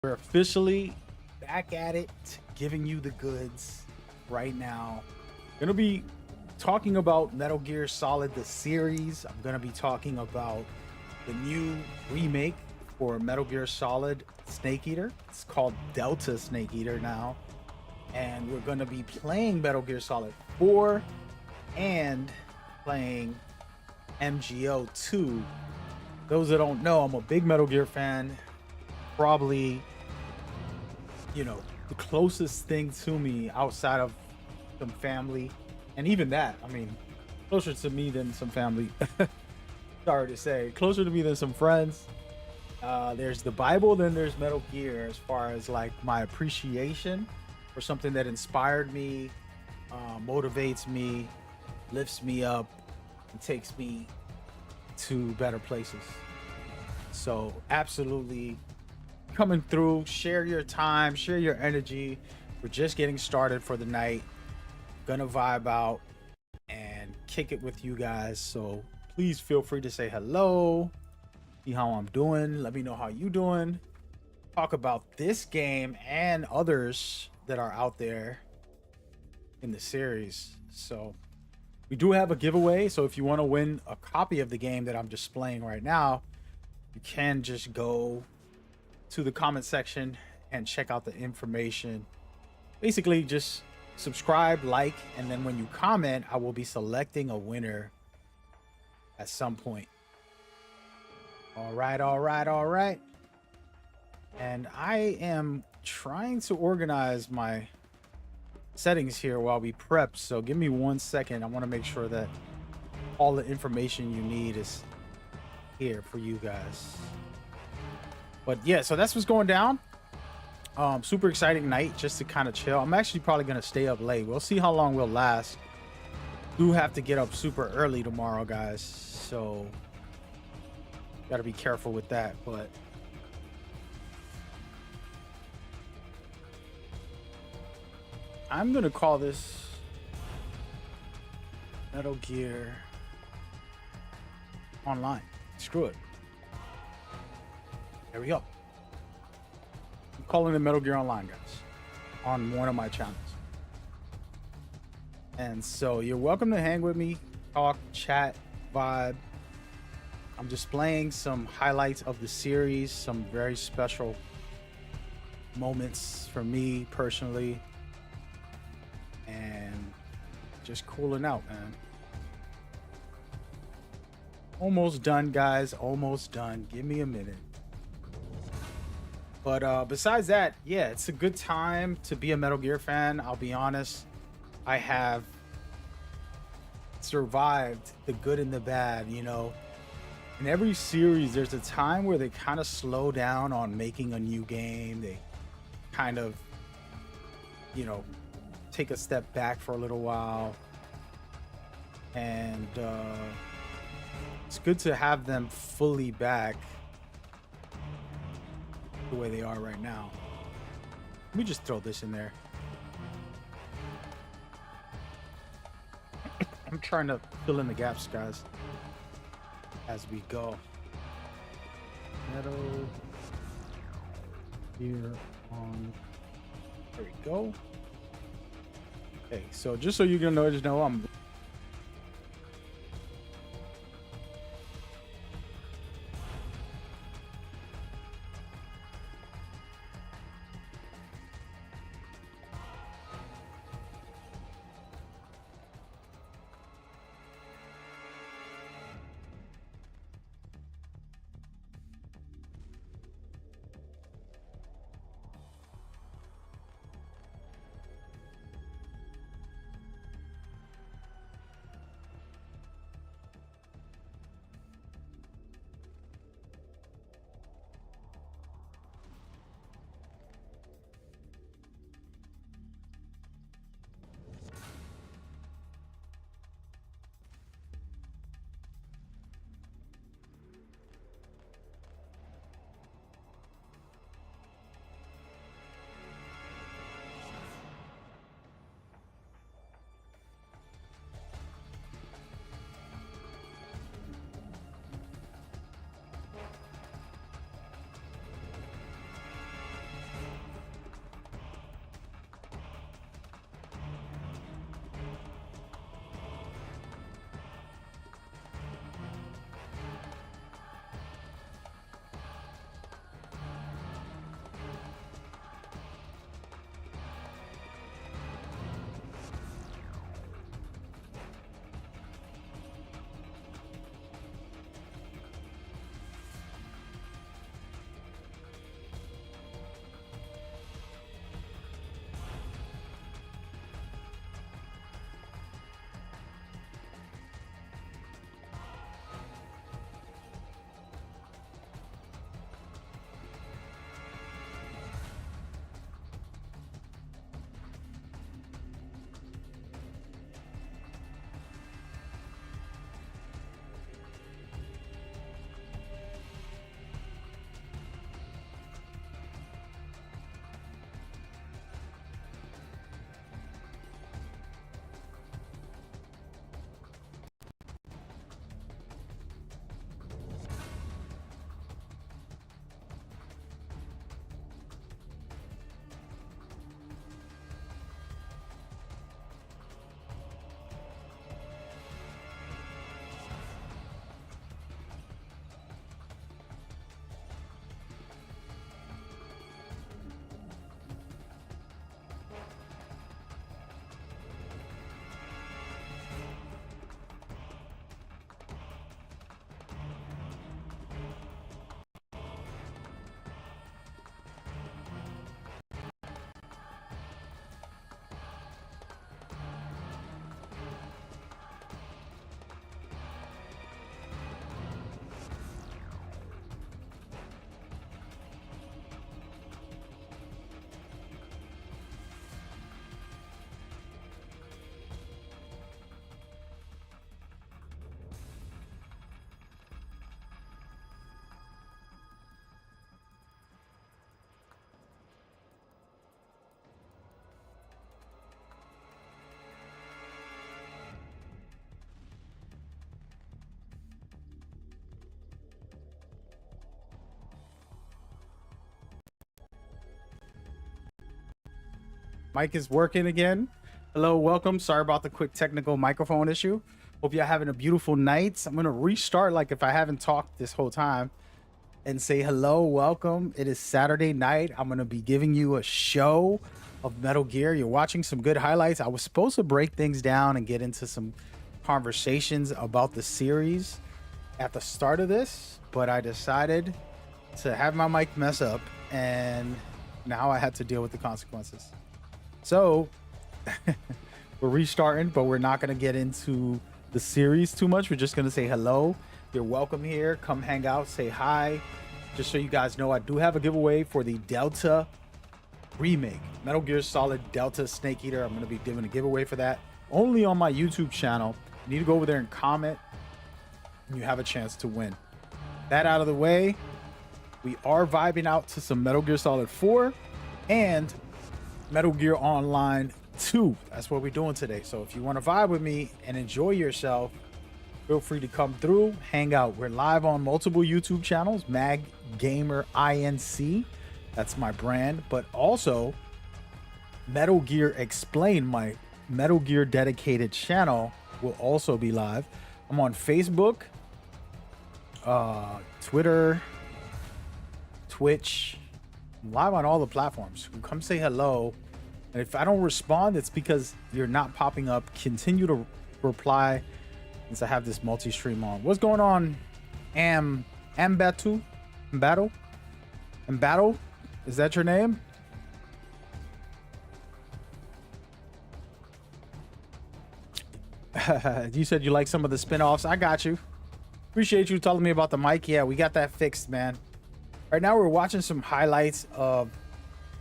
We're officially back at it, giving you the goods right now. Gonna be talking about Metal Gear Solid, the series. I'm gonna be talking about the new remake for Metal Gear Solid Snake Eater. It's called Delta Snake Eater now. And we're gonna be playing Metal Gear Solid 4 and playing MGO2. Those that don't know, I'm a big Metal Gear fan. Probably, the closest thing to me outside of some family, and even that, I mean, closer to me than some family. Sorry to say, closer to me than some friends. There's the Bible, then there's Metal Gear, as far as like my appreciation for something that inspired me, motivates me, lifts me up, and takes me to better places. So absolutely coming through. Share your time, share your energy. We're just getting started for the night. Gonna vibe out and kick it with you guys. So please feel free to say hello, see how I'm doing, let me know how you doing. Talk about this game and others that are out there in the series. So we do have a giveaway. So if you want to win a copy of the game that I'm displaying right now, you can just go to the comment section and check out the information. Basically, just subscribe, like, and then when you comment, I will be selecting a winner at some point. All right. And I am trying to organize my settings here while we prep. So give me 1 second. I want to make sure that all the information you need is here for you guys. But yeah, so that's what's going down. Super exciting night just to kind of chill. I'm actually probably gonna stay up late. We'll see how long we'll last. Do have to get up super early tomorrow, guys, so gotta be careful with that. But I'm gonna call this Metal Gear Online. Screw it. There we go. I'm calling it Metal Gear Online, guys, on one of my channels. And so you're welcome to hang with me, talk, chat, vibe. I'm displaying some highlights of the series, some very special moments for me personally, and just cooling out, man. Almost done, guys. Almost done. Give me a minute. But besides that, yeah, it's a good time to be a Metal Gear fan. I'll be honest, I have survived the good and the bad. In every series, there's a time where they kind of slow down on making a new game. They kind of, take a step back for a little while. And it's good to have them fully back the way they are right now. Let me just throw this in there. I'm trying to fill in the gaps, guys, as we go. Metal here on. There we go. Okay, so just so you can know, I'm Mic is working again. Hello, welcome. Sorry about the quick technical microphone issue. Hope you're having a beautiful night. I'm gonna restart like if I haven't talked this whole time and say hello, welcome. It is Saturday night. I'm gonna be giving you a show of Metal Gear. You're watching some good highlights. I was supposed to break things down and get into some conversations about the series at the start of this, but I decided to have my mic mess up, and now I had to deal with the consequences. So we're restarting, but we're not going to get into the series too much. We're just going to say hello. You're welcome here. Come hang out, say hi. Just so you guys know, I do have a giveaway for the Delta remake, MetalGearSolid Delta Snake Eater. I'm going to be giving a giveaway for that only on my YouTube channel. You need to go over there and comment, and you have a chance to win. That out of the way, we are vibing out to some Metal Gear Solid 4 and Metal Gear Online 2. That's what we're doing today. So if you want to vibe with me and enjoy yourself, feel free to come through, hang out. We're live on multiple YouTube channels, Mag Gamer INC. That's my brand, but also Metal Gear Explain, my Metal Gear dedicated channel, will also be live. I'm on Facebook, Twitter, Twitch. I'm live on all the platforms. Come say hello. And if I don't respond, it's because you're not popping up. Continue to reply since I have this multi-stream on. What's going on? Battle? Is that your name? You said you like some of the spin-offs. I got you. Appreciate you telling me about the mic. Yeah, we got that fixed, man. Right now we're watching some highlights of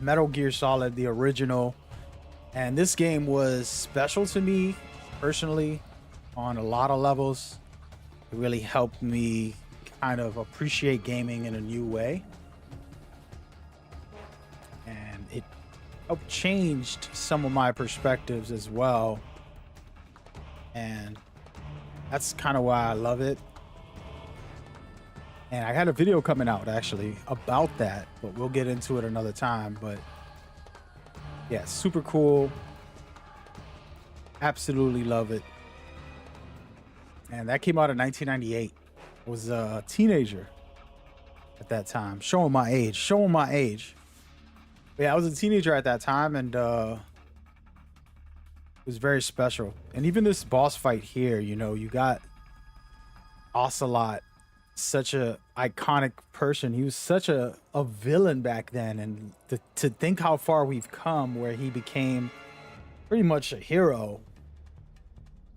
Metal Gear Solid, the original. And this game was special to me personally on a lot of levels. It really helped me kind of appreciate gaming in a new way. And it helped changed some of my perspectives as well. And that's kind of why I love it. And I had a video coming out actually about that, but we'll get into it another time. But yeah, super cool. Absolutely love it. And that came out in 1998. I was a teenager at that time. Showing my age. But yeah, I was a teenager at that time, and it was very special. And even this boss fight here, you know, you got Ocelot, such a iconic person. He was such a villain back then, and to think how far we've come, where he became pretty much a hero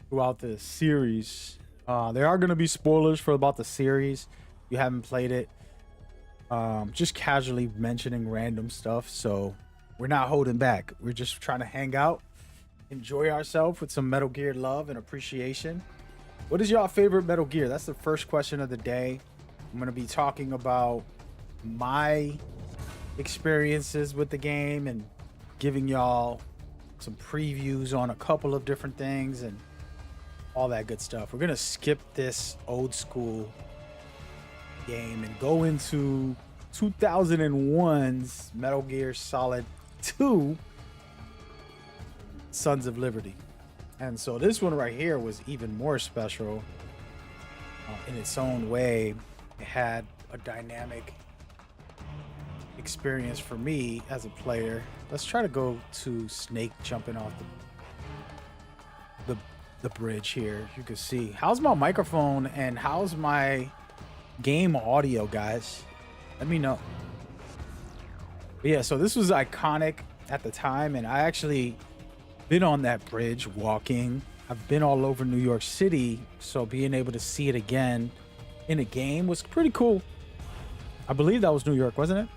throughout the series. There are going to be spoilers for about the series. If you haven't played it, just casually mentioning random stuff, so we're not holding back. We're just trying to hang out, enjoy ourselves with some Metal Gear love and appreciation. What is y'all favorite Metal Gear? That's the first question of the day. I'm going to be talking about my experiences with the game and giving y'all some previews on a couple of different things and all that good stuff. We're going to skip this old school game and go into 2001's Metal Gear Solid 2 Sons of Liberty. And so this one right here was even more special in its own way. It had a dynamic experience for me as a player. Let's try to go to Snake jumping off the bridge here. You can see. How's my microphone and how's my game audio, guys? Let me know. But yeah, so this was iconic at the time, and I actually been on that bridge walking. I've been all over New York City, so being able to see it again in a game was pretty cool. I believe that was New York, wasn't it?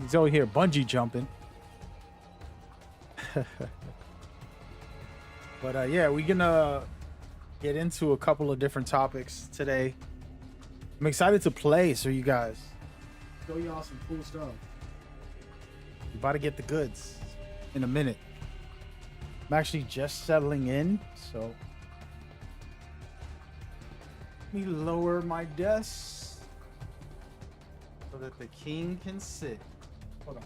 He's over here bungee jumping. But yeah, we're gonna get into a couple of different topics today. I'm excited to play, so you guys show y'all some cool stuff. About to get the goods in a minute. I'm actually just settling in, so let me lower my desk so that the king can sit. Hold on.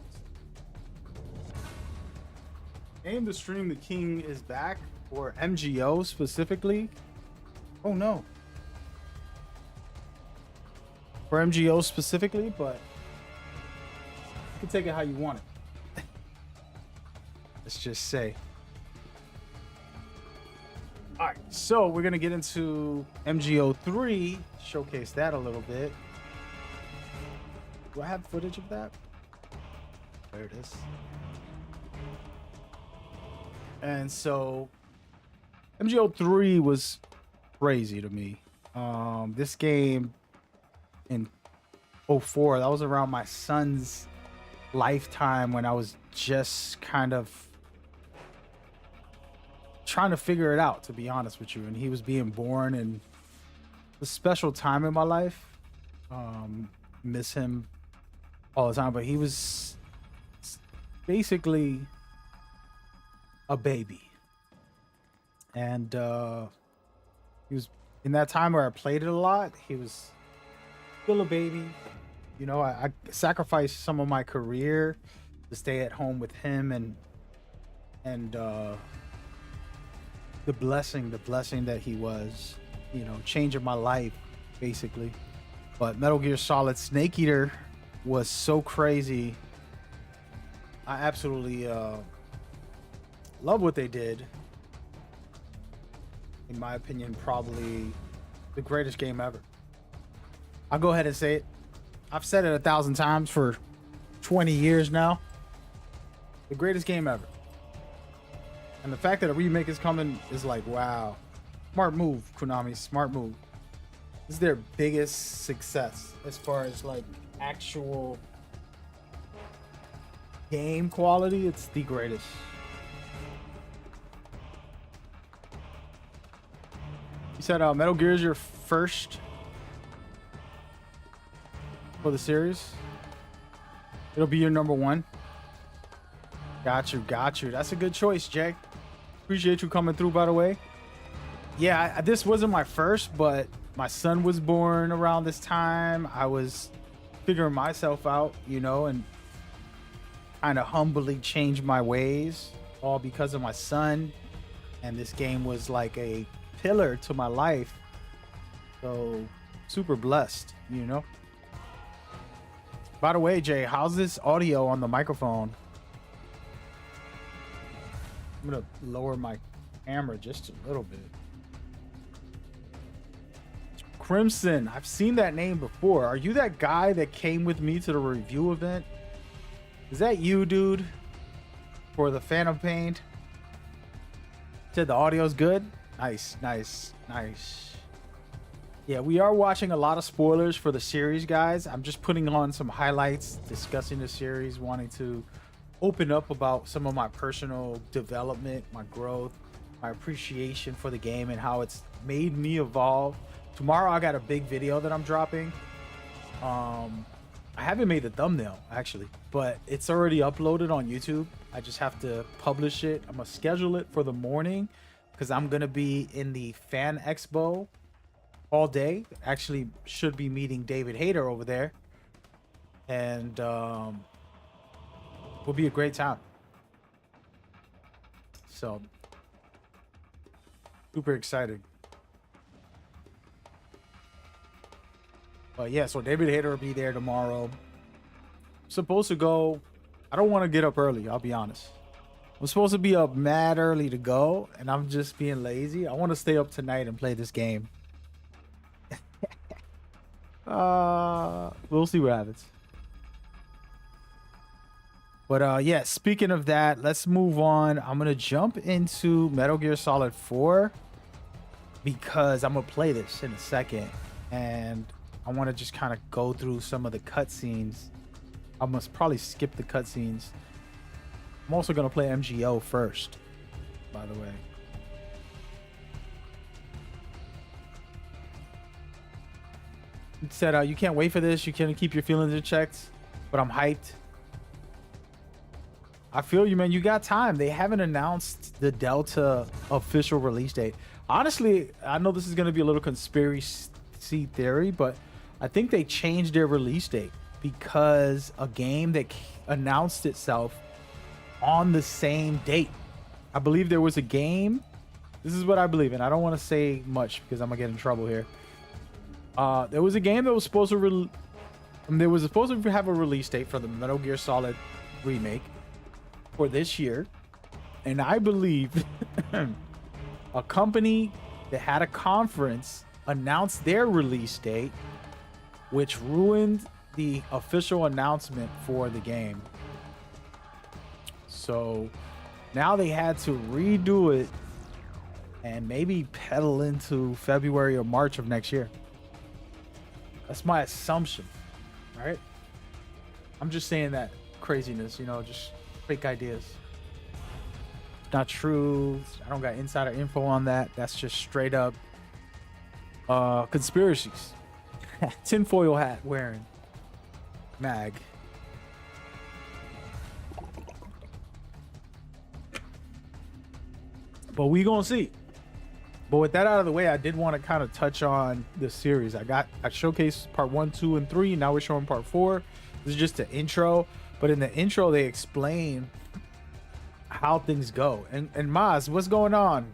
Aim to stream, the king is back, or MGO specifically. Oh no. For MGO specifically, but you can take it how you want it. Let's just say. All right, so we're gonna get into MGO3, showcase that a little bit. Do I have footage of that? There it is. And so MGO3 was crazy to me. This game in 04, that was around my son's lifetime when I was just kind of trying to figure it out, to be honest with you. And he was being born, and a special time in my life. Miss him all the time, but he was basically a baby. And he was in that time where I played it a lot. He was still a baby. You know, I sacrificed some of my career to stay at home with him, and the blessing that he was, you know, changing my life basically. But MetalGearSolid Snake Eater was so crazy. I absolutely love what they did. In my opinion, probably the greatest game ever. I'll go ahead and say it. I've said it 1,000 times for 20 years now. The greatest game ever. And the fact that a remake is coming is like, wow. Smart move, Konami. Smart move. This is their biggest success as far as like actual game quality. It's the greatest. You said Metal Gear is your first for the series. It'll be your number one. Got you. That's a good choice, Jay. Appreciate you coming through, by the way. Yeah, this wasn't my first, but my son was born around this time. I was figuring myself out, you know, and kind of humbly changed my ways, all because of my son. And this game was like a pillar to my life. So super blessed, you know. By the way, Jay, how's this audio on the microphone? I'm gonna lower my camera just a little bit. Crimson, I've seen that name before. Are you that guy that came with me to the review event? Is that you, dude? For the Phantom Pain? Said the audio's good? Nice. Yeah, we are watching a lot of spoilers for the series, guys. I'm just putting on some highlights, discussing the series, wanting to open up about some of my personal development, my growth, my appreciation for the game, and how it's made me evolve. Tomorrow I got a big video that I'm dropping. I haven't made the thumbnail actually, but it's already uploaded on YouTube. I just have to publish it. I'm gonna schedule it for the morning because I'm gonna be in the Fan Expo all day. Actually should be meeting David Hayter over there, and will be a great time. So super excited. But yeah, so David Hayter will be there tomorrow. Supposed to go. I don't want to get up early, I'll be honest. I'm supposed to be up mad early to go, and I'm just being lazy. I want to stay up tonight and play this game. We'll see what happens. But yeah, speaking of that, let's move on. I'm gonna jump into Metal Gear Solid 4 because I'm gonna play this in a second, and I want to just kind of go through some of the cutscenes. I must probably skip the cutscenes. I'm also gonna play MGO first, by the way. It said you can't wait for this. You can't keep your feelings in check, but I'm hyped. I feel you, man. You got time. They haven't announced the Delta official release date. Honestly, I know this is going to be a little conspiracy theory, but I think they changed their release date. because a game that announced itself on the same date. I believe there was a game. This is what I believe, and I don't want to say much because I'm gonna get in trouble here. There was a game that was supposed to have a release date for the Metal Gear Solid remake for this year, and I believe a company that had a conference announced their release date, which ruined the official announcement for the game. So now they had to redo it and maybe pedal into February or March of next year. That's my assumption. All right. I'm just saying that craziness, you know, just fake ideas. It's not true. I don't got insider info on that. That's just straight up conspiracies. Tinfoil hat wearing mag. But we gonna see. But with that out of the way, I did want to kind of touch on the series. I showcased part 1, 2, and 3. Now we're showing part 4. This is just an intro. But in the intro, they explain how things go. And Maz, what's going on?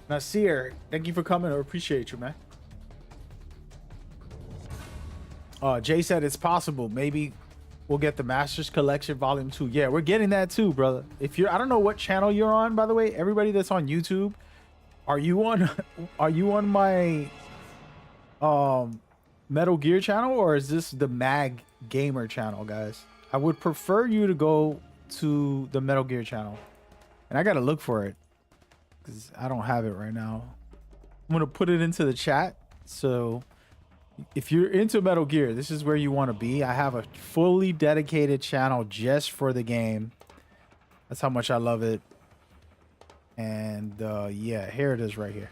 Nasir, thank you for coming. I appreciate you, man. Jay said it's possible. Maybe we'll get the Masters Collection Volume 2. Yeah, we're getting that too, brother. I don't know what channel you're on, by the way. Everybody that's on YouTube, are you on my Metal Gear channel, or is this the Mag Gamer channel, guys? I would prefer you to go to the Metal Gear channel. And I gotta look for it, because I don't have it right now. I'm gonna put it into the chat. So if you're into Metal Gear, this is where you want to be. I have a fully dedicated channel just for the game. That's how much I love it. And yeah, here it is right here.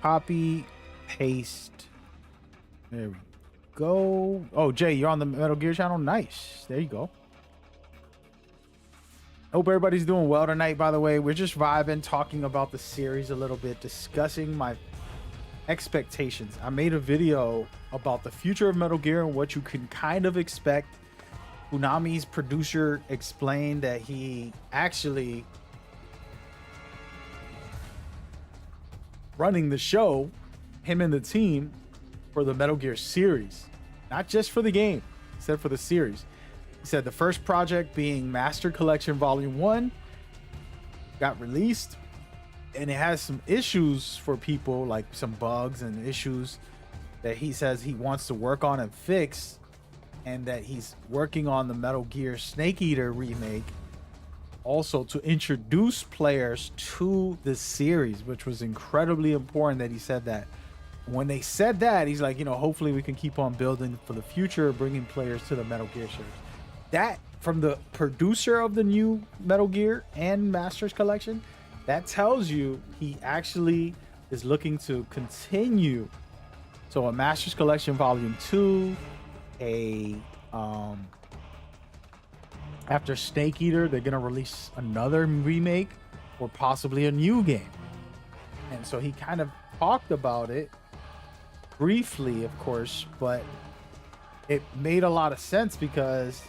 Copy, paste. There we go. Oh, Jay, you're on the Metal Gear channel? Nice. There you go. Hope everybody's doing well tonight, by the way. We're just vibing, talking about the series a little bit, discussing my expectations. I made a video about the future of Metal Gear and what you can kind of expect. Konami's producer explained that he actually running the show, him and the team, for the Metal Gear series, not just for the game. He said for the series. He said the first project, being Master Collection Volume 1, got released, and it has some issues for people, like some bugs and issues that he says he wants to work on and fix, and that he's working on the Metal Gear Snake Eater remake also to introduce players to the series, which was incredibly important that he said that. When they said that, he's like, you know, hopefully we can keep on building for the future, bringing players to the Metal Gear series. That, from the producer of the new Metal Gear and Masters Collection, that tells you he actually is looking to continue. So a Masters Collection Volume 2, after Snake Eater, they're gonna release another remake or possibly a new game. And so he kind of talked about it briefly, of course, but it made a lot of sense because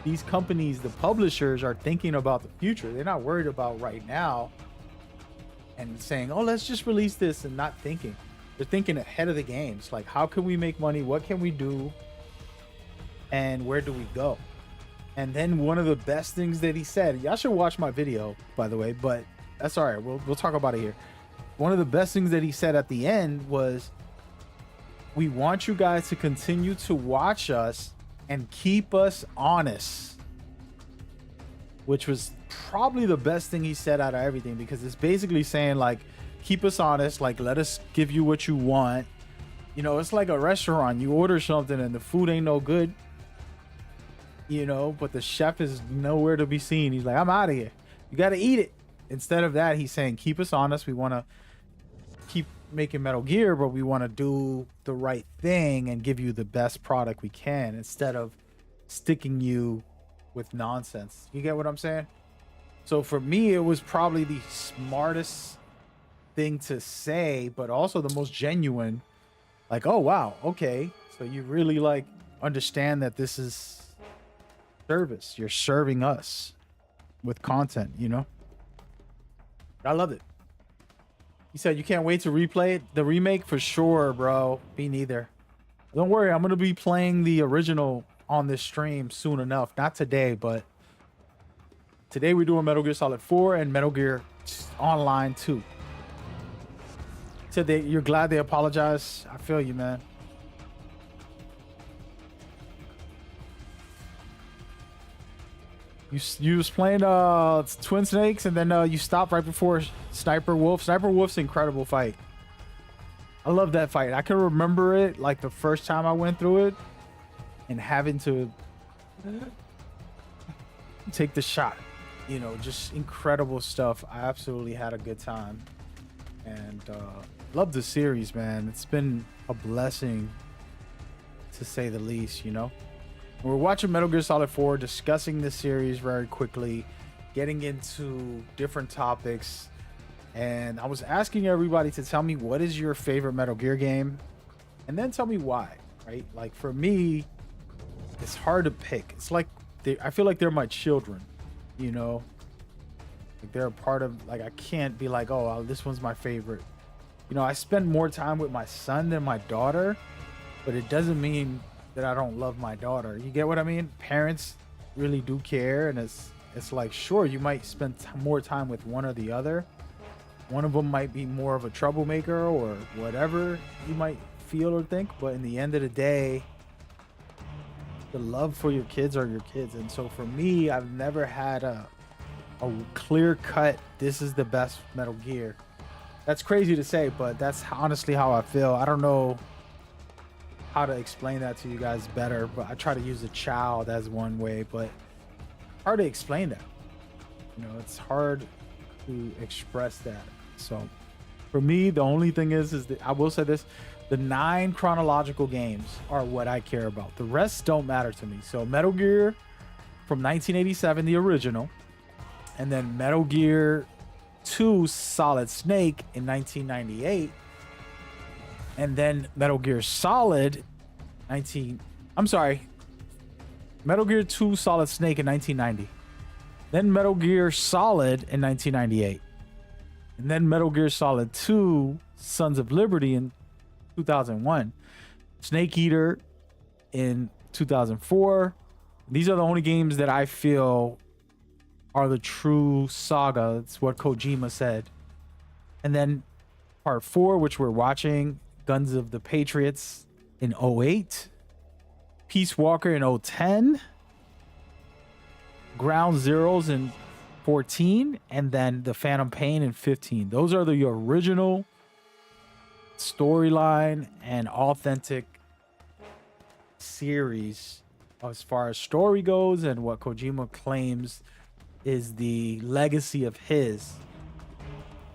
these companies, the publishers, are thinking about the future. They're not worried about right now and saying, oh, let's just release this, and not thinking. They're thinking ahead of the games. Like, how can we make money? What can we do? And where do we go? And then one of the best things that he said, y'all should watch my video, by the way, but that's all right. We'll talk about it here. One of the best things that he said at the end was, we want you guys to continue to watch us and keep us honest, which was probably the best thing he said out of everything, because it's basically saying, like, keep us honest, like, let us give you what you want. You know, it's like a restaurant. You order something and the food ain't no good, you know, but the chef is nowhere to be seen. He's like, I'm out of here. You got to eat it. Instead of that, he's saying, keep us honest. We want to keep making Metal Gear, but we want to do the right thing and give you the best product we can, instead of sticking you with nonsense. You get what I'm saying? So for me, it was probably the smartest thing to say, but also the most genuine. Like, oh wow, okay, So you really like understand that this is service. You're serving us with content, you know? I love it. You said you can't wait to replay it? The remake for sure, bro. Me neither. Don't worry, I'm gonna be playing the original on this stream soon enough. Not today, but today we're doing Metal Gear Solid 4 and Metal Gear Online 2. Said that you're glad they apologized. I feel you, man. You was playing Twin Snakes, and then you stopped right before Sniper Wolf. Sniper Wolf's an incredible fight. I love that fight. I can remember it like the first time I went through it and having to take the shot. You know, just incredible stuff. I absolutely had a good time. And love the series, man. It's been a blessing to say the least, you know? We're watching Metal Gear Solid 4, discussing the series very quickly, getting into different topics. And I was asking everybody to tell me what is your favorite Metal Gear game, and then tell me why, right? Like for me, it's hard to pick. It's like I feel like they're my children, you know? Like they're a part of, like I can't be like, oh, this one's my favorite. You know, I spend more time with my son than my daughter, but it doesn't mean that I don't love my daughter. You get what I mean? Parents really do care, and it's like, sure, you might spend more time with one or the other. One of them might be more of a troublemaker or whatever you might feel or think, but in the end of the day, the love for your kids are your kids. And so for me, I've never had a clear cut, this is the best Metal Gear. That's crazy to say, but that's honestly how I feel. I don't know how to explain that to you guys better, but I try to use a child as one way, but hard to explain that. You know, it's hard to express that. So for me, the only thing is that I will say this, the 9 chronological games are what I care about. The rest don't matter to me. So Metal Gear from 1987, the original, and then Metal Gear 2 Solid Snake in 1998, and then Metal Gear Solid Metal Gear 2 Solid Snake in 1990. Then Metal Gear Solid in 1998. And then Metal Gear Solid 2 Sons of Liberty in 2001. Snake Eater in 2004. These are the only games that I feel are the true saga. That's what Kojima said. And then part 4, which we're watching, Guns of the Patriots in 2008, Peace Walker in 2010, Ground Zeroes in 2014, and then The Phantom Pain in 2015. Those are the original storyline and authentic series as far as story goes, and what Kojima claims is the legacy of his.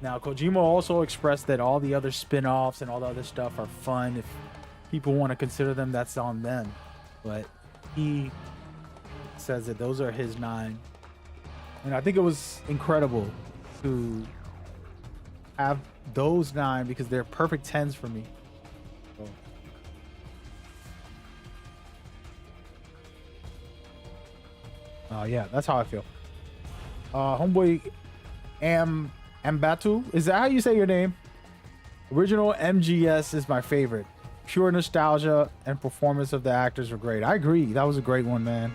Now, Kojima also expressed that all the other spin-offs and all the other stuff are fun. If people want to consider them, that's on them. But he says that those are his 9. And I think it was incredible to have those 9 because they're perfect 10s for me. So. Yeah, that's how I feel. Homeboy Ambatu, is that how you say your name? Original MGS is my favorite. Pure nostalgia and performance of the actors were great. I agree. That was a great one, man.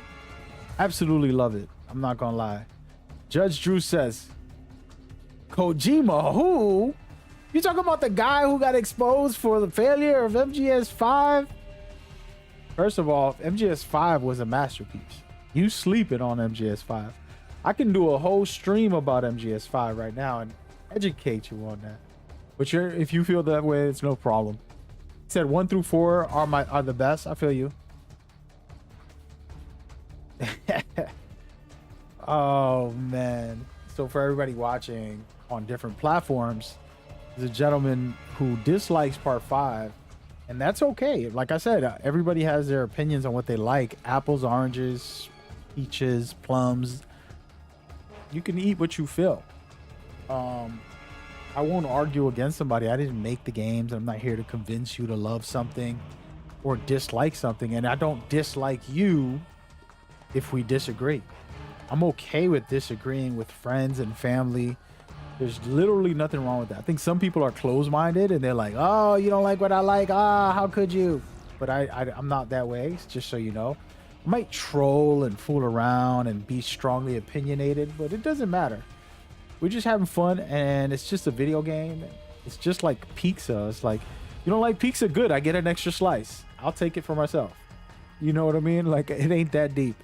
Absolutely love it. I'm not gonna lie. Judge Drew says, Kojima, who? You talking about the guy who got exposed for the failure of MGS5? First of all, MGS5 was a masterpiece. You sleeping on MGS5. I can do a whole stream about MGS5 right now and educate you on that. But if you feel that way, it's no problem. He said 1 through 4 are the best. I feel you. Oh man. So for everybody watching on different platforms, there's a gentleman who dislikes part 5, and that's okay. Like I said, everybody has their opinions on what they like. Apples, oranges, peaches, plums. You can eat what you feel. I won't argue against somebody. I didn't make the games. I'm not here to convince you to love something. or dislike something, and I don't dislike you if we disagree. I'm okay with disagreeing with friends and family. There's literally nothing wrong with that. I think some people are closed-minded and they're like, oh, you don't like what I like, how could you? But I'm not that way, just so you know. I might troll and fool around and be strongly opinionated, but it doesn't matter. We're just having fun, and it's just a video game. It's just like pizza. It's like, you don't like pizza? Good, I get an extra slice. I'll take it for myself. You know what I mean? Like, it ain't that deep.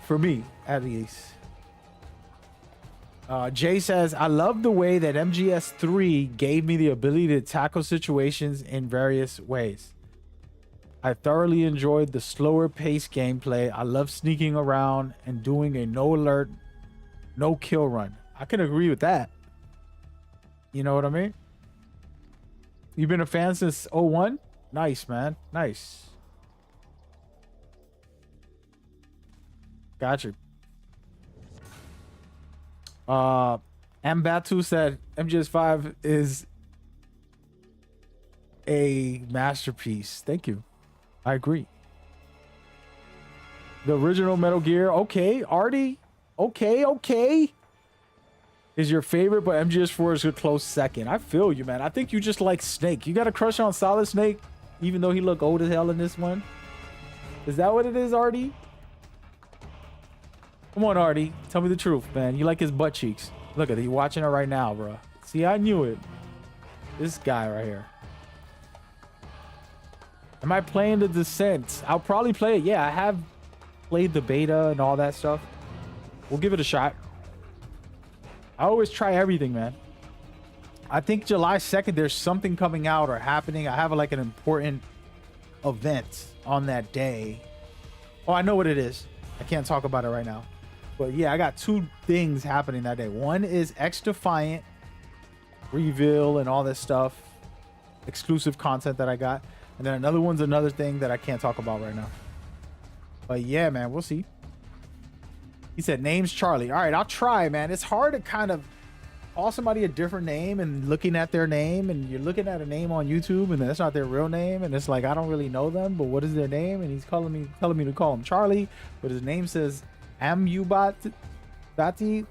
For me, at least. Jay says, I love the way that MGS3 gave me the ability to tackle situations in various ways. I thoroughly enjoyed the slower paced gameplay. I love sneaking around and doing a no alert, no kill run. I can agree with that. You know what I mean? You've been a fan since 01? Nice, man. Nice. Gotcha. Mbatu said MGS5 is a masterpiece. Thank you. I agree. The original Metal Gear. Okay, Artie. Okay. Is your favorite, but MGS4 is a close second. I feel you, man. I think you just like Snake. You got a crush on Solid Snake, even though he looked old as hell in this one. Is that what it is, Artie? Come on, Artie. Tell me the truth, man. You like his butt cheeks. Look at it. You watching it right now, bro. See, I knew it. This guy right here. Am I playing The Descent? I'll probably play it. Yeah, I have played the beta and all that stuff. We'll give it a shot. I always try everything, man. I think July 2nd, there's something coming out or happening. I have like an important event on that day. Oh, I know what it is. I can't talk about it right now. But yeah, I got two things happening that day. One is X Defiant reveal and all this stuff. Exclusive content that I got. And then another one's another thing that I can't talk about right now. But yeah, man, we'll see. He said, name's Charlie. All right, I'll try, man. It's hard to kind of call somebody a different name and looking at their name, and you're looking at a name on YouTube and that's not their real name, and it's like, I don't really know them, but what is their name? And he's telling me to call him Charlie, but his name says Bati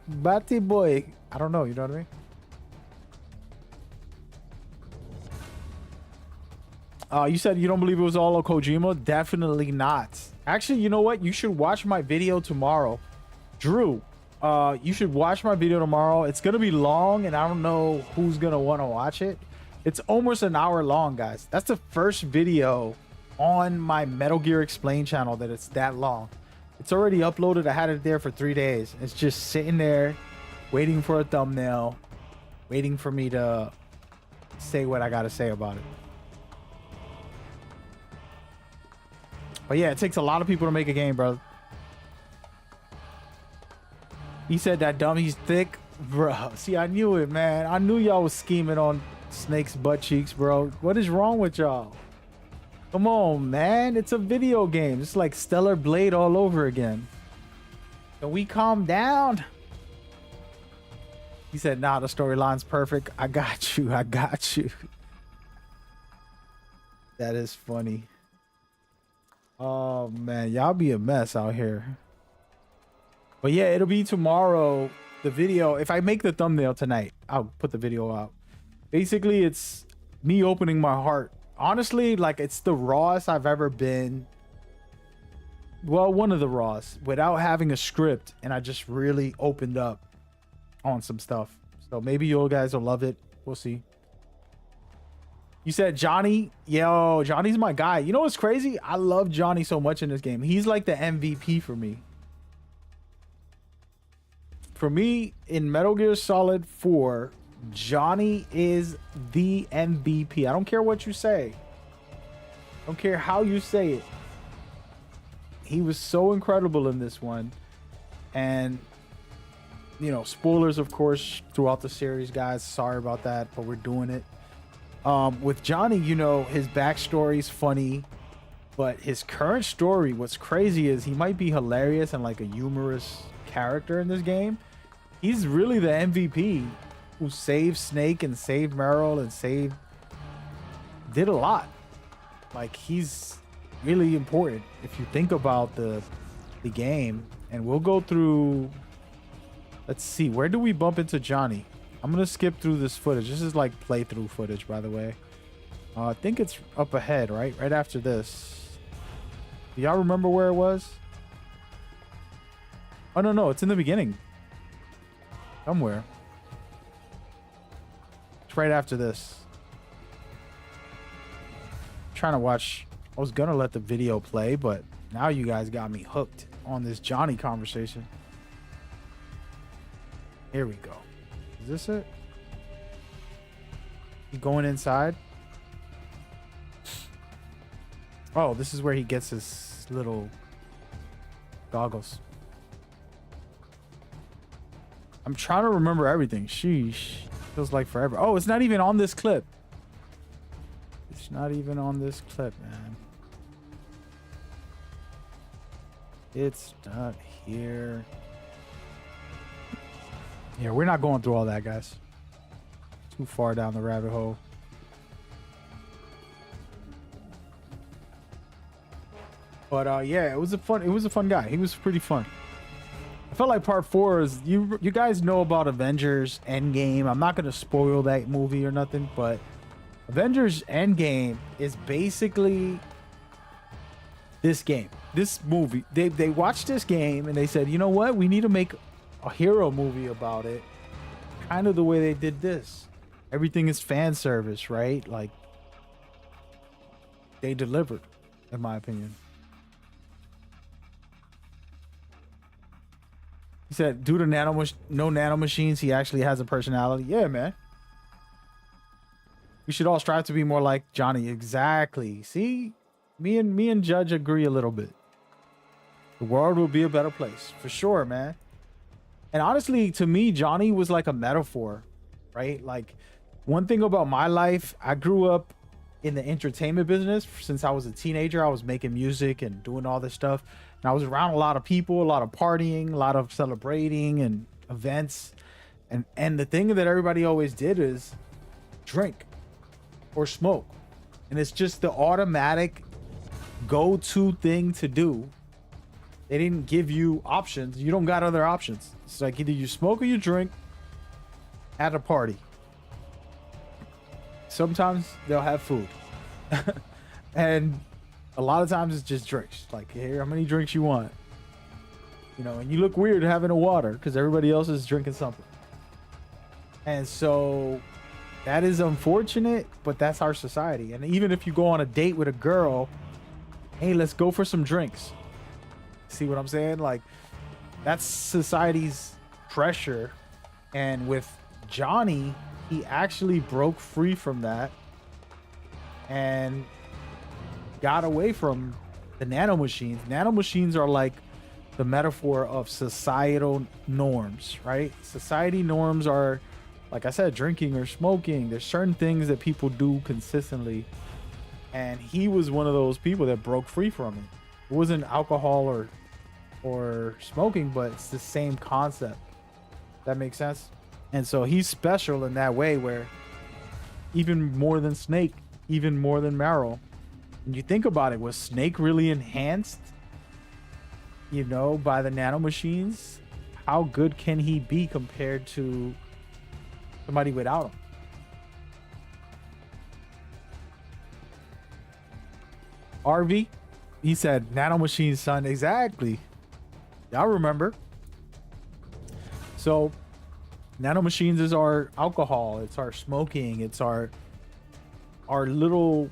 boy. I don't know, you know what I mean? You said you don't believe it was all Kojima? Definitely not. Actually, you know what? You should watch my video tomorrow. Drew, you should watch my video tomorrow. It's gonna be long, and I don't know who's gonna want to watch it. It's almost an hour long, guys. That's the first video on my Metal Gear Explain channel that it's that long. It's already uploaded. I had it there for 3 days. It's just sitting there waiting for a thumbnail, waiting for me to say what I gotta say about it. But yeah, it takes a lot of people to make a game, bro. He said that dummy's thick, bro. See, I knew it, man. I knew y'all was scheming on Snake's butt cheeks, bro. What is wrong with y'all? Come on, man. It's a video game. It's like Stellar Blade all over again. Can we calm down? He said, nah, the storyline's perfect. I got you. I got you. That is funny. Oh, man. Y'all be a mess out here. But yeah, it'll be tomorrow, the video. If I make the thumbnail tonight, I'll put the video out. Basically, it's me opening my heart. Honestly, like, it's the rawest I've ever been. Well, one of the rawest without having a script. And I just really opened up on some stuff. So maybe you guys will love it. We'll see. You said Johnny. Yo, Johnny's my guy. You know what's crazy? I love Johnny so much in this game. He's like the MVP for me. For me, in Metal Gear Solid 4, Johnny is the MVP. I don't care what you say. I don't care how you say it. He was so incredible in this one. And, you know, spoilers, of course, throughout the series, guys. Sorry about that, but we're doing it. With Johnny, you know, his backstory is funny. But his current story, what's crazy is he might be hilarious and like a humorous character in this game. He's really the MVP who saved Snake and saved Meryl and did a lot. Like, he's really important if you think about the game. And we'll go through. Let's see, where do we bump into Johnny? I'm gonna skip through this footage. This is like playthrough footage, by the way. I think it's up ahead, right after this. Do y'all remember where it was? Oh no, it's in the beginning somewhere. It's right after this. Trying to watch. I was gonna let the video play, but now you guys got me hooked on this Johnny conversation. Here we go. Is this it? You going inside? Oh, this is where he gets his little goggles. I'm trying to remember everything. Sheesh. Feels like forever. Oh, it's not even on this clip. It's not even on this clip, man. It's not here. Yeah, we're not going through all that, guys. Too far down the rabbit hole. But yeah, it was a fun guy. He was pretty fun. I felt like part 4 is you guys know about Avengers Endgame. I'm not gonna spoil that movie or nothing, but Avengers Endgame is basically this game. This movie. They watched this game and they said, you know what? We need to make a hero movie about it. Kind of the way they did this. Everything is fan service, right? Like they delivered, in my opinion. He said, due to no nanomachines, he actually has a personality. Yeah, man. We should all strive to be more like Johnny. Exactly. See, me and Judge agree a little bit. The world will be a better place for sure, man. And honestly, to me, Johnny was like a metaphor, right? Like one thing about my life, I grew up in the entertainment business. Since I was a teenager, I was making music and doing all this stuff. And I was around a lot of people, a lot of partying, a lot of celebrating and events. And the thing that everybody always did is drink or smoke. And it's just the automatic go-to thing to do. They didn't give you options. You don't got other options. It's like either you smoke or you drink at a party. Sometimes they'll have food. And a lot of times it's just drinks. Like, here, how many drinks you want? You know, and you look weird having a water because everybody else is drinking something. And so that is unfortunate, but that's our society. And even if you go on a date with a girl, hey, let's go for some drinks. See what I'm saying? Like, that's society's pressure. And with Johnny, he actually broke free from that and got away from the nanomachines. Nanomachines are like the metaphor of societal norms, right? Society norms are, like I said, drinking or smoking. There's certain things that people do consistently. And he was one of those people that broke free from it. It wasn't alcohol or smoking, but it's the same concept. That makes sense? And so he's special in that way, where even more than Snake, even more than Meryl. And you think about it, was Snake really enhanced, you know, by the nanomachines? How good can he be compared to somebody without him? RV, he said, nanomachines, son. Exactly. Y'all remember. So nanomachines is our alcohol, it's our smoking, it's our little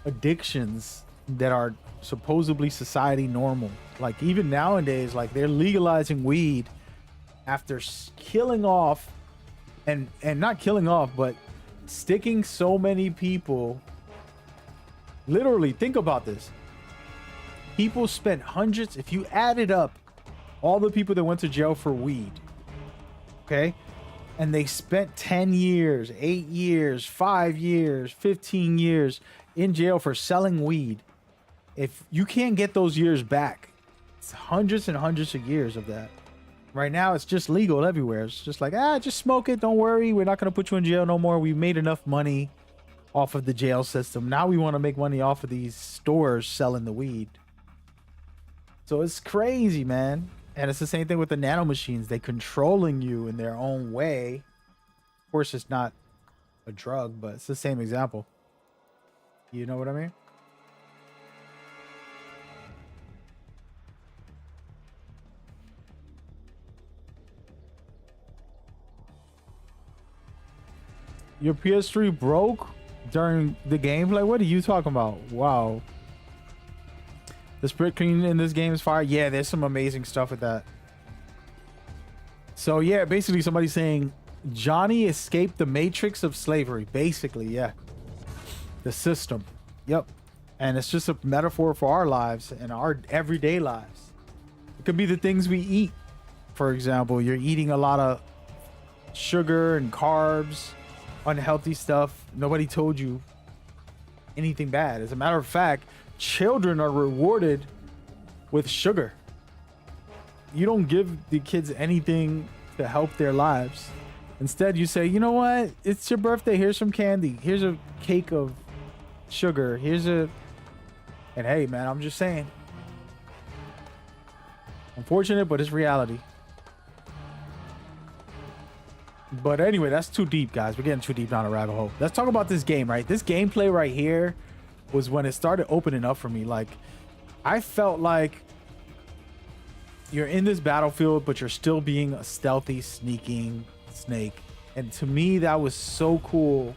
addictions that are supposedly society normal. Like even nowadays, like they're legalizing weed after killing off and not killing off, but sticking so many people. Literally, think about this. People spent hundreds, if you added up all the people that went to jail for weed, okay, and they spent 10 years, 8 years, 5 years, 15 years in jail for selling weed. If you can't get those years back, it's hundreds and hundreds of years of that. Right now, it's just legal everywhere. It's just like, just smoke it. Don't worry. We're not going to put you in jail no more. We made enough money. off of the jail system. Now we want to make money off of these stores selling the weed. So it's crazy, man. And it's the same thing with the nano machines. They controlling you in their own way. Of course, it's not a drug, but it's the same example. You know what I mean? Your PS3 broke during the gameplay? What are you talking about? Wow. The split screen in this game is fire. Yeah, there's some amazing stuff with that. So yeah, basically somebody's saying Johnny escaped the matrix of slavery. Basically, yeah. The system. Yep. And it's just a metaphor for our lives and our everyday lives. It could be the things we eat. For example, you're eating a lot of sugar and carbs, unhealthy stuff. Nobody told you anything bad. As a matter of fact, children are rewarded with sugar. You don't give the kids anything to help their lives. Instead, you say, you know what? It's your birthday. Here's some candy. Here's a cake of sugar. And hey, man, I'm just saying. Unfortunate, but it's reality. But anyway, that's too deep, guys. We're getting too deep down a rabbit hole. Let's talk about this game, right? This gameplay right here was when it started opening up for me. Like, I felt like you're in this battlefield, but you're still being a stealthy, sneaking snake. And to me, that was so cool.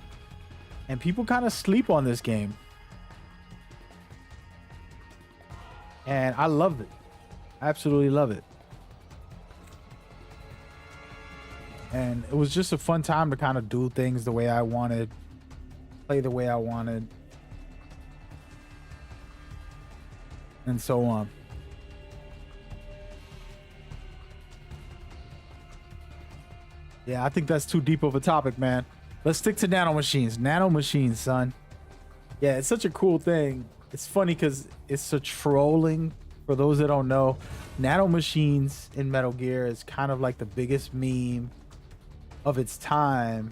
And people kind of sleep on this game. And I love it. I absolutely love it. And it was just a fun time to kind of do things the way I wanted, play the way I wanted, and so on. Yeah, I think that's too deep of a topic, man. Let's stick to nano machines. Nano machines, son. Yeah, it's such a cool thing. It's funny because it's a trolling. For those that don't know, nano machines in Metal Gear is kind of like the biggest meme of its time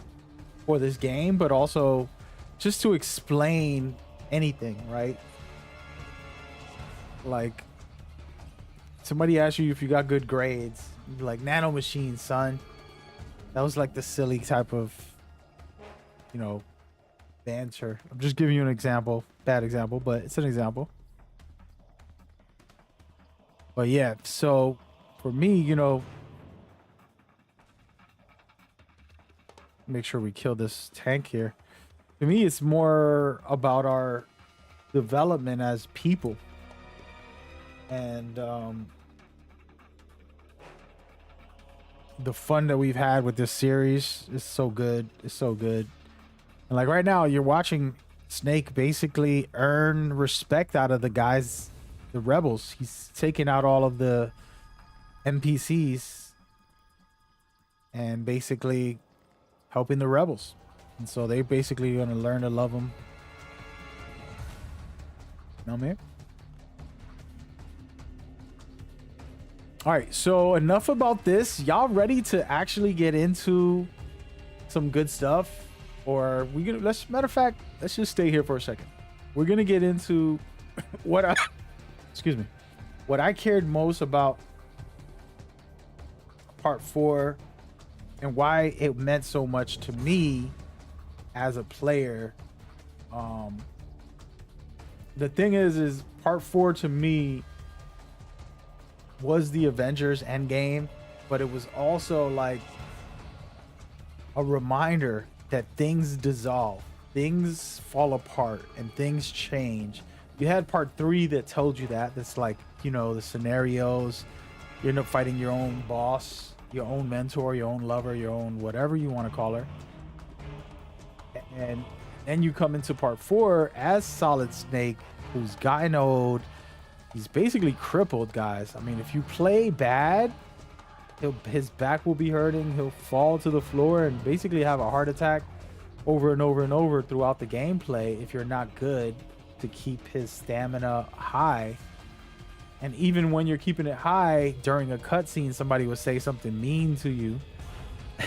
for this game, but also just to explain anything, right? Like, somebody asks you if you got good grades, you'd be like, nano machines, son. That was like the silly type of, you know, banter. I'm just giving you an example, bad example, but it's an example. But yeah, so for me, you know, make sure we kill this tank here. To me, it's more about our development as people. And the fun that we've had with this series is so good. It's so good. And like right now, you're watching Snake basically earn respect out of the guys, the rebels. He's taking out all of the NPCs and basically helping the rebels. And so they basically gonna learn to love him. You know what I mean? All right, so enough about this. Y'all ready to actually get into some good stuff? Or we gonna, matter of fact, let's just stay here for a second. We're gonna get into what I excuse me, what I cared most about part 4 and why it meant so much to me as a player. The thing is part 4 to me was the Avengers Endgame, but it was also like a reminder that things dissolve, things fall apart, and things change. You had part 3 that told you that. That's like, you know, the scenarios. You end up fighting your own boss, your own mentor, your own lover, your own whatever you want to call her. And then you come into part 4 as Solid Snake, who's gotten old. He's basically crippled, guys. I mean, if you play bad, his back will be hurting. He'll fall to the floor and basically have a heart attack over and over and over throughout the gameplay if you're not good to keep his stamina high. And even when you're keeping it high during a cutscene, somebody will say something mean to you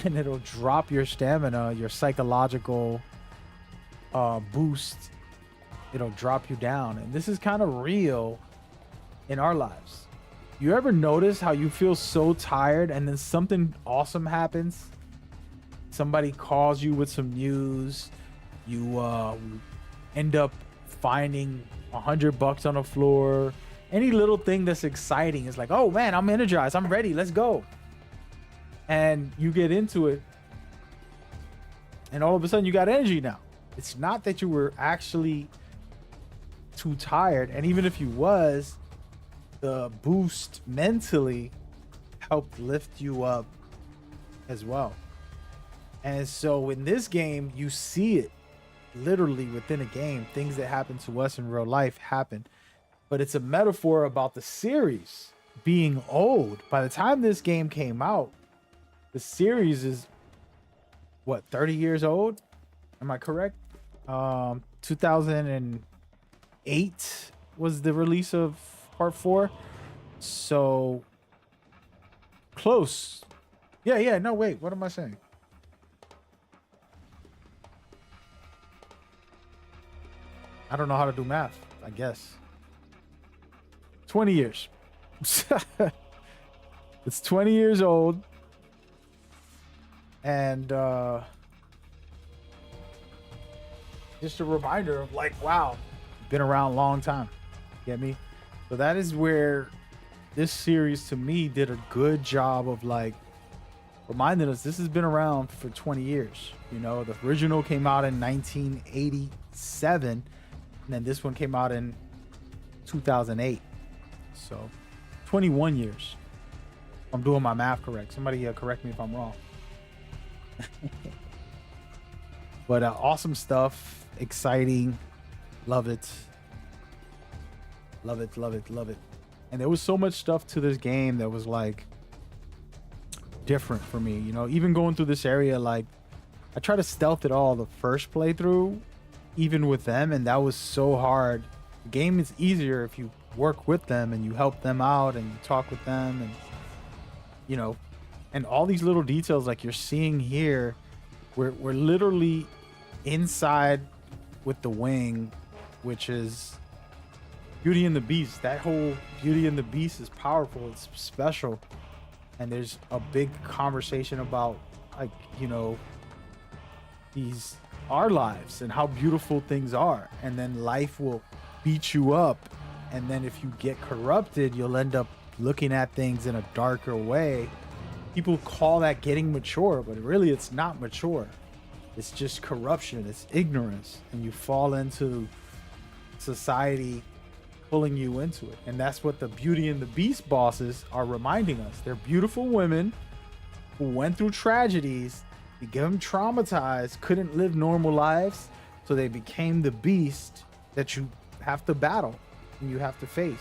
and it'll drop your stamina, your psychological boost, it'll drop you down. And this is kind of real in our lives. You ever notice how you feel so tired and then something awesome happens? Somebody calls you with some news. You end up finding $100 on the floor. Any little thing that's exciting is like, oh man, I'm energized, I'm ready, let's go. And you get into it, and all of a sudden you got energy now. It's not that you were actually too tired, and even if you was, the boost mentally helped lift you up as well. And so in this game, you see it literally within a game. Things that happen to us in real life happen, but it's a metaphor about the series being old. By the time this game came out, the series is what, 30 years old? Am I correct? 2008 was the release of part 4. So close. Yeah, no, wait, what am I saying? I don't know how to do math, I guess. 20 years. It's 20 years old. And just a reminder of like, wow, been around a long time. Get me? So that is where this series to me did a good job of like reminding us this has been around for 20 years. You know, the original came out in 1987, and then this one came out in 2008. So 21 years. I'm doing my math correct. Somebody correct me if I'm wrong. But awesome stuff, exciting, love it, love it, love it, love it. And there was so much stuff to this game that was like different for me, you know. Even going through this area, like I tried to stealth it all the first playthrough, even with them, and that was so hard. The game is easier if you work with them and you help them out and you talk with them, and you know, and all these little details like you're seeing here. We're literally inside with the wing, which is Beauty and the Beast. That whole Beauty and the Beast is powerful. It's special. And there's a big conversation about, like, you know, our lives and how beautiful things are. And then life will beat you up. And then if you get corrupted, you'll end up looking at things in a darker way. People call that getting mature, but really it's not mature. It's just corruption. It's ignorance. And you fall into society pulling you into it. And that's what the Beauty and the Beast bosses are reminding us. They're beautiful women who went through tragedies, became traumatized, couldn't live normal lives, so they became the beast that you have to battle and you have to face.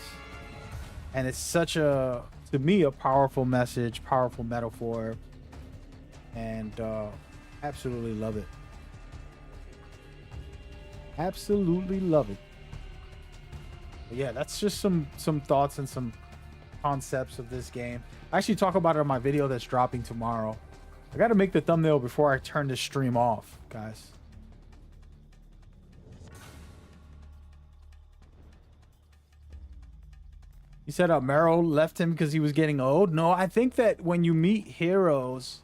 And it's such a, to me, a powerful message, powerful metaphor, and absolutely love it. Absolutely love it. But yeah, that's just some thoughts and some concepts of this game. I actually talk about it on my video that's dropping tomorrow. I got to make the thumbnail before I turn this stream off, guys. You said Meryl left him because he was getting old. No, I think that when you meet heroes,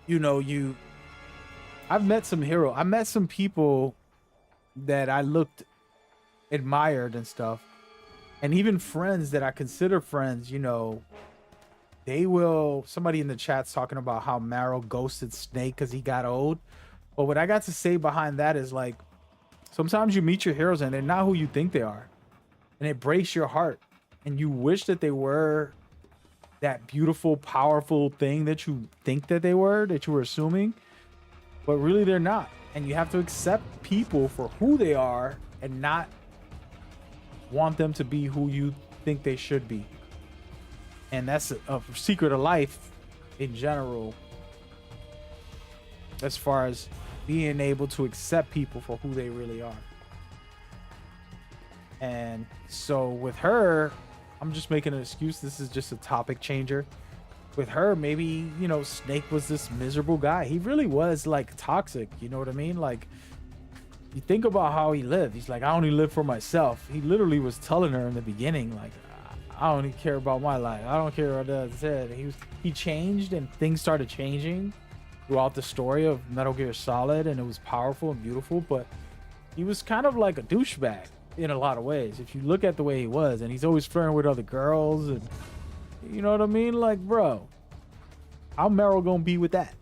you know, I've met some heroes. I met some people that I admired and stuff. And even friends that I consider friends, you know, somebody in the chat's talking about how Meryl ghosted Snake because he got old. But what I got to say behind that is, like, sometimes you meet your heroes and they're not who you think they are. And it breaks your heart. And you wish that they were that beautiful, powerful thing that you think that they were, that you were assuming. But really they're not. And you have to accept people for who they are and not want them to be who you think they should be. And that's a secret of life in general, as far as being able to accept people for who they really are. And so with her, I'm just making an excuse. This is just a topic changer. With her, maybe, you know, Snake was this miserable guy. He really was, like, toxic. You know what I mean? Like, you think about how he lived. He's like, I only live for myself. He literally was telling her in the beginning, like, I only care about my life. I don't care what that said. He changed, and things started changing throughout the story of Metal Gear Solid, and it was powerful and beautiful. But he was kind of like a douchebag in a lot of ways, if you look at the way he was, and he's always flirting with other girls, and you know what I mean? Like, bro, how Meryl gonna be with that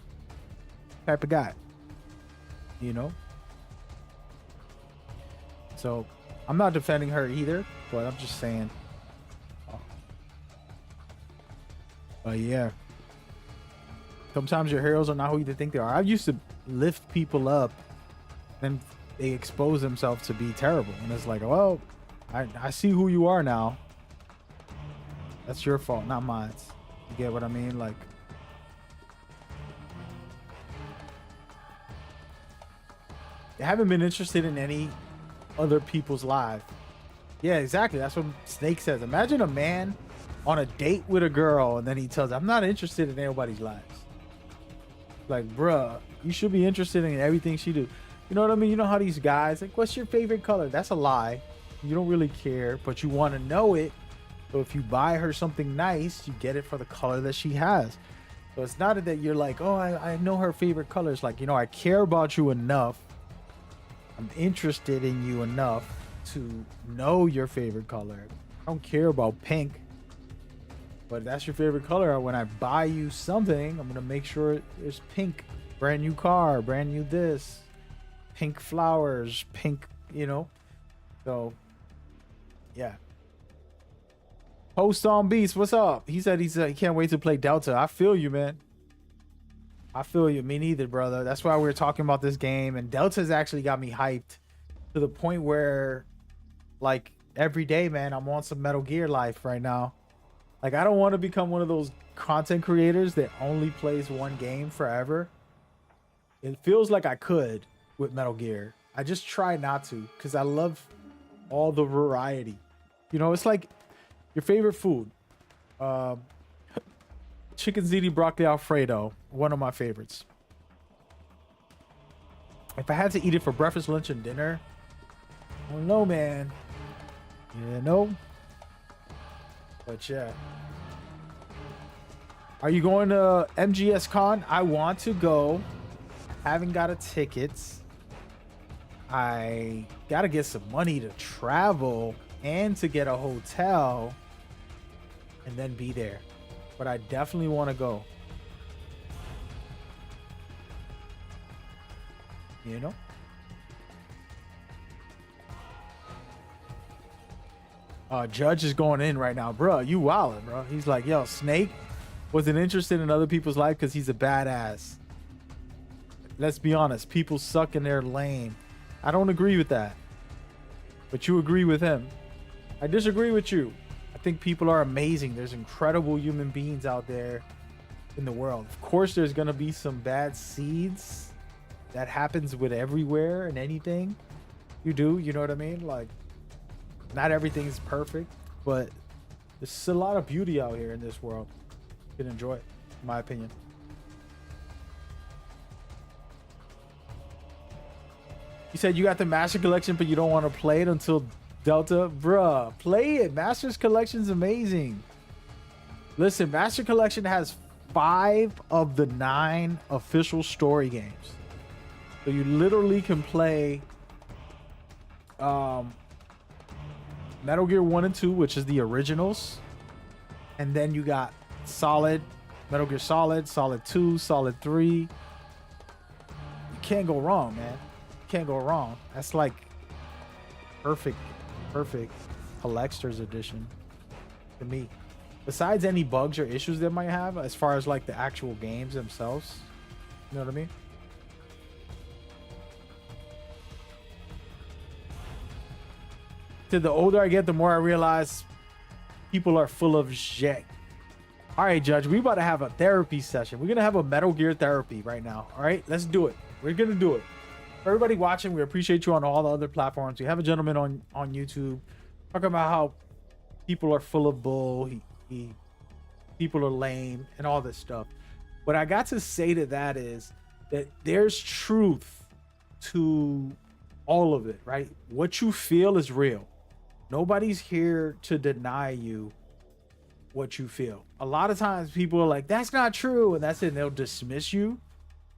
type of guy? You know? So I'm not defending her either, but I'm just saying. But yeah, sometimes your heroes are not who you think they are. I used to lift people up, then they expose themselves to be terrible, and it's like, well, I see who you are now. That's your fault, not mine. You get what I mean? Like, I haven't been interested in any other people's lives. Yeah, exactly. That's what Snake says. Imagine a man on a date with a girl, and then he tells her, I'm not interested in anybody's lives. Like, bruh, you should be interested in everything she do. You know what I mean? You know how these guys, like, what's your favorite color? That's a lie. You don't really care, but you want to know it. So if you buy her something nice, you get it for the color that she has. So it's not that you're like, oh, I know her favorite color. It's like, you know, I care about you enough. I'm interested in you enough to know your favorite color. I don't care about pink, but that's your favorite color. When I buy you something, I'm going to make sure it's pink. Brand new car, brand new this, pink flowers, pink, you know? So, yeah. Post on Beast, what's up? He said he can't wait to play Delta. I feel you, man. I feel you. Me neither, brother. That's why we were talking about this game. And Delta's actually got me hyped to the point where, like, every day, man, I'm on some Metal Gear life right now. Like, I don't want to become one of those content creators that only plays one game forever. It feels like I could with Metal Gear. I just try not to, because I love all the variety. You know, it's like your favorite food. Chicken ziti broccoli alfredo, one of my favorites. If I had to eat it for breakfast, lunch, and dinner, I don't know, man. You know? But yeah. Are you going to MGS Con? I want to go. Haven't got a ticket. I gotta get some money to travel and to get a hotel and then be there. But I definitely want to go. You know? Judge is going in right now. Bro, you wildin', bro. He's like, yo, Snake wasn't interested in other people's life because he's a badass. Let's be honest. People suck and they're lame. I don't agree with that. But you agree with him. I disagree with you. I think people are amazing. There's incredible human beings out there in the world. Of course, there's going to be some bad seeds. That happens with everywhere and anything you do. You know what I mean? Like, not everything's perfect, but there's a lot of beauty out here in this world. You can enjoy it, in my opinion. You said you got the Master Collection, but you don't want to play it until Delta. Bruh, play it. Master's Collection's amazing. Listen, Master Collection has 5 of the 9 official story games. So you literally can play Metal Gear 1 and 2, which is the originals. And then you got Solid, Metal Gear Solid, Solid 2, Solid 3. You can't go wrong, man. Can't go wrong. That's like perfect collector's edition to me. Besides any bugs or issues they might have as far as like the actual games themselves, you know what I mean? The older I get, the more I realize people are full of shit. All right, Judge, we about to have a therapy session. We're gonna have a Metal Gear therapy right now. All right, let's do it. We're gonna do it. For everybody watching, we appreciate you on all the other platforms. We have a gentleman on YouTube talking about how people are full of bull, people are lame, and all this stuff. What I got to say to that is that there's truth to all of it, right? What you feel is real. Nobody's here to deny you what you feel. A lot of times people are like, that's not true, and that's it, and they'll dismiss you.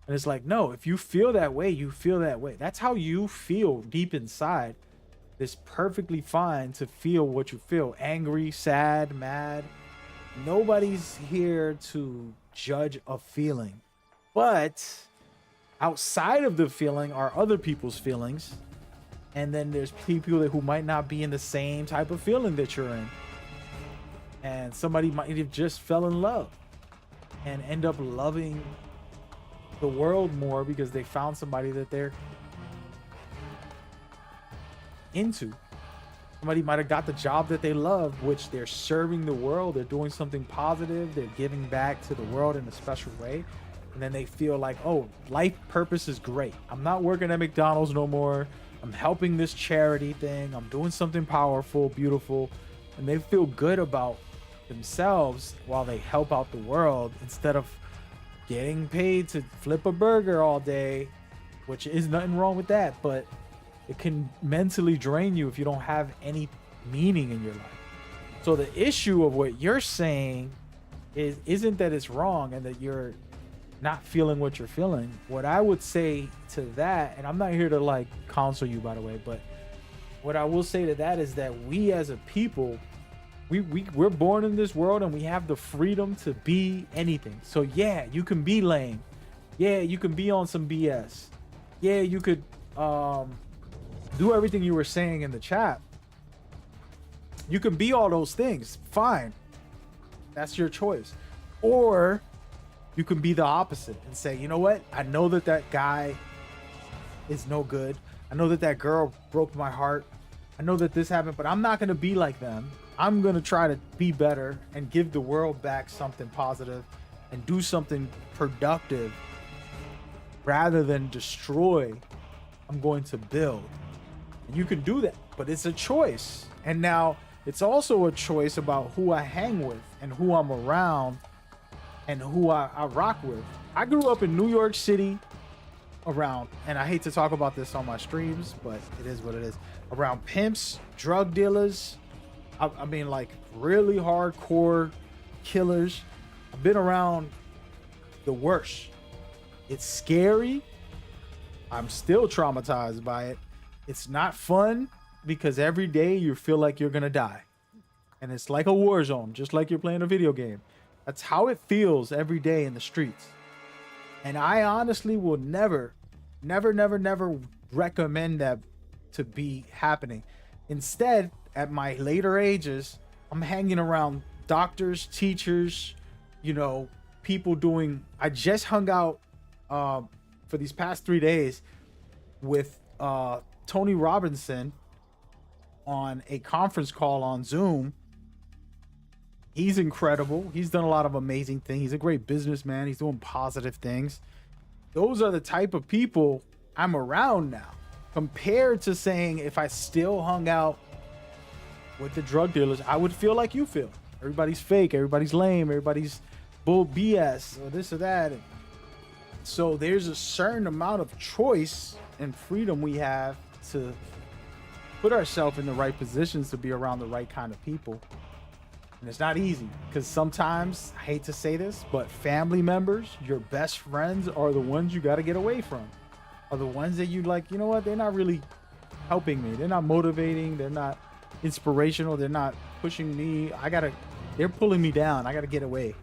And it's like, no, if you feel that way, you feel that way. That's how you feel deep inside. It's perfectly fine to feel what you feel. Angry, sad, mad. Nobody's here to judge a feeling. But outside of the feeling are other people's feelings. And then there's people who might not be in the same type of feeling that you're in. And somebody might have just fell in love and end up loving the world more because they found somebody that they're into. Somebody might have got the job that they love, which they're serving the world, they're doing something positive, they're giving back to the world in a special way, and then they feel like, oh, life purpose is great. I'm not working at McDonald's no more, I'm helping this charity thing, I'm doing something powerful, beautiful, and they feel good about themselves while they help out the world instead of getting paid to flip a burger all day, which is nothing wrong with that, but it can mentally drain you if you don't have any meaning in your life. So the issue of what you're saying isn't that it's wrong and that you're not feeling what you're feeling. What I would say to that, and I'm not here to like counsel you, by the way, but what I will say to that is that we as a people, we're born in this world and we have the freedom to be anything. So yeah, you can be lame. Yeah, you can be on some BS. Yeah, you could do everything you were saying in the chat. You can be all those things. Fine. That's your choice. Or you can be the opposite and say, you know what? I know that that guy is no good. I know that that girl broke my heart. I know that this happened, but I'm not going to be like them. I'm going to try to be better and give the world back something positive and do something productive rather than destroy. I'm going to build. And you can do that, but it's a choice. And now it's also a choice about who I hang with and who I'm around and who I rock with. I grew up in New York City around, and I hate to talk about this on my streams, but it is what it is, around pimps, drug dealers. I mean, like really hardcore killers. I've been around the worst. It's scary. I'm still traumatized by it. It's not fun because every day you feel like you're gonna die. And it's like a war zone, just like you're playing a video game. That's how it feels every day in the streets. And I honestly will never recommend that to be happening. Instead, at my later ages, I'm hanging around doctors, teachers, you know, people doing, I just hung out for these past 3 days with Tony Robinson on a conference call on Zoom. He's incredible. He's done a lot of amazing things. He's a great businessman. He's doing positive things. Those are the type of people I'm around now, compared to saying if I still hung out with the drug dealers, I would feel like you feel. Everybody's fake. Everybody's lame. Everybody's bull BS or this or that. And so there's a certain amount of choice and freedom we have to put ourselves in the right positions to be around the right kind of people. And it's not easy because sometimes, I hate to say this, but family members, your best friends, are the ones you got to get away from. Are the ones that you like, you know what, they're not really helping me. They're not motivating. They're not inspirational. They're not pushing me. They're pulling me down. I got to get away.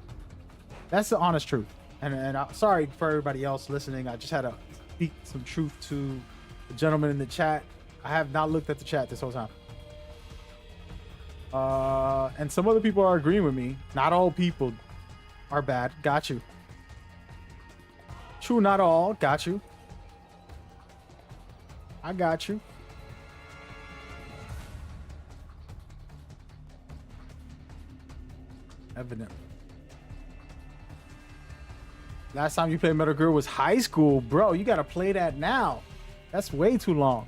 That's the honest truth. And I'm sorry for everybody else listening. I just had to speak some truth to the gentleman in the chat. I have not looked at the chat this whole time. And some other people are agreeing with me. Not all people are bad. Got you. True, not all. Got you. I got you. Evident. Last time you played Metal Gear was high school, bro. You gotta play that now. That's way too long.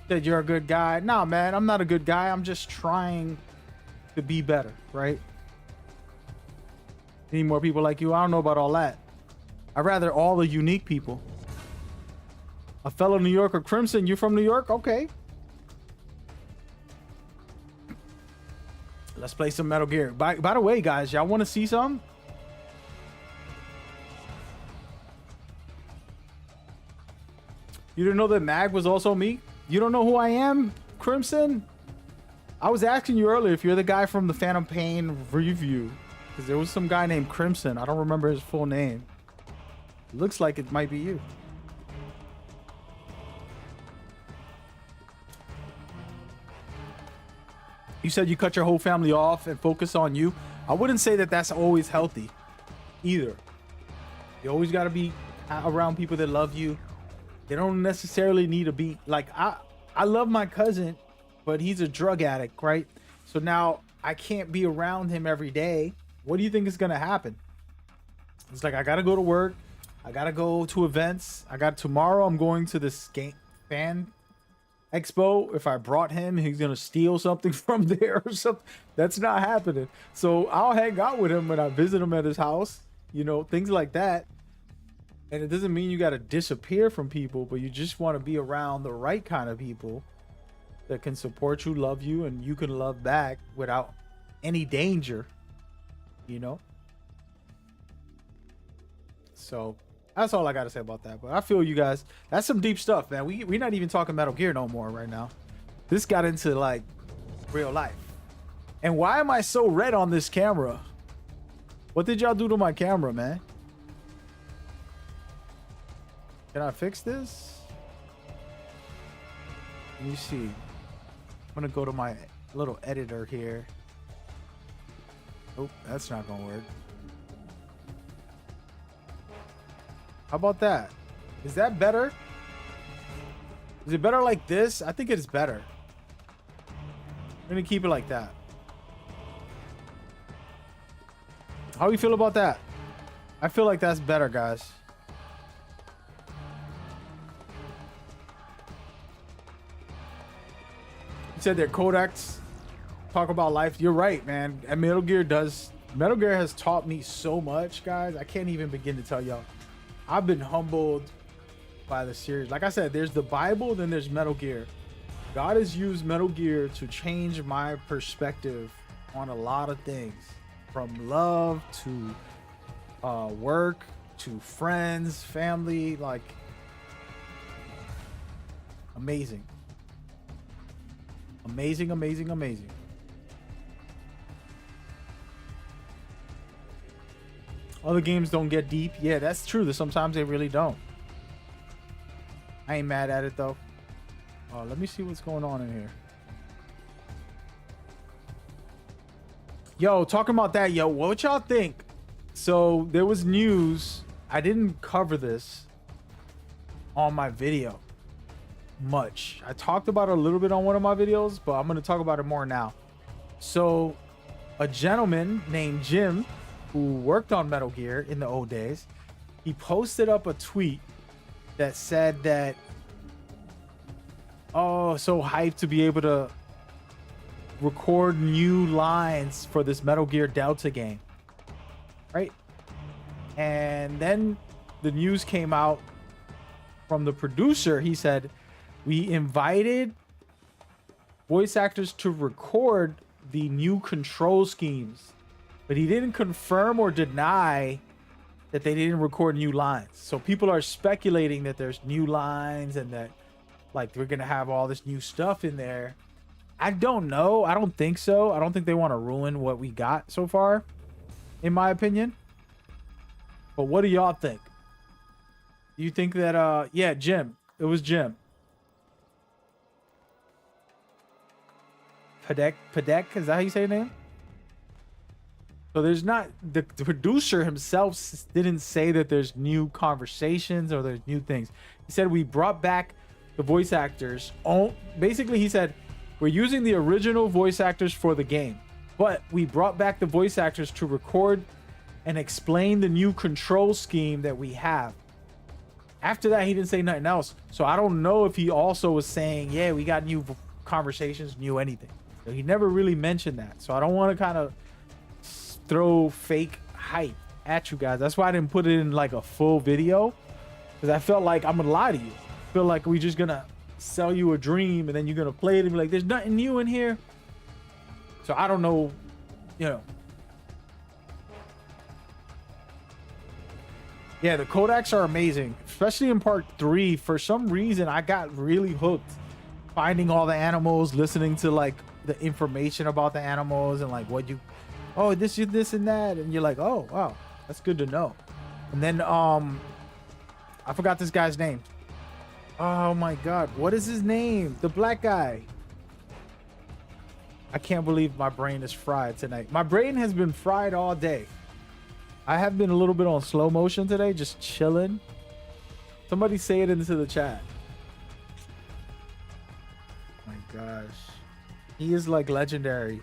Said you're a good guy. Nah, man, I'm not a good guy. I'm just trying to be better, right? Need more people like you. I don't know about all that. I'd rather all the unique people. A fellow New Yorker, Crimson. You from New York? Okay. Let's play some Metal Gear. By the way, guys, y'all want to see some? You didn't know that Mag was also me? You don't know who I am, Crimson? I was asking you earlier if you're the guy from the Phantom Pain review. Because there was some guy named Crimson. I don't remember his full name. Looks like it might be you. You said you cut your whole family off and focus on you. I wouldn't say that that's always healthy either. You always got to be around people that love you. They don't necessarily need to be like, I love my cousin, but he's a drug addict, right? So now I can't be around him every day. What do you think is going to happen? It's like, I got to go to work. I got to go to events. Tomorrow I'm going to this game fan expo. If I brought him, he's gonna steal something from there or something. That's not happening. So I'll hang out with him when I visit him at his house, you know, things like that. And it doesn't mean you got to disappear from people, but you just want to be around the right kind of people that can support you, love you, and you can love back without any danger, you know. So that's all I got to say about that. But I feel you guys. That's some deep stuff, man. We're not even talking Metal Gear no more right now. This got into like real life. And why am I so red on this camera? What did y'all do to my camera, man? Can I fix this? Let me see. I'm gonna go to my little editor here. Oh, that's not gonna work. How about that? Is that better? Is it better like this? I think it is better. I'm gonna keep it like that. How do you feel about that? I feel like that's better, guys. You said their codecs talk about life. You're right, man. And Metal Gear has taught me so much, guys. I can't even begin to tell y'all. I've been humbled by the series. Like I said, there's the Bible, then there's Metal Gear. God has used Metal Gear to change my perspective on a lot of things, from love to work to friends, family. Like, amazing. Amazing, amazing, amazing. Other games don't get deep. Yeah, that's true. Sometimes they really don't. I ain't mad at it though. Let me see what's going on in here. Yo, talking about that, yo, what y'all think? So there was news. I didn't cover this on my video much. I talked about it a little bit on one of my videos, but I'm going to talk about it more now. So a gentleman named Jim, who worked on Metal Gear in the old days, he posted up a tweet that said that, oh, so hyped to be able to record new lines for this Metal Gear Delta game, right? And then the news came out from the producer. He said, we invited voice actors to record the new control schemes, but he didn't confirm or deny that they didn't record new lines. So people are speculating that there's new lines and that like we're gonna have all this new stuff in there. I don't know. I don't think so. I don't think they want to ruin what we got so far, in my opinion. But what do y'all think? Do you think that yeah, Jim. It was Jim. Padek, is that how you say his name? So there's not, the producer himself didn't say that there's new conversations or there's new things. He said we brought back the voice actors. Basically, he said we're using the original voice actors for the game, but we brought back the voice actors to record and explain the new control scheme that we have. After that, he didn't say nothing else. So I don't know if he also was saying, yeah, we got new conversations, new anything. So he never really mentioned that. So I don't want to kind of throw fake hype at you guys. That's why I didn't put it in like a full video, because I felt like I'm gonna lie to you. feel like we just gonna sell you a dream and then you're gonna play it and be like, there's nothing new in here. So I don't know, you know. Yeah, the Kodaks are amazing, especially in part 3. For some reason, I got really hooked finding all the animals, listening to like the information about the animals and like what you, oh, this and that, and you're like, oh wow, that's good to know. And then I forgot this guy's name. Oh my god, what is his name? The black guy. I can't believe my brain is fried tonight. My brain has been fried all day. I have been a little bit on slow motion today, just chilling. Somebody say it into the chat. Oh my gosh. He is like legendary.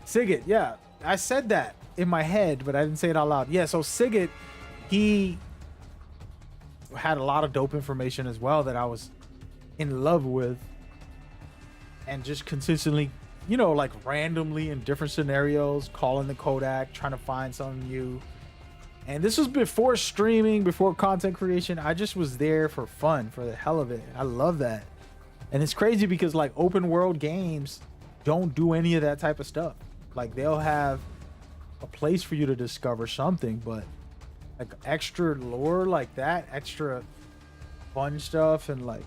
Sigit, yeah. I said that in my head, but I didn't say it out loud. Yeah, so Sigit, he had a lot of dope information as well that I was in love with. And just consistently, you know, like randomly in different scenarios, calling the Kodak, trying to find something new. And this was before streaming, before content creation. I just was there for fun, for the hell of it. I love that. And it's crazy because like open world games don't do any of that type of stuff. Like they'll have a place for you to discover something, but like extra lore like that, extra fun stuff, and like,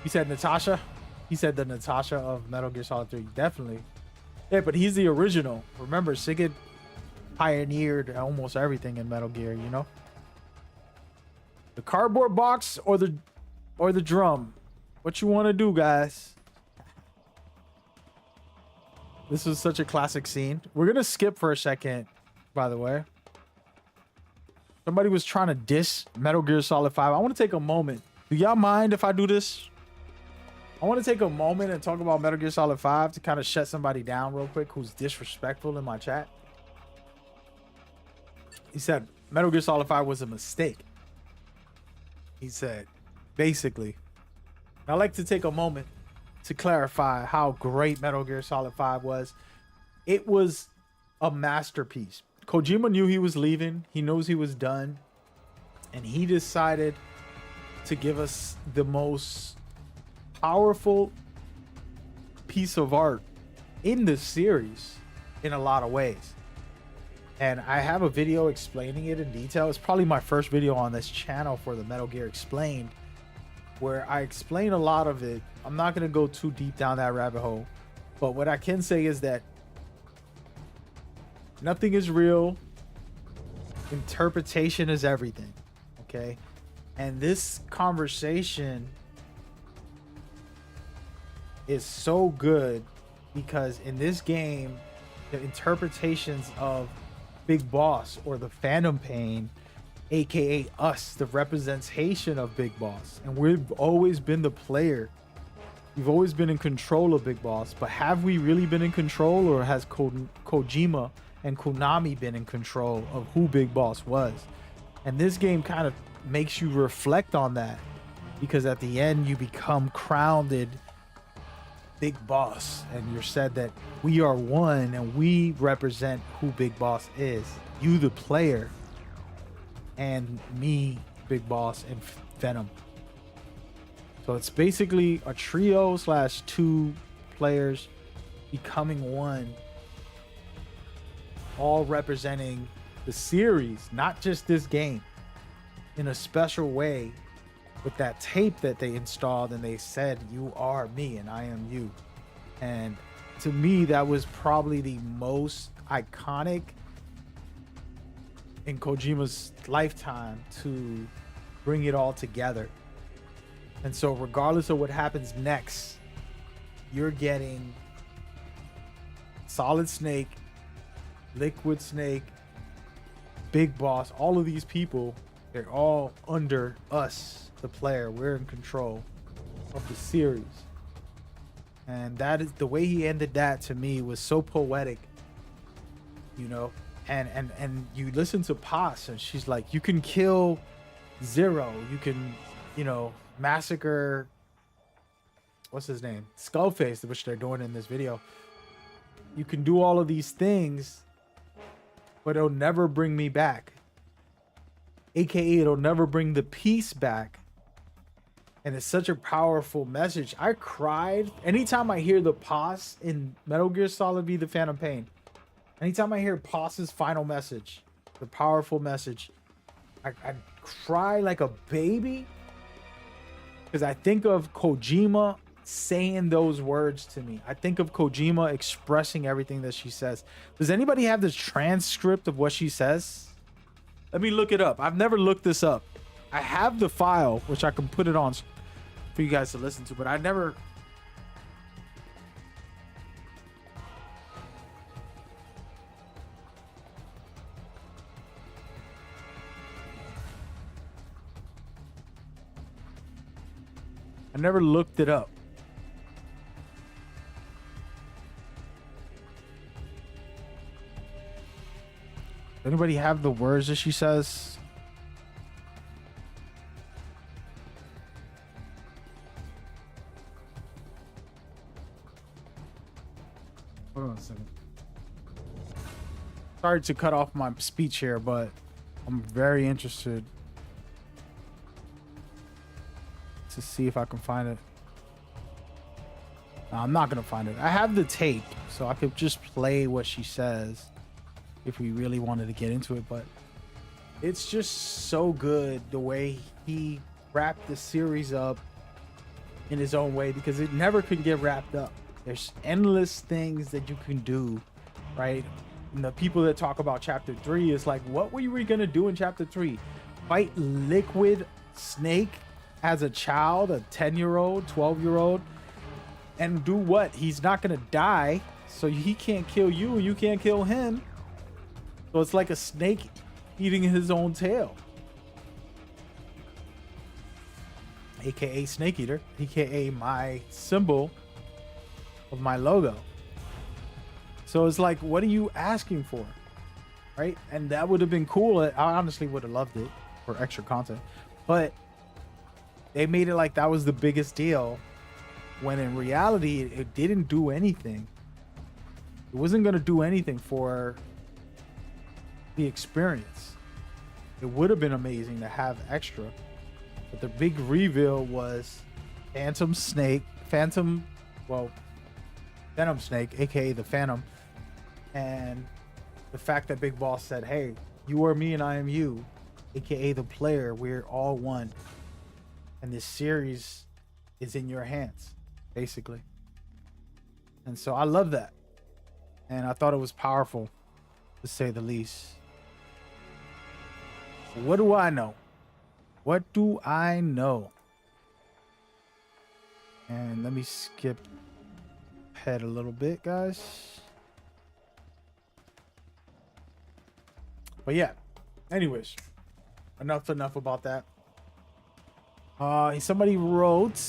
he said Natasha. He said the Natasha of Metal Gear Solid 3. Definitely. Yeah, but he's the original. Remember, Sigurd pioneered almost everything in Metal Gear, you know? The cardboard box or the drum? What you want to do, guys? This was such a classic scene. We're going to skip for a second, by the way. Somebody was trying to diss Metal Gear Solid 5. I want to take a moment. Do y'all mind if I do this? I want to take a moment and talk about Metal Gear Solid 5 to kind of shut somebody down real quick who's disrespectful in my chat. He said Metal Gear Solid 5 was a mistake. He said, basically. I'd like to take a moment to clarify how great Metal Gear Solid 5 was. It was a masterpiece. Kojima knew he was leaving. He knows he was done. And he decided to give us the most powerful piece of art in the series in a lot of ways. And I have a video explaining it in detail. It's probably my first video on this channel for the Metal Gear Explained, where I explain a lot of it. I'm not going to go too deep down that rabbit hole, but what I can say is that nothing is real. Interpretation is everything. Okay. And this conversation is so good because in this game, the interpretations of Big Boss or the Phantom Pain, aka us, the representation of Big Boss, and we've always been the player. We've always been in control of Big Boss, but have we really been in control, or has Kojima and Konami been in control of who Big Boss was? And this game kind of makes you reflect on that, because at the end you become crowned Big Boss, and you're said that we are one and we represent who Big Boss is. You, the player, and me, Big Boss, and Venom. So it's basically a trio / 2 players becoming one, all representing the series, not just this game, in a special way, with that tape that they installed, and they said, you are me and I am you. And to me, that was probably the most iconic in Kojima's lifetime to bring it all together. And so regardless of what happens next, you're getting Solid Snake, Liquid Snake, Big Boss, all of these people, they're all under us, the player. We're in control of the series. And that is the way he ended that, to me, was so poetic, you know. And you listen to Paz, and she's like, you can kill Zero, you can, you know, massacre, what's his name, Skullface, which they're doing in this video. You can do all of these things, but it'll never bring me back. aka it'll never bring the peace back. And it's such a powerful message. I cried anytime I hear the pause in Metal Gear Solid V: The Phantom Pain. Anytime I hear Pause's final message, the powerful message, I cry like a baby, because I think of Kojima saying those words to me. I think of Kojima expressing everything that she says. Does anybody have the transcript of what she says? Let me look it up. I've never looked this up. I have the file, which I can put it on for you guys to listen to, but I never... I never looked it up. Anybody have the words that she says? Hold on a second. Sorry to cut off my speech here, but I'm very interested to see if I can find it. No, I'm not gonna find it. I have the tape, so I could just play what she says if we really wanted to get into it, but it's just so good the way he wrapped the series up in his own way, because it never could get wrapped up. There's endless things that you can do, right? And the people that talk about chapter 3 is like, what were we gonna do in chapter 3? Fight Liquid Snake as a child, a 10-year-old, 12-year-old, and do what? He's not gonna die, so he can't kill you and you can't kill him. So it's like a snake eating his own tail, aka Snake Eater, aka my symbol of my logo. So it's like, what are you asking for, right? And that would have been cool. I honestly would have loved it for extra content, but they made it like that was the biggest deal, when in reality it didn't do anything. It wasn't going to do anything for the experience. It would have been amazing to have extra, but the big reveal was Venom Snake, aka the Phantom, and the fact that Big Boss said, hey, you are me and I am you, aka the player, we're all one, and this series is in your hands, basically. And so I love that, and I thought it was powerful, to say the least. What do I know? What do I know? And let me skip ahead a little bit, guys. But yeah, anyways, enough about that. Somebody wrote,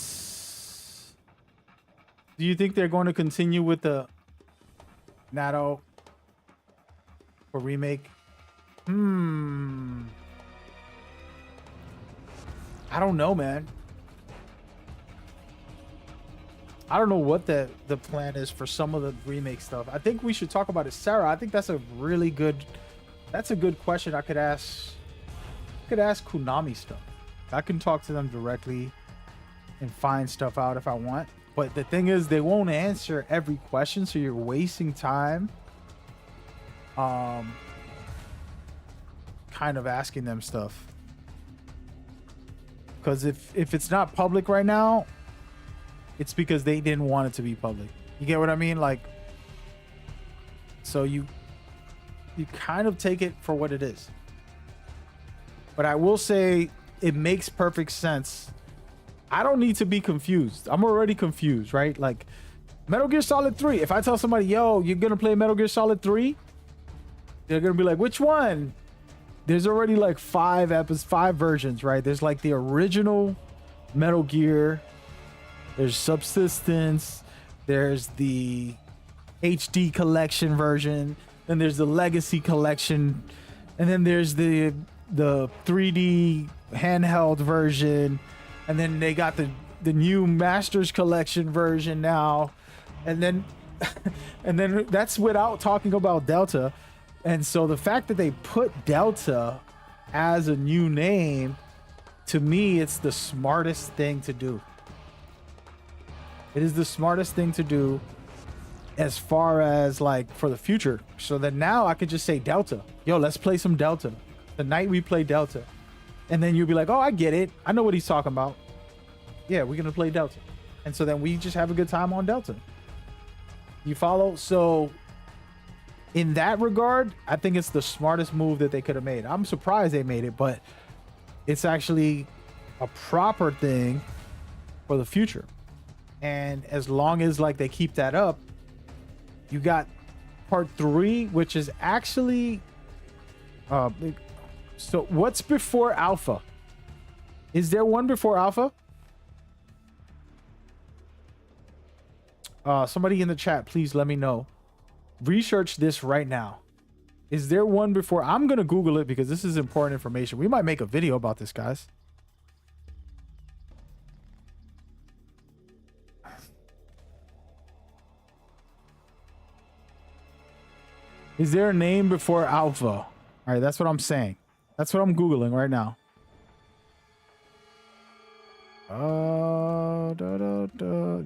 do you think they're going to continue with the NATO for remake? I don't know, man. I don't know what the plan is for some of the remake stuff. I think we should talk about it. Sarah, I think that's a really good, that's a good question. I could ask Konami stuff. I can talk to them directly and find stuff out if I want. But the thing is, they won't answer every question, so you're wasting time kind of asking them stuff. Because if it's not public right now, it's because they didn't want it to be public. You get what I mean? Like, so you kind of take it for what it is. But I will say it makes perfect sense. I don't need to be confused. I'm already confused, right? Like Metal Gear Solid 3. If I tell somebody, yo, you're going to play Metal Gear Solid 3, they're going to be like, which one? There's already like five versions, right? There's like the original Metal Gear, there's Subsistence, there's the HD collection version, then there's the Legacy collection, and then there's the 3D handheld version, and then they got the new Masters collection version now, and then and then that's without talking about Delta. And so the fact that they put Delta as a new name, to me, it's the smartest thing to do. It is the smartest thing to do as far as like for the future. So that now I could just say Delta. Yo, let's play some Delta. The night we play Delta. And then you'll be like, oh, I get it. I know what he's talking about. Yeah, we're going to play Delta. And so then we just have a good time on Delta. You follow? So in that regard, I think it's the smartest move that they could have made. I'm surprised they made it, but it's actually a proper thing for the future. And as long as like they keep that up, you got part 3, which is actually so what's before alpha? Is there one before alpha? Somebody in the chat, please let me know. Research this right now. Is there one before? I'm gonna Google it because this is important information. We might make a video about this, guys. Is there a name before alpha? All right, that's what I'm saying. That's what I'm Googling right now.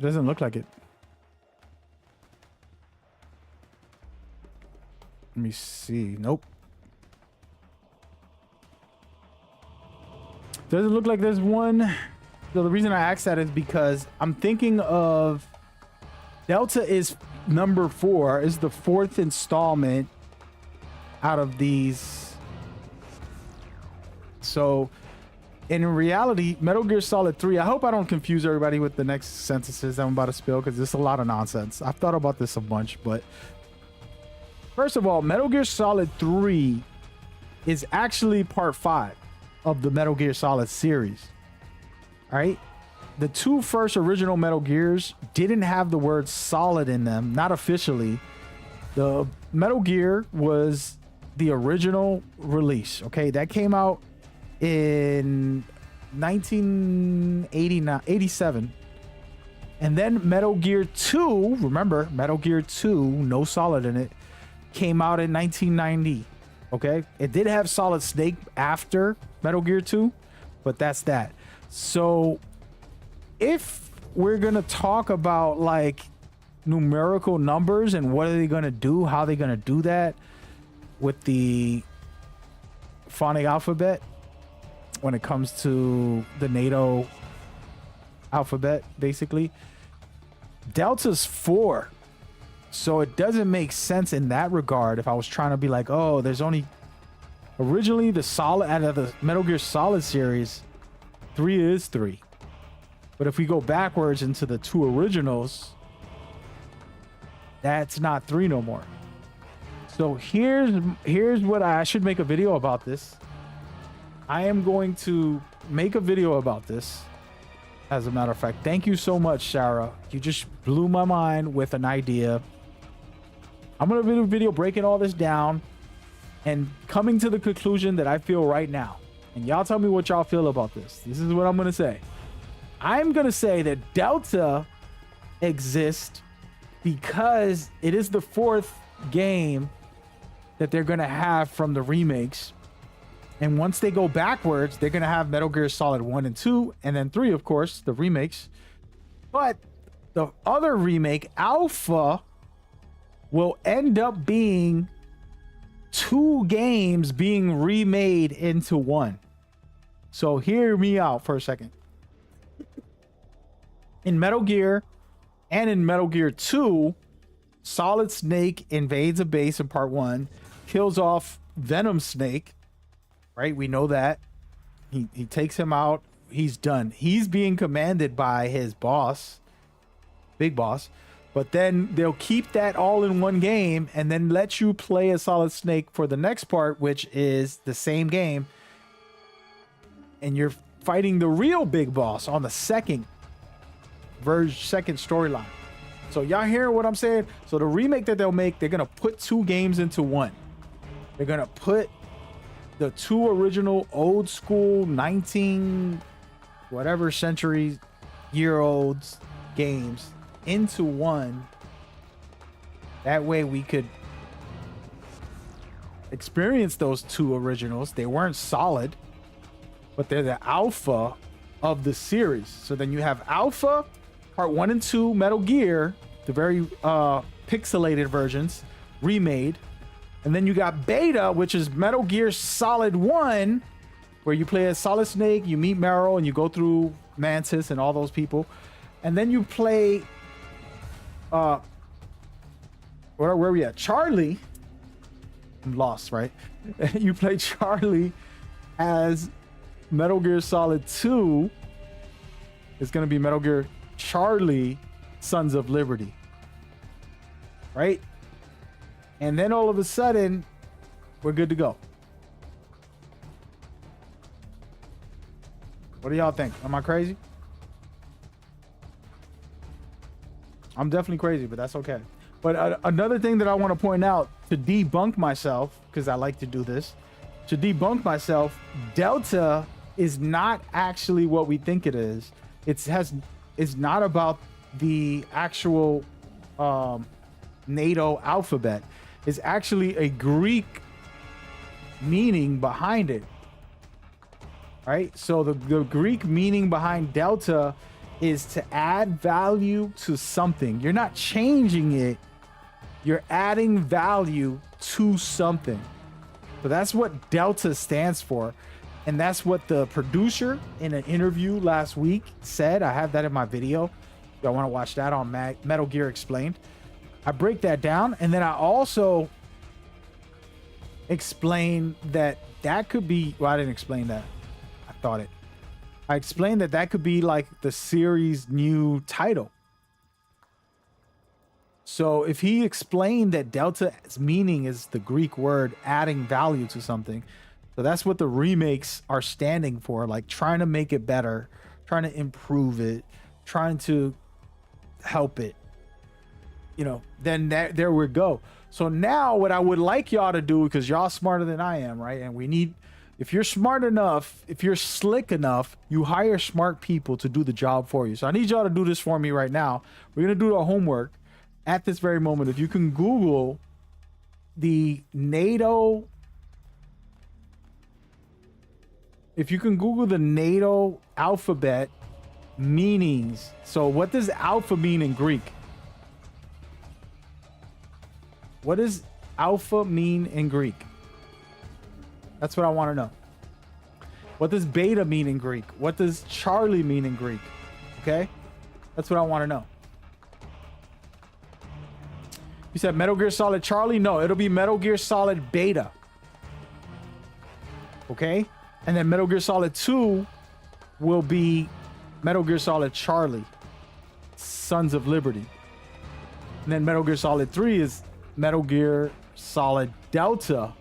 Doesn't look like it. Let me see. Nope. Doesn't look like there's one. So the reason I asked that is because I'm thinking of Delta is number 4, is the 4th installment out of these. So in reality, Metal Gear Solid 3, I hope I don't confuse everybody with the next sentences I'm about to spill because it's a lot of nonsense. I've thought about this a bunch, but first of all, Metal Gear Solid 3 is actually part 5 of the Metal Gear Solid series. All right. The 2 first original Metal Gears didn't have the word solid in them, not officially. The Metal Gear was the original release. Okay. That came out in 1987. And then Metal Gear 2, remember, Metal Gear 2, no solid in it, came out in 1990. Okay, it did have Solid Snake after Metal Gear 2, but that's that. So if we're gonna talk about like numerical numbers and what are they gonna do, how are they gonna do that with the phonic alphabet when it comes to the NATO alphabet, basically, Delta's 4. So it doesn't make sense in that regard. If I was trying to be like, oh, there's only originally the solid out of the Metal Gear Solid series, 3 is 3. But if we go backwards into the 2 originals, that's not 3 no more. So here's what I should make a video about this. I am going to make a video about this. As a matter of fact, thank you so much, Sarah. You just blew my mind with an idea. I'm going to do a video breaking all this down and coming to the conclusion that I feel right now. And y'all tell me what y'all feel about this. This is what I'm going to say. I'm going to say that Delta exists because it is the 4th game that they're going to have from the remakes. And once they go backwards, they're going to have Metal Gear Solid 1 and 2, and then 3, of course, the remakes. But the other remake, Alpha, will end up being 2 games being remade into 1. So hear me out for a second. In Metal Gear and in Metal Gear 2, Solid Snake invades a base in part 1, kills off Venom Snake. Right, we know that. He takes him out. He's done. He's being commanded by his boss, Big Boss. But then they'll keep that all in one game and then let you play a Solid Snake for the next part, which is the same game. And you're fighting the real Big Boss on the second storyline. So y'all hearing what I'm saying? So the remake that they'll make, they're going to put 2 games into 1. They're going to put the 2 original old school 19 whatever century year olds games into 1. That way we could experienced those two originals. They weren't solid, but they're the alpha of the series. So then you have Alpha, Part 1 and 2, Metal Gear, the very pixelated versions, remade. And then you got Beta, which is Metal Gear Solid 1, where you play as Solid Snake, you meet Meryl, and you go through Mantis and all those people. And then you play, where are we at? Charlie. I'm lost, right? You play Charlie as Metal Gear Solid 2. It's going to be Metal Gear Charlie Sons of Liberty. Right? And then all of a sudden, we're good to go. What do y'all think? Am I crazy? I'm definitely crazy, but that's okay. But another thing that I want to point out to debunk myself, because I like to do this, to debunk myself, Delta is not actually what we think it is. It's not about the actual NATO alphabet. It's actually a Greek meaning behind it. Right? So the Greek meaning behind Delta is to add value to something. You're not changing it. You're adding value to something. So that's what Delta stands for. And that's what the producer in an interview last week said. I have that in my video. If y'all want to watch that on Metal Gear Explained. I break that down. And then I also explain that could be... Well, I didn't explain that. I thought it. I explained that could be like the series' new title. So if he explained that Delta's meaning is the Greek word adding value to something, so that's what the remakes are standing for, like trying to make it better, trying to improve it, trying to help it, you know, then there we go. So now what I would like y'all to do, because y'all smarter than I am, right? And we need, if you're smart enough, if you're slick enough, you hire smart people to do the job for you. So I need y'all to do this for me right now. We're going to do the homework at this very moment. If you can Google the NATO, alphabet meanings. So what does alpha mean in Greek? What does alpha mean in Greek? That's what I want to know. What does beta mean in Greek? What does Charlie mean in Greek? Okay? That's what I want to know. You said Metal Gear Solid Charlie? No, it'll be Metal Gear Solid Beta. Okay? And then Metal Gear Solid 2 will be Metal Gear Solid Charlie, Sons of Liberty. And then Metal Gear Solid 3 is Metal Gear Solid Delta,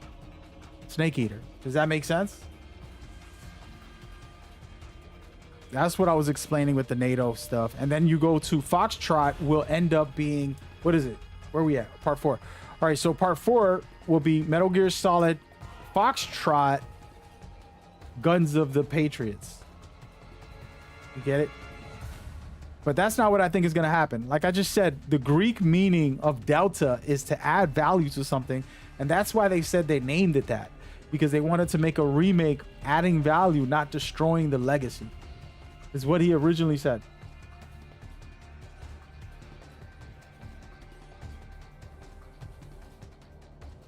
Snake Eater. Does that make sense? That's what I was explaining with the NATO stuff. And then you go to Foxtrot will end up being, what is it? Where are we at? Part 4. All right, so part 4 will be Metal Gear Solid Foxtrot Guns of the Patriots. You get it? But that's not what I think is going to happen. Like I just said, the Greek meaning of Delta is to add value to something. And that's why they said they named it that. Because they wanted to make a remake adding value, not destroying the legacy. Is what he originally said.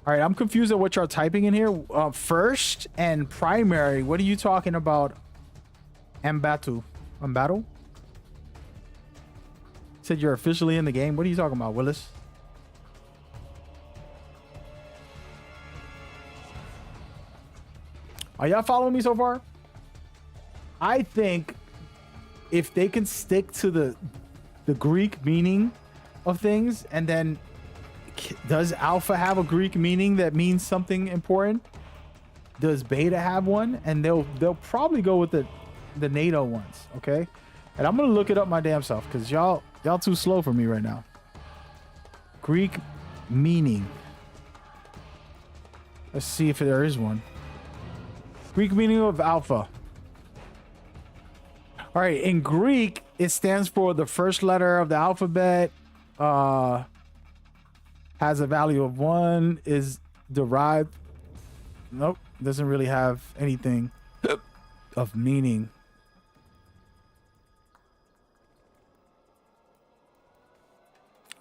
All right, I'm confused at what you're typing in here. First and primary, what are you talking about? Mbatu. Said you're officially in the game. What are you talking about, Willis? Are y'all following me so far? I think if they can stick to the Greek meaning of things, and then does alpha have a Greek meaning that means something important? Does beta have one? And they'll probably go with the NATO ones, okay? And I'm gonna look it up my damn self because y'all too slow for me right now. Greek meaning. Let's see if there is one. Greek meaning of alpha. All right, in Greek, it stands for the first letter of the alphabet. Has a value of 1, is derived Nope, doesn't really have anything of meaning.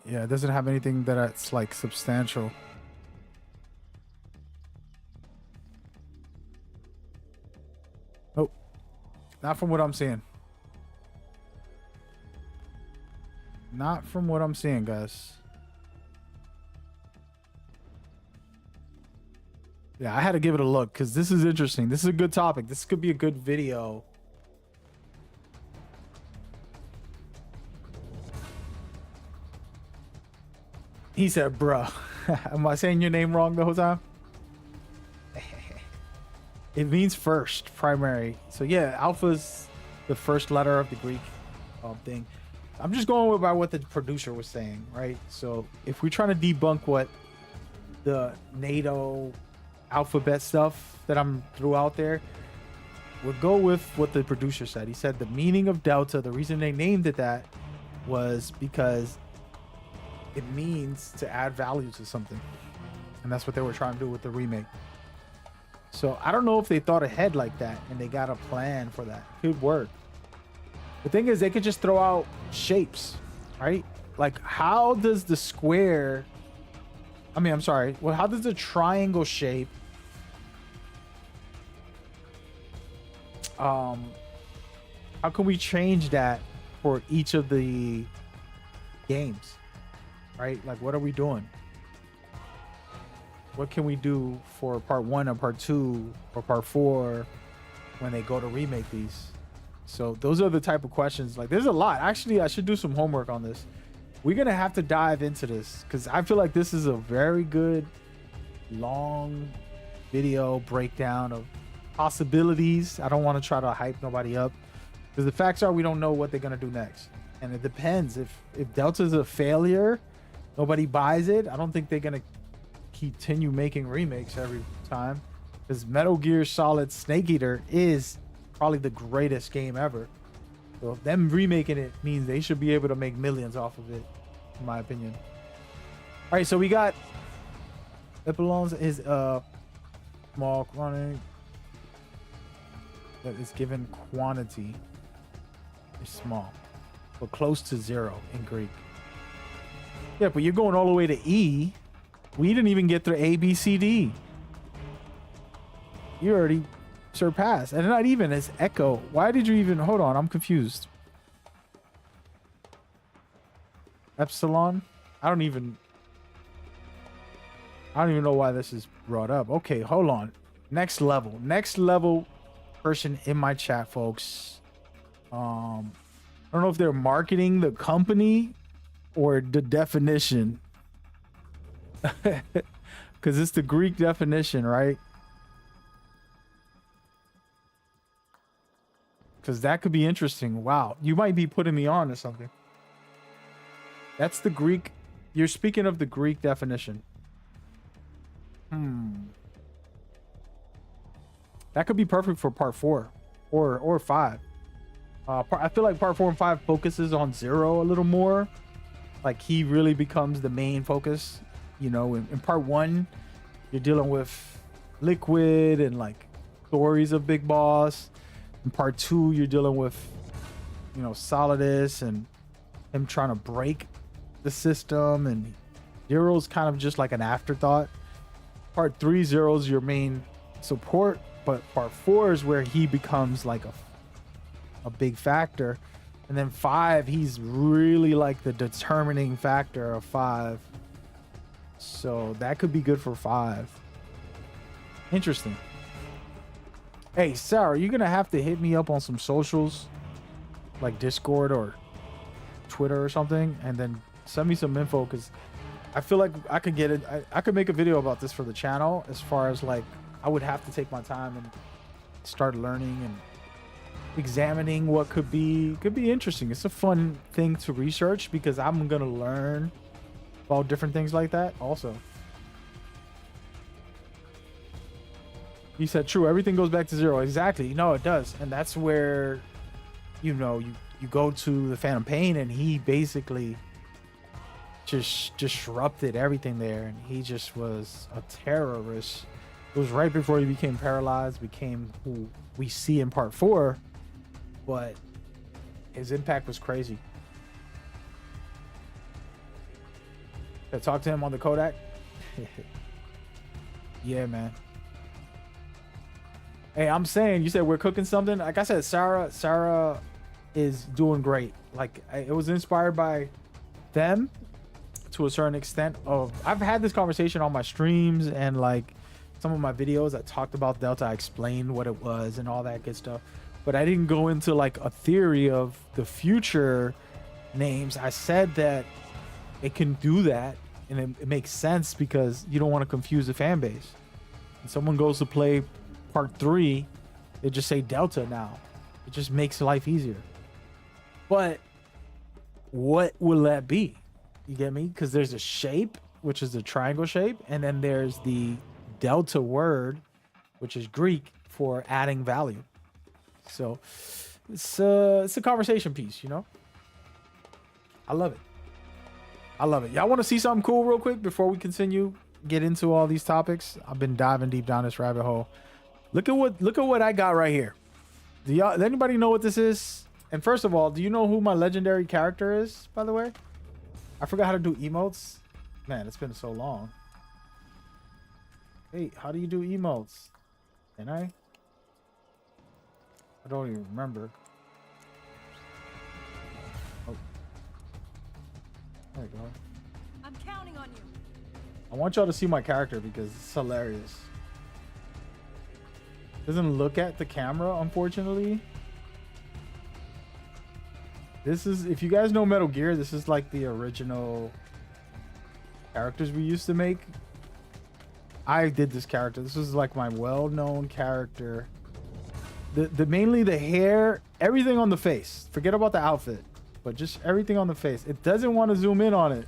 Yeah, it doesn't have anything that's like substantial. Nope, not from what I'm seeing. Not from what I'm seeing, guys. Yeah, I had to give it a look because this is interesting. This is a good topic. This could be a good video. He said, bruh. Am I saying your name wrong the whole time? It means first, primary. So yeah, alpha's the first letter of the Greek thing. I'm just going by what the producer was saying, right? So if we're trying to debunk what the NATO alphabet stuff that I'm threw out there, we'll go with what the producer said. He said the meaning of Delta, the reason they named it that was because it means to add value to something. And that's what they were trying to do with the remake. So I don't know if they thought ahead like that and they got a plan for that. It could work. The thing is, they could just throw out shapes, right? Like, how does the square... I mean, I'm sorry. Well, how does the triangle shape... how can we change that for each of the games, right? Like, what are we doing? What can we do for part 1 or part 2 or part 4 when they go to remake these? So those are the type of questions. Like, there's a lot. Actually, I should do some homework on this. We're gonna have to dive into this because I feel like this is a very good long video breakdown of possibilities. I don't want to try to hype nobody up because the facts are we don't know what they're gonna do next, and it depends. If Delta's a failure, nobody buys it, I don't think they're gonna continue making remakes every time, because MetalGearSolid Snake Eater is probably the greatest game ever. So if them remaking it means they should be able to make millions off of it, in my opinion. All right, so we got Epilons is small quantity that is given quantity is small, but close to 0 in Greek. Yeah, but you're going all the way to E. We didn't even get through A, B, C, D. You already surpassed. And not even as echo. Why did you even... Hold on, I'm confused. Epsilon? I don't even know why this is brought up. Okay, hold on. Next level. Next level person in my chat, folks. I don't know if they're marketing the company or the definition. Because it's the Greek definition, right? Because that could be interesting. Wow, you might be putting me on to something. That's the Greek. You're speaking of the Greek definition. That could be perfect for part 4 or 5. I feel like part 4 and 5 focuses on Zero a little more. Like, he really becomes the main focus. You know, in part 1, you're dealing with Liquid and like stories of Big Boss. In part 2, you're dealing with, you know, Solidus and him trying to break the system, and Zero's kind of just like an afterthought. Part 3, Zero's your main support, but part 4 is where he becomes like a big factor. And then 5, he's really like the determining factor of 5. So that could be good for 5. Interesting. Hey, Sarah, you're gonna have to hit me up on some socials, like Discord or Twitter or something, and then send me some info, because I feel like I could get it. I could make a video about this for the channel. As far as like, I would have to take my time and start learning and examining what could be interesting. It's a fun thing to research because I'm gonna learn about different things like that also. You said true, everything goes back to 0. Exactly. No, it does. And that's where, you know, you go to the Phantom Pain, and he basically just disrupted everything there, and he just was a terrorist It was right before he became paralyzed, became who we see in part 4, but his impact was crazy. I talked to him on the Kodak. Yeah, man. Hey, I'm saying, you said we're cooking something. Like I said, Sarah is doing great. Like, it was inspired by them to a certain extent. I've had this conversation on my streams and like some of my videos. I talked about Delta. I explained what it was and all that good stuff, but I didn't go into like a theory of the future names. I said that it can do that, and it makes sense because you don't want to confuse the fan base. When someone goes to play part 3, they just say Delta now. It just makes life easier. But what will that be? You get me? Because there's a shape, which is the triangle shape, and then there's the Delta word, which is Greek for adding value. So it's a conversation piece, you know? I love it. I love it. Y'all want to see something cool real quick before we continue get into all these topics? I've been diving deep down this rabbit hole. Look at what I got right here. Does anybody know what this is? And first of all, do you know who my legendary character is, by the way? I forgot how to do emotes. Man, it's been so long. Hey, how do you do emotes? Can I? I don't even remember. Oh. There you go. I'm counting on you. I want y'all to see my character because it's hilarious. Doesn't look at the camera, unfortunately. This is, if you guys know Metal Gear, this is like the original characters we used to make. I did this character. This is like my well-known character. The mainly the hair, everything on the face. Forget about the outfit, but just everything on the face. It doesn't want to zoom in on it.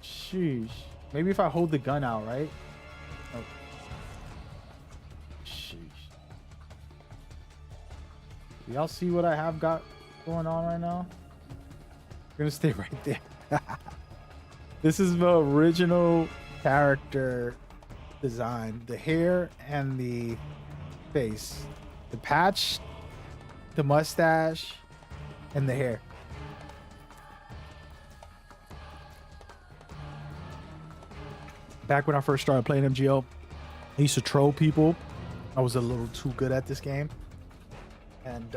Sheesh. Maybe if I hold the gun out, right? Oh. Sheesh. Y'all see what I have got going on right now? I'm gonna stay right there. This is the original character design. The hair and the face, the patch, the mustache, and the hair. Back when I first started playing MGO, I used to troll people. I was a little too good at this game, and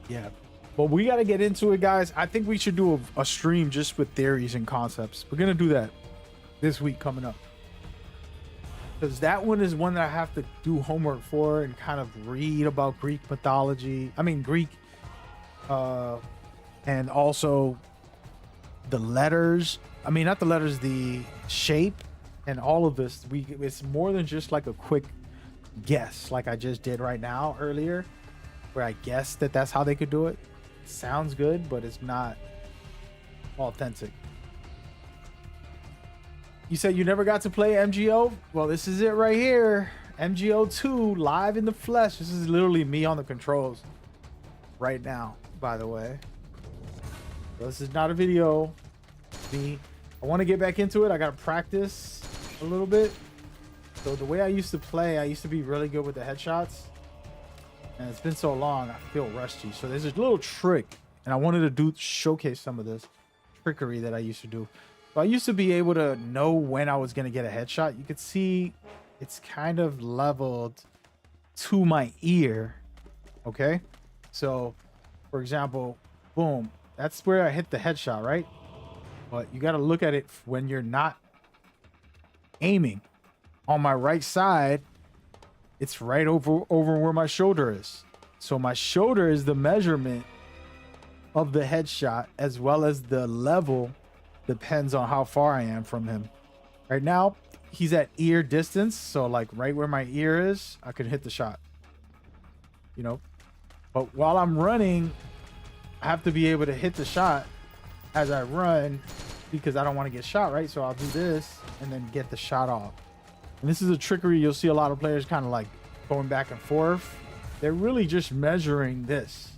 yeah, but we got to get into it, guys. I think we should do a stream just with theories and concepts. We're gonna do that this week coming up, because that one is one that I have to do homework for and kind of read about Greek mythology. I mean Greek, and also the letters. I mean, not the letters, the shape, and all of this. It's more than just like a quick guess, like I just did right now earlier, where I guessed that that's how they could do it. It sounds good, but it's not authentic. You said you never got to play MGO? Well, this is it right here. MGO2 live in the flesh. This is literally me on the controls right now, by the way. So this is not a video. Me. I want to get back into it. I got to practice a little bit. So the way I used to play, I used to be really good with the headshots. And it's been so long, I feel rusty. So there's this little trick, and I wanted to showcase some of this trickery that I used to do. So I used to be able to know when I was going to get a headshot. You could see it's kind of leveled to my ear. Okay. So for example, boom, that's where I hit the headshot, right? But you got to look at it when you're not aiming. On my right side, it's right over where my shoulder is. So my shoulder is the measurement of the headshot, as well as the level depends on how far I am from him. Right now, he's at ear distance. So like right where my ear is, I could hit the shot, you know. But while I'm running, I have to be able to hit the shot as I run, because I don't want to get shot, right? So I'll do this and then get the shot off. And this is a trickery you'll see a lot of players kind of like going back and forth. They're really just measuring this.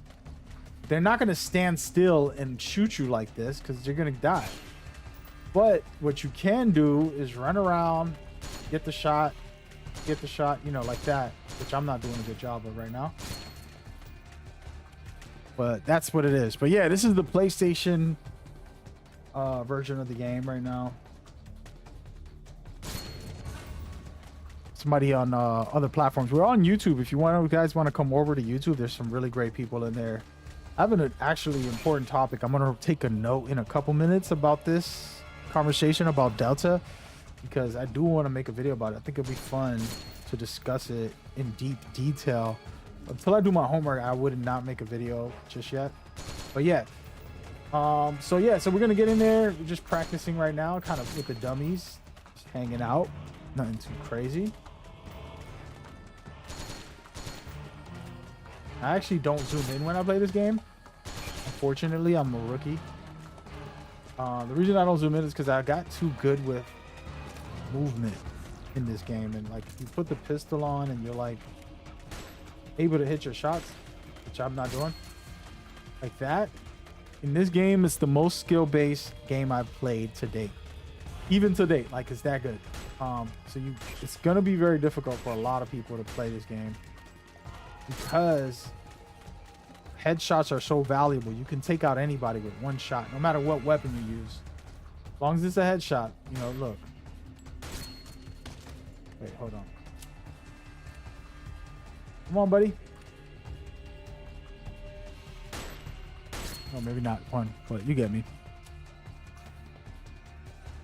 They're not going to stand still and shoot you like this because you're going to die. But what you can do is run around get the shot, you know, like that, which I'm not doing a good job of right now. But that's what it is. But yeah, this is the PlayStation version of the game right now. Somebody on other platforms. We're on YouTube. If you guys want to come over to YouTube, there's some really great people in there. I have an actually important topic. I'm gonna take a note in a couple minutes about this conversation about Delta, because I do want to make a video about it. I think it'll be fun to discuss it in deep detail. Until I do my homework, I would not make a video just yet. But yeah. So we're gonna get in there. We're just practicing right now, kind of with the dummies, just hanging out. Nothing too crazy. I actually don't zoom in when I play this game. Unfortunately, I'm a rookie. The reason I don't zoom in is because I got too good with movement in this game. And like, you put the pistol on and you're like able to hit your shots, which I'm not doing. Like that. In this game, it's the most skill-based game I've played to date. Even to date, like, it's that good. It's gonna be very difficult for a lot of people to play this game, because headshots are so valuable. You can take out anybody with one shot, no matter what weapon you use. As long as it's a headshot, you know, look. Wait, hold on. Come on, buddy. Oh, maybe not one, but you get me.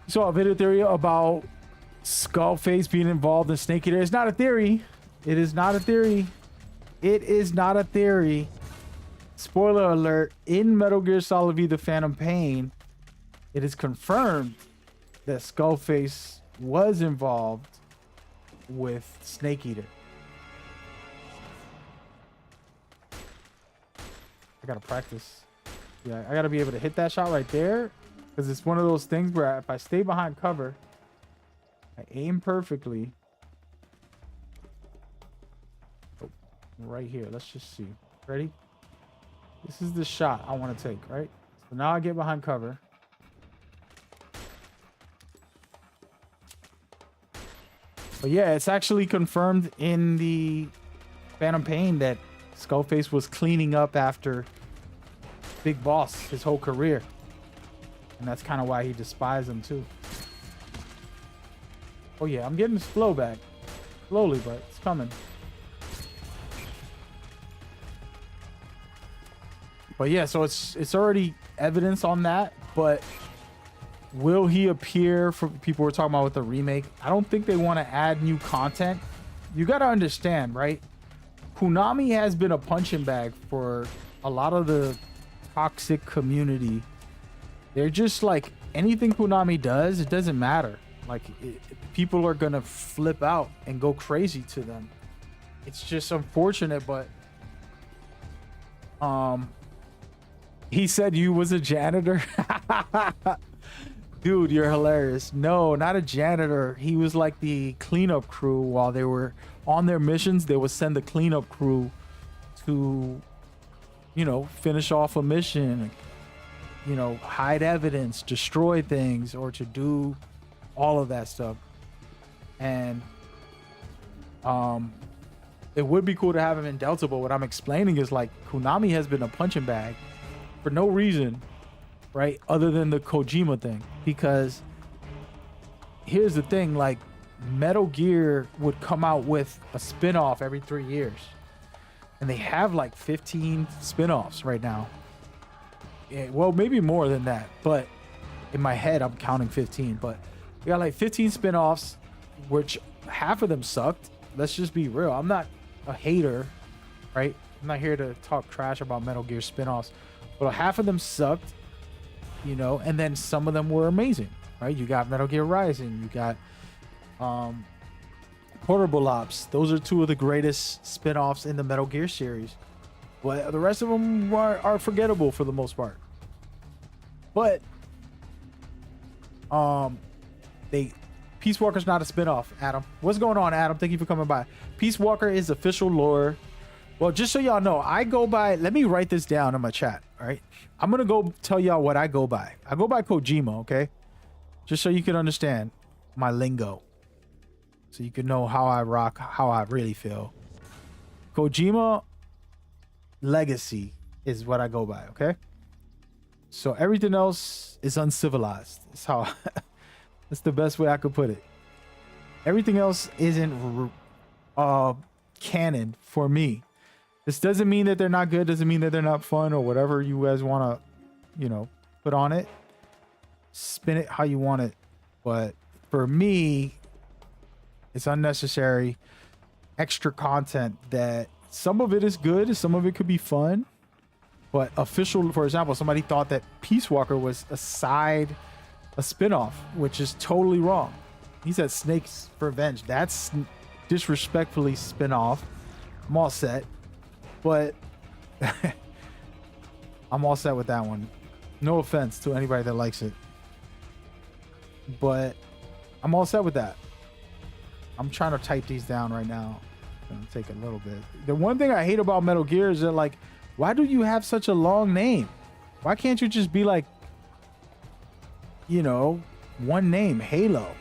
So a video theory about Skullface being involved in Snake Eater. It's not a theory. It is not a theory. It is not a theory. Spoiler alert, in Metal Gear Solid V: The Phantom Pain, it is confirmed that Skullface was involved with Snake Eater. I gotta practice. Yeah, I gotta be able to hit that shot right there, because it's one of those things where if I stay behind cover, I aim perfectly. Oh, right here. Let's just see. Ready? This is the shot I want to take, right? So now I get behind cover. But yeah, it's actually confirmed in the Phantom Pain that Skullface was cleaning up after Big Boss his whole career. And that's kind of why he despised him too. Oh yeah, I'm getting this flow back. Slowly, but it's coming. But yeah, so it's already evidence on that, but will he appear? For people were talking about with the remake, I don't think they want to add new content. You got to understand, right? Konami has been a punching bag for a lot of the toxic community. They're just like, anything Konami does, it doesn't matter. Like, people are gonna flip out and go crazy to them. It's just unfortunate, but he said you was a janitor. Dude, you're hilarious. No, not a janitor. He was like the cleanup crew. While they were on their missions, they would send the cleanup crew to, you know, finish off a mission, you know, hide evidence, destroy things, or to do all of that stuff. And it would be cool to have him in Delta, but what I'm explaining is, like, Konami has been a punching bag for no reason, right, other than the Kojima thing. Because here's the thing, like, Metal Gear would come out with a spin-off every 3 years, and they have like 15 spin-offs right now. Yeah, well, maybe more than that, but in my head I'm counting 15. But we got like 15 spin-offs, which half of them sucked. Let's just be real. I'm not a hater, right? I'm not here to talk trash about Metal Gear spin-offs, but half of them sucked, you know, and then some of them were amazing, right? You got Metal Gear Rising, you got Portable Ops. Those are two of the greatest spin-offs in the Metal Gear series. But the rest of them are forgettable for the most part. But Peace Walker's not a spin-off, Adam. What's going on, Adam? Thank you for coming by. Peace Walker is official lore. Well, just so y'all know, I go by, let me write this down in my chat, all right? I'm gonna go tell y'all what I go by. I go by Kojima, okay? Just so you can understand my lingo. so you can know how I rock, how I really feel. Kojima legacy is what I go by, okay? So everything else is uncivilized. That's how that's the best way I could put it. Everything else isn't canon for me. This doesn't mean that they're not good, doesn't mean that they're not fun or whatever you guys want to, put on it. Spin it how you want it. But for me, it's unnecessary extra content that some of it is good, some of it could be fun. But official, for example, somebody thought that Peace Walker was a spinoff, which is totally wrong. He said Snake's Revenge. That's disrespectfully spinoff. I'm all set. But I'm all set with that one. No offense to anybody that likes it. But I'm all set with that. I'm trying to type these down right now. It's gonna take a little bit. The one thing I hate about Metal Gear is that, like, why do you have such a long name? Why can't you just be like, one name, Halo?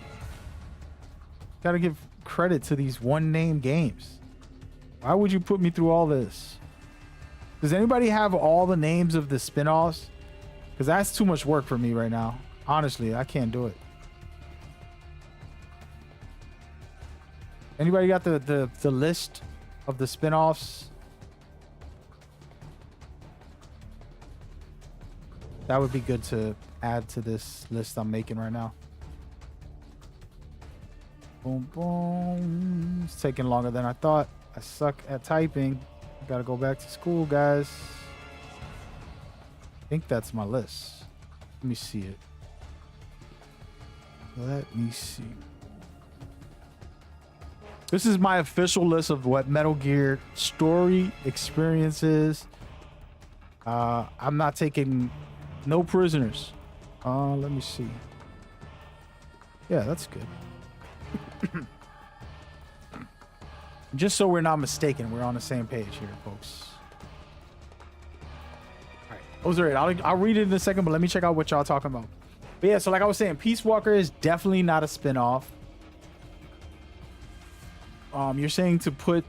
Gotta give credit to these one name games. Why would you put me through all this? Does anybody have all the names of the spin-offs? Because that's too much work for me right now. Honestly, I can't do it. Anybody got the list of the spin-offs? That would be good to add to this list I'm making right now. Boom, boom. It's taking longer than I thought. I suck at typing. Gotta go back to school, guys. I think that's my list. Let me see it. Let me see. This is my official list of what Metal Gear story experiences. I'm not taking no prisoners. Let me see. Yeah, that's good. Just so we're not mistaken, we're on the same page here, folks. All right, those are it. I'll read it in a second, but let me check out what y'all talking about. But yeah, so like I was saying, Peace Walker is definitely not a spin-off. You're saying to put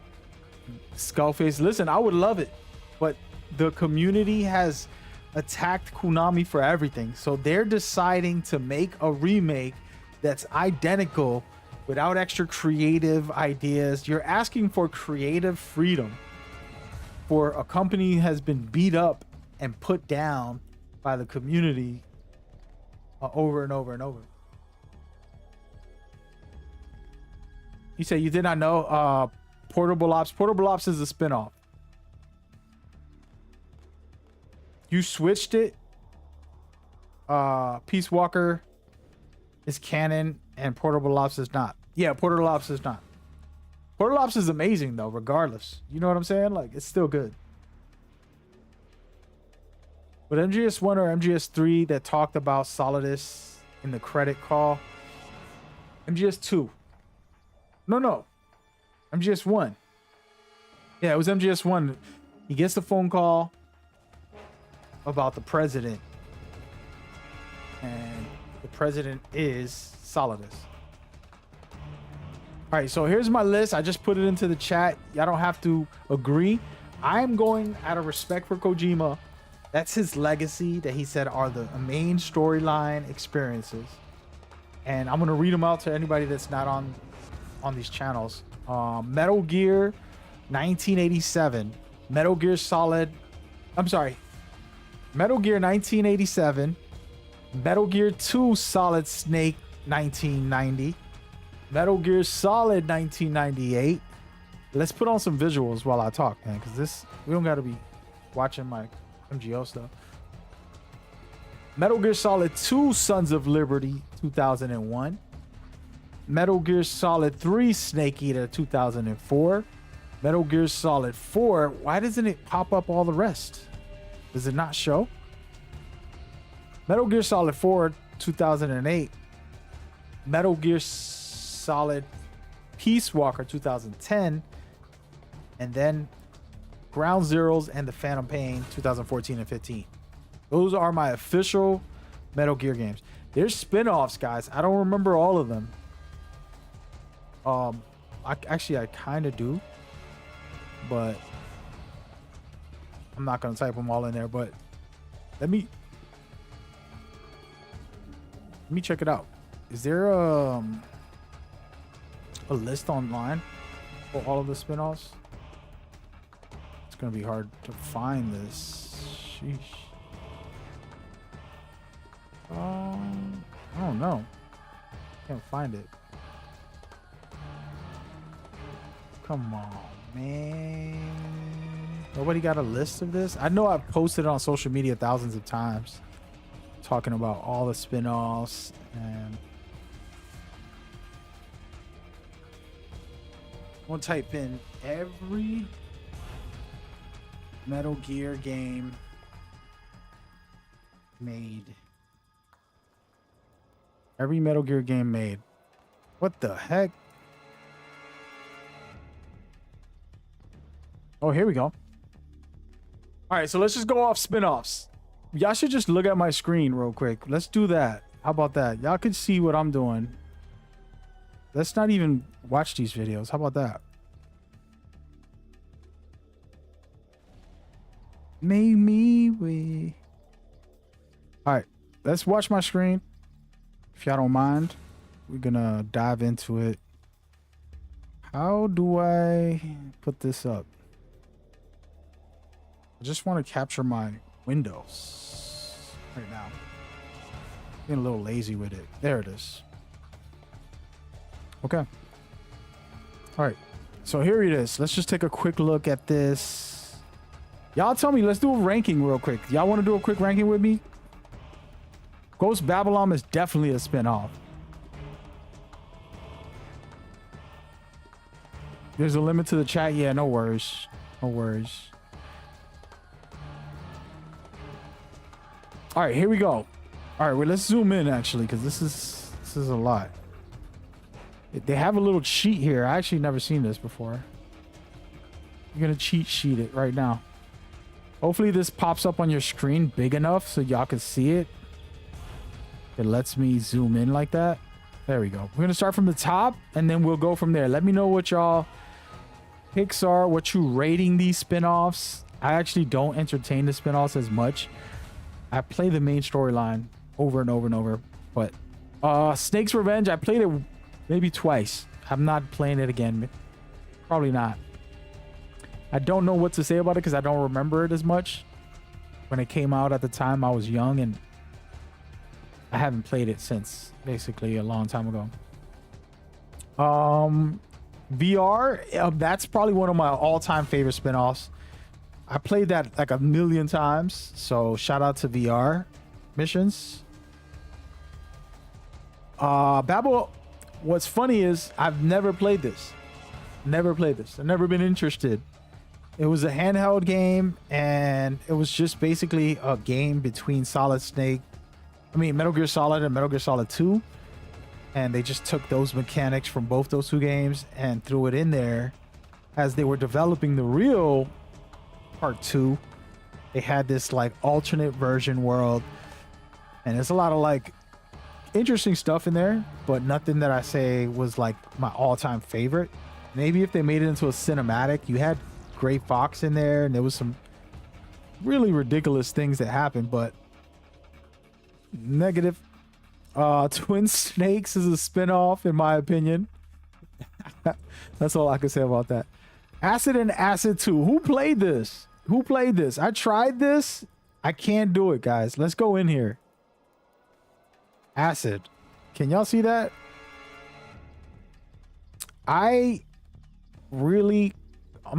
Skullface. Listen, I would love it, but the community has attacked Konami for everything, so they're deciding to make a remake that's identical without extra creative ideas. You're asking for creative freedom for a company has been beat up and put down by the community over and over and over. You say you did not know Portable Ops. Portable Ops is a spinoff. You switched it. Peace Walker is canon and Portable Ops is not. Yeah, Portable Ops is not. Portable Ops is amazing though, regardless. You know what I'm saying? Like, it's still good. But MGS1 or MGS3 that talked about Solidus in the credit call. MGS2. No. MGS1. Yeah, it was MGS1. He gets the phone call about the president. And the president is Solidus. All right, so here's my list. I just put it into the chat. Y'all don't have to agree. I'm going out of respect for Kojima. That's his legacy that he said are the main storyline experiences. And I'm going to read them out to anybody that's not on these channels. Metal Gear 1987. Metal Gear Solid. I'm sorry. Metal Gear 1987. Metal Gear 2 Solid Snake 1990. Metal Gear Solid 1998. Let's put on some visuals while I talk, man, because we don't got to be watching my MGO stuff. Metal Gear Solid 2 Sons of Liberty 2001. Metal Gear Solid 3 Snake Eater 2004. Metal Gear Solid 4. Why doesn't it pop up all the rest? Does it not show? Metal Gear Solid 4 2008. Metal Gear Solid Peace Walker 2010. And then Ground Zeroes and the Phantom Pain 2014 and 15. Those are my official Metal Gear games. There's spin-offs, guys. I don't remember all of them. I kind of do, but I'm not gonna type them all in there. But let me check it out. Is there a list online for all of the spin-offs? It's gonna be hard to find this. Sheesh. I don't know. Can't find it. Come on, man. Nobody got a list of this? I know I've posted it on social media thousands of times, talking about all the spin-offs, and I'm gonna type in every Metal Gear game made. Every Metal Gear game made. What the heck? Oh, here we go. All right, so let's just go off spin-offs. Y'all should just look at my screen real quick. Let's do that. How about that? Y'all can see what I'm doing. Let's not even watch these videos. How about that? Make me way. All right, let's watch my screen. If y'all don't mind, we're gonna dive into it. How do I put this up? I just want to capture my windows right now. Getting a little lazy with it. There it is. Okay. All right. So here it is. Let's just take a quick look at this. Y'all tell me, let's do a ranking real quick. Y'all want to do a quick ranking with me? Ghost Babylon is definitely a spin-off. There's a limit to the chat. Yeah, no worries. No worries. All right, here we go. All right, well, let's zoom in actually, because this is a lot. They have a little cheat here. I actually never seen this before. You're gonna cheat sheet it right now. Hopefully this pops up on your screen big enough so y'all can see it. It lets me zoom in like that. There we go. We're gonna start from the top and then we'll go from there. Let me know what y'all picks are, what you rating these spin-offs. I actually don't entertain the spin-offs as much. I play the main storyline over and over and over. But Snake's Revenge, I played it maybe twice. I'm not playing it again. Probably not. I don't know what to say about it because I don't remember it as much. When it came out at the time, I was young and I haven't played it since basically a long time ago. VR, that's probably one of my all-time favorite spin-offs. I played that like a million times, so shout out to VR missions. Babel, what's funny is I've never played this. Never played this. I've never been interested. It was a handheld game, and it was just basically a game between Metal Gear Solid and Metal Gear Solid 2. And they just took those mechanics from both those two games and threw it in there. As they were developing the real part 2, they had this like alternate version world. And there's a lot of like interesting stuff in there, but nothing that I say was like my all-time favorite. Maybe if they made it into a cinematic, you had Gray Fox in there, and there was some really ridiculous things that happened, but negative. Twin Snakes is a spin-off in my opinion. That's all I can say about that. Acid and Acid 2. Who played this? Who played this? I tried this. I can't do it, guys. Let's go in here. Acid. Can y'all see that? I'm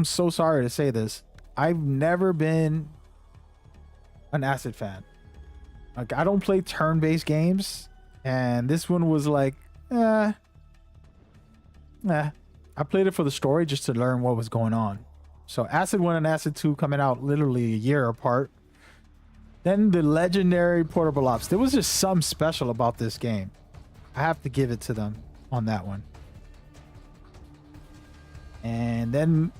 so sorry to say this. I've never been an Acid fan. Like, I don't play turn-based games, and this one was like, I played it for the story just to learn what was going on. So Acid 1 and Acid 2 coming out literally a year apart. Then the legendary Portable Ops. There was just something special about this game. I have to give it to them on that one. And then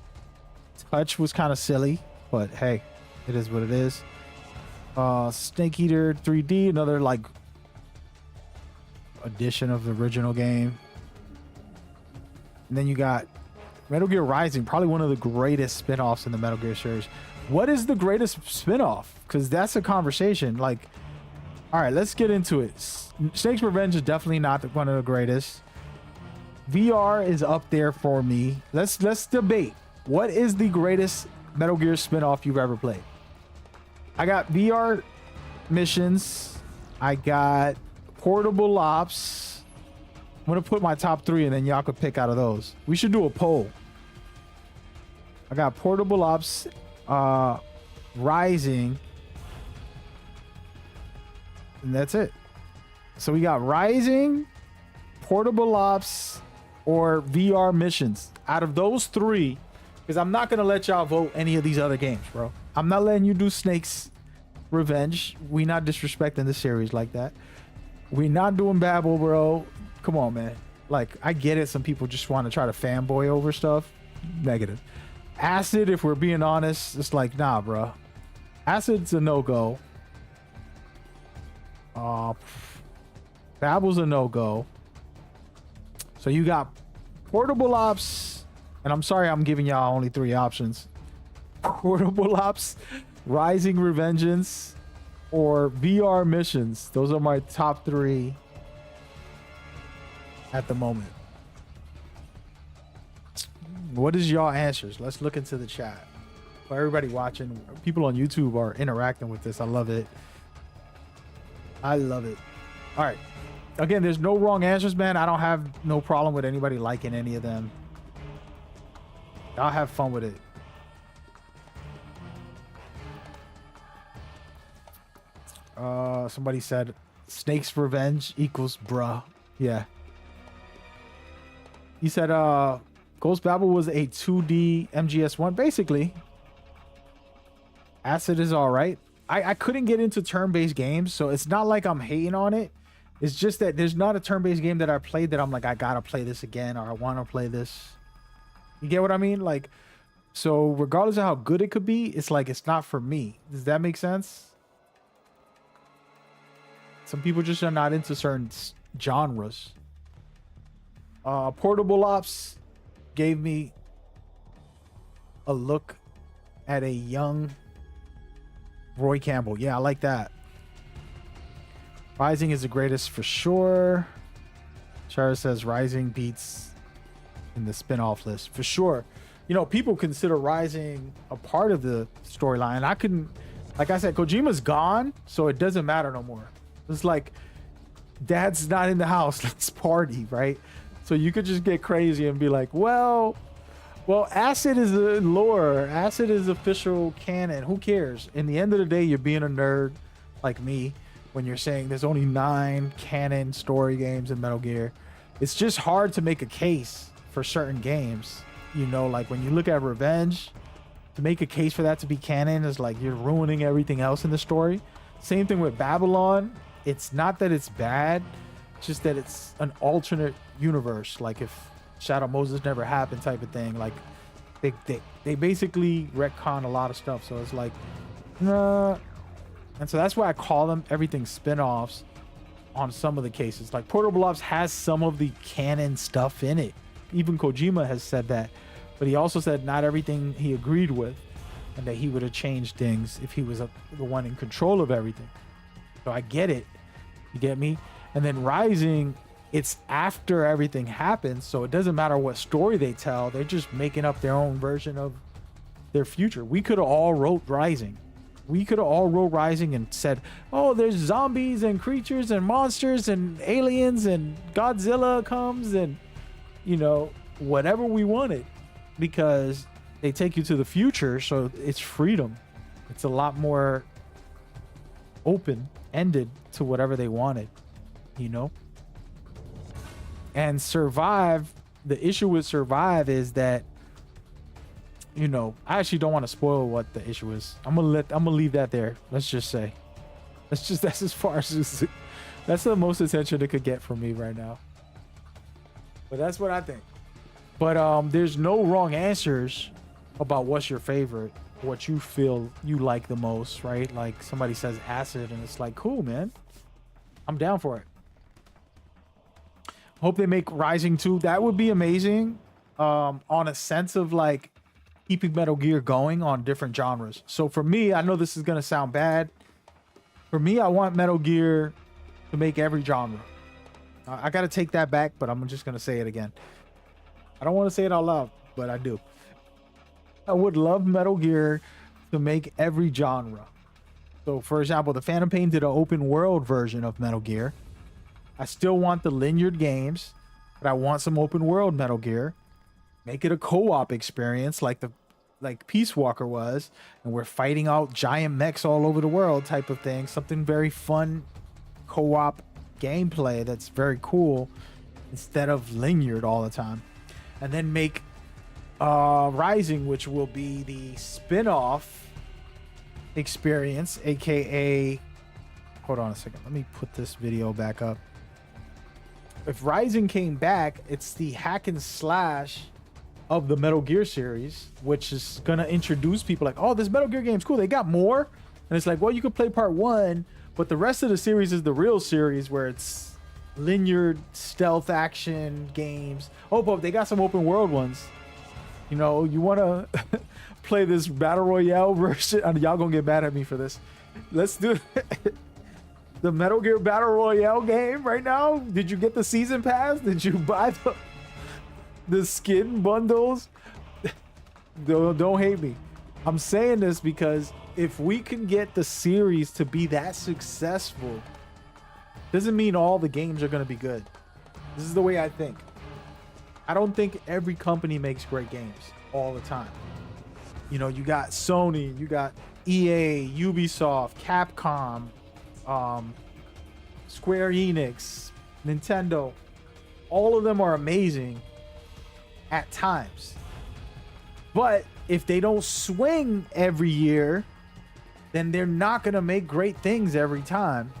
Touch was kind of silly, but hey, it is what it is. Snake Eater 3D, another like edition of the original game. And then you got Metal Gear Rising, probably one of the greatest spin-offs in the Metal Gear series. What is the greatest spin-off? Because that's a conversation. Like, all right, let's get into it. Snake's Revenge is definitely not one of the greatest. VR is up there for me. Let's debate. What is the greatest Metal Gear spin-off you've ever played? I got VR missions. I got Portable Ops. I'm gonna put my top 3 and then y'all could pick out of those. We should do a poll. I got Portable Ops, Rising, and that's it. So we got Rising, Portable Ops, or VR missions. Out of those 3, because I'm not gonna let y'all vote any of these other games, bro. I'm not letting you do Snake's Revenge. We not disrespecting the series like that. We not doing Babel, bro. Come on, man. Like, I get it. Some people just want to try to fanboy over stuff. Negative. Acid, if we're being honest, it's like, nah, bro. Acid's a no-go. Babel's a no-go. So you got Portable Ops, and I'm sorry I'm giving y'all only 3 options. Portable Ops, Rising Revengeance, or VR missions. Those are my top 3 at the moment. What is y'all answers? Let's look into the chat. For everybody watching, people on YouTube are interacting with this. I love it. I love it. All right. Again, there's no wrong answers, man. I don't have no problem with anybody liking any of them. I'll have fun with it. Somebody said Snake's Revenge equals bruh. Yeah. He said Ghost Babel was a 2D MGS1. Basically, Acid is all right. I couldn't get into turn-based games, so it's not like I'm hating on it. It's just that there's not a turn-based game that I played that I'm like, I gotta play this again, or I want to play this. You get what I mean? Like, so regardless of how good it could be, it's like, it's not for me. Does that make sense? Some people just are not into certain genres. Portable Ops gave me a look at a young Roy Campbell. Yeah, I like that. Rising is the greatest for sure. Shara says Rising beats in the spin-off list for sure. You know, people consider Rising a part of the storyline. I couldn't, like I said, Kojima's gone, so it doesn't matter no more. It's like, Dad's not in the house, let's party, right? So you could just get crazy and be like, well, Acid is a lore. Acid is official canon. Who cares? In the end of the day, you're being a nerd like me when you're saying there's only 9 canon story games in Metal Gear. It's just hard to make a case for certain games. You know, like when you look at Revenge, to make a case for that to be canon is like you're ruining everything else in the story. Same thing with Babylon. It's not that it's bad, it's just that it's an alternate universe. Like if Shadow Moses never happened type of thing. Like they basically retcon a lot of stuff. So it's like, nah. And so that's why I call them everything spin-offs on some of the cases. Like Portable Ops has some of the canon stuff in it. Even Kojima has said that. But he also said not everything he agreed with, and that he would have changed things if he was the one in control of everything. So I get it. You get me? And then Rising, it's after everything happens, so it doesn't matter what story they tell. They're just making up their own version of their future. We could have all wrote Rising. We could have all wrote Rising and said, oh, there's zombies and creatures and monsters and aliens and Godzilla comes and, you know, whatever we wanted. Because they take you to the future, so it's freedom. It's a lot more open-ended to whatever they wanted, you know? And Survive, the issue with Survive is that, you know, I actually don't want to spoil what the issue is. I'm gonna leave that there. Let's just say, that's as far as that's the most attention it could get from me right now. But that's what I think. But there's no wrong answers about what's your favorite, what you feel you like the most, right? Like somebody says Acid and it's like, cool, man. I'm down for it. Hope they make Rising 2. That would be amazing. on a sense of like keeping Metal Gear going on different genres. So for me, I know this is gonna sound bad. For me, I want Metal Gear to make every genre. I gotta take that back, but I'm just gonna say it again. I don't want to say it out loud, but I do. I would love Metal Gear to make every genre. So for example, the Phantom Pain did an open world version of Metal Gear. I still want the linear games, but I want some open world Metal Gear. Make it a co-op experience like Peace Walker was, and we're fighting out giant mechs all over the world type of thing. Something very fun, co-op gameplay that's very cool instead of linear all the time. And then make Rising, which will be the spin-off experience, aka, hold on a second, let me put this video back up. If Rising came back, it's the hack and slash of the Metal Gear series, which is gonna introduce people like, oh, this Metal Gear game's cool, they got more. And it's like, well, you could play part 1, but the rest of the series is the real series where it's linear stealth action games. Oh, but they got some open world ones. You know, you want to play this battle royale version. Y'all gonna get mad at me for this. Let's do the Metal Gear battle royale game right now. Did you get the season pass? Did you buy the skin bundles? Don't hate me. I'm saying this because if we can get the series to be that successful, doesn't mean all the games are going to be good. This is the way I think. I don't think every company makes great games all the time. You know, you got Sony, you got EA, Ubisoft, Capcom, Square Enix, Nintendo. All of them are amazing at times. But if they don't swing every year, then they're not going to make great things every time.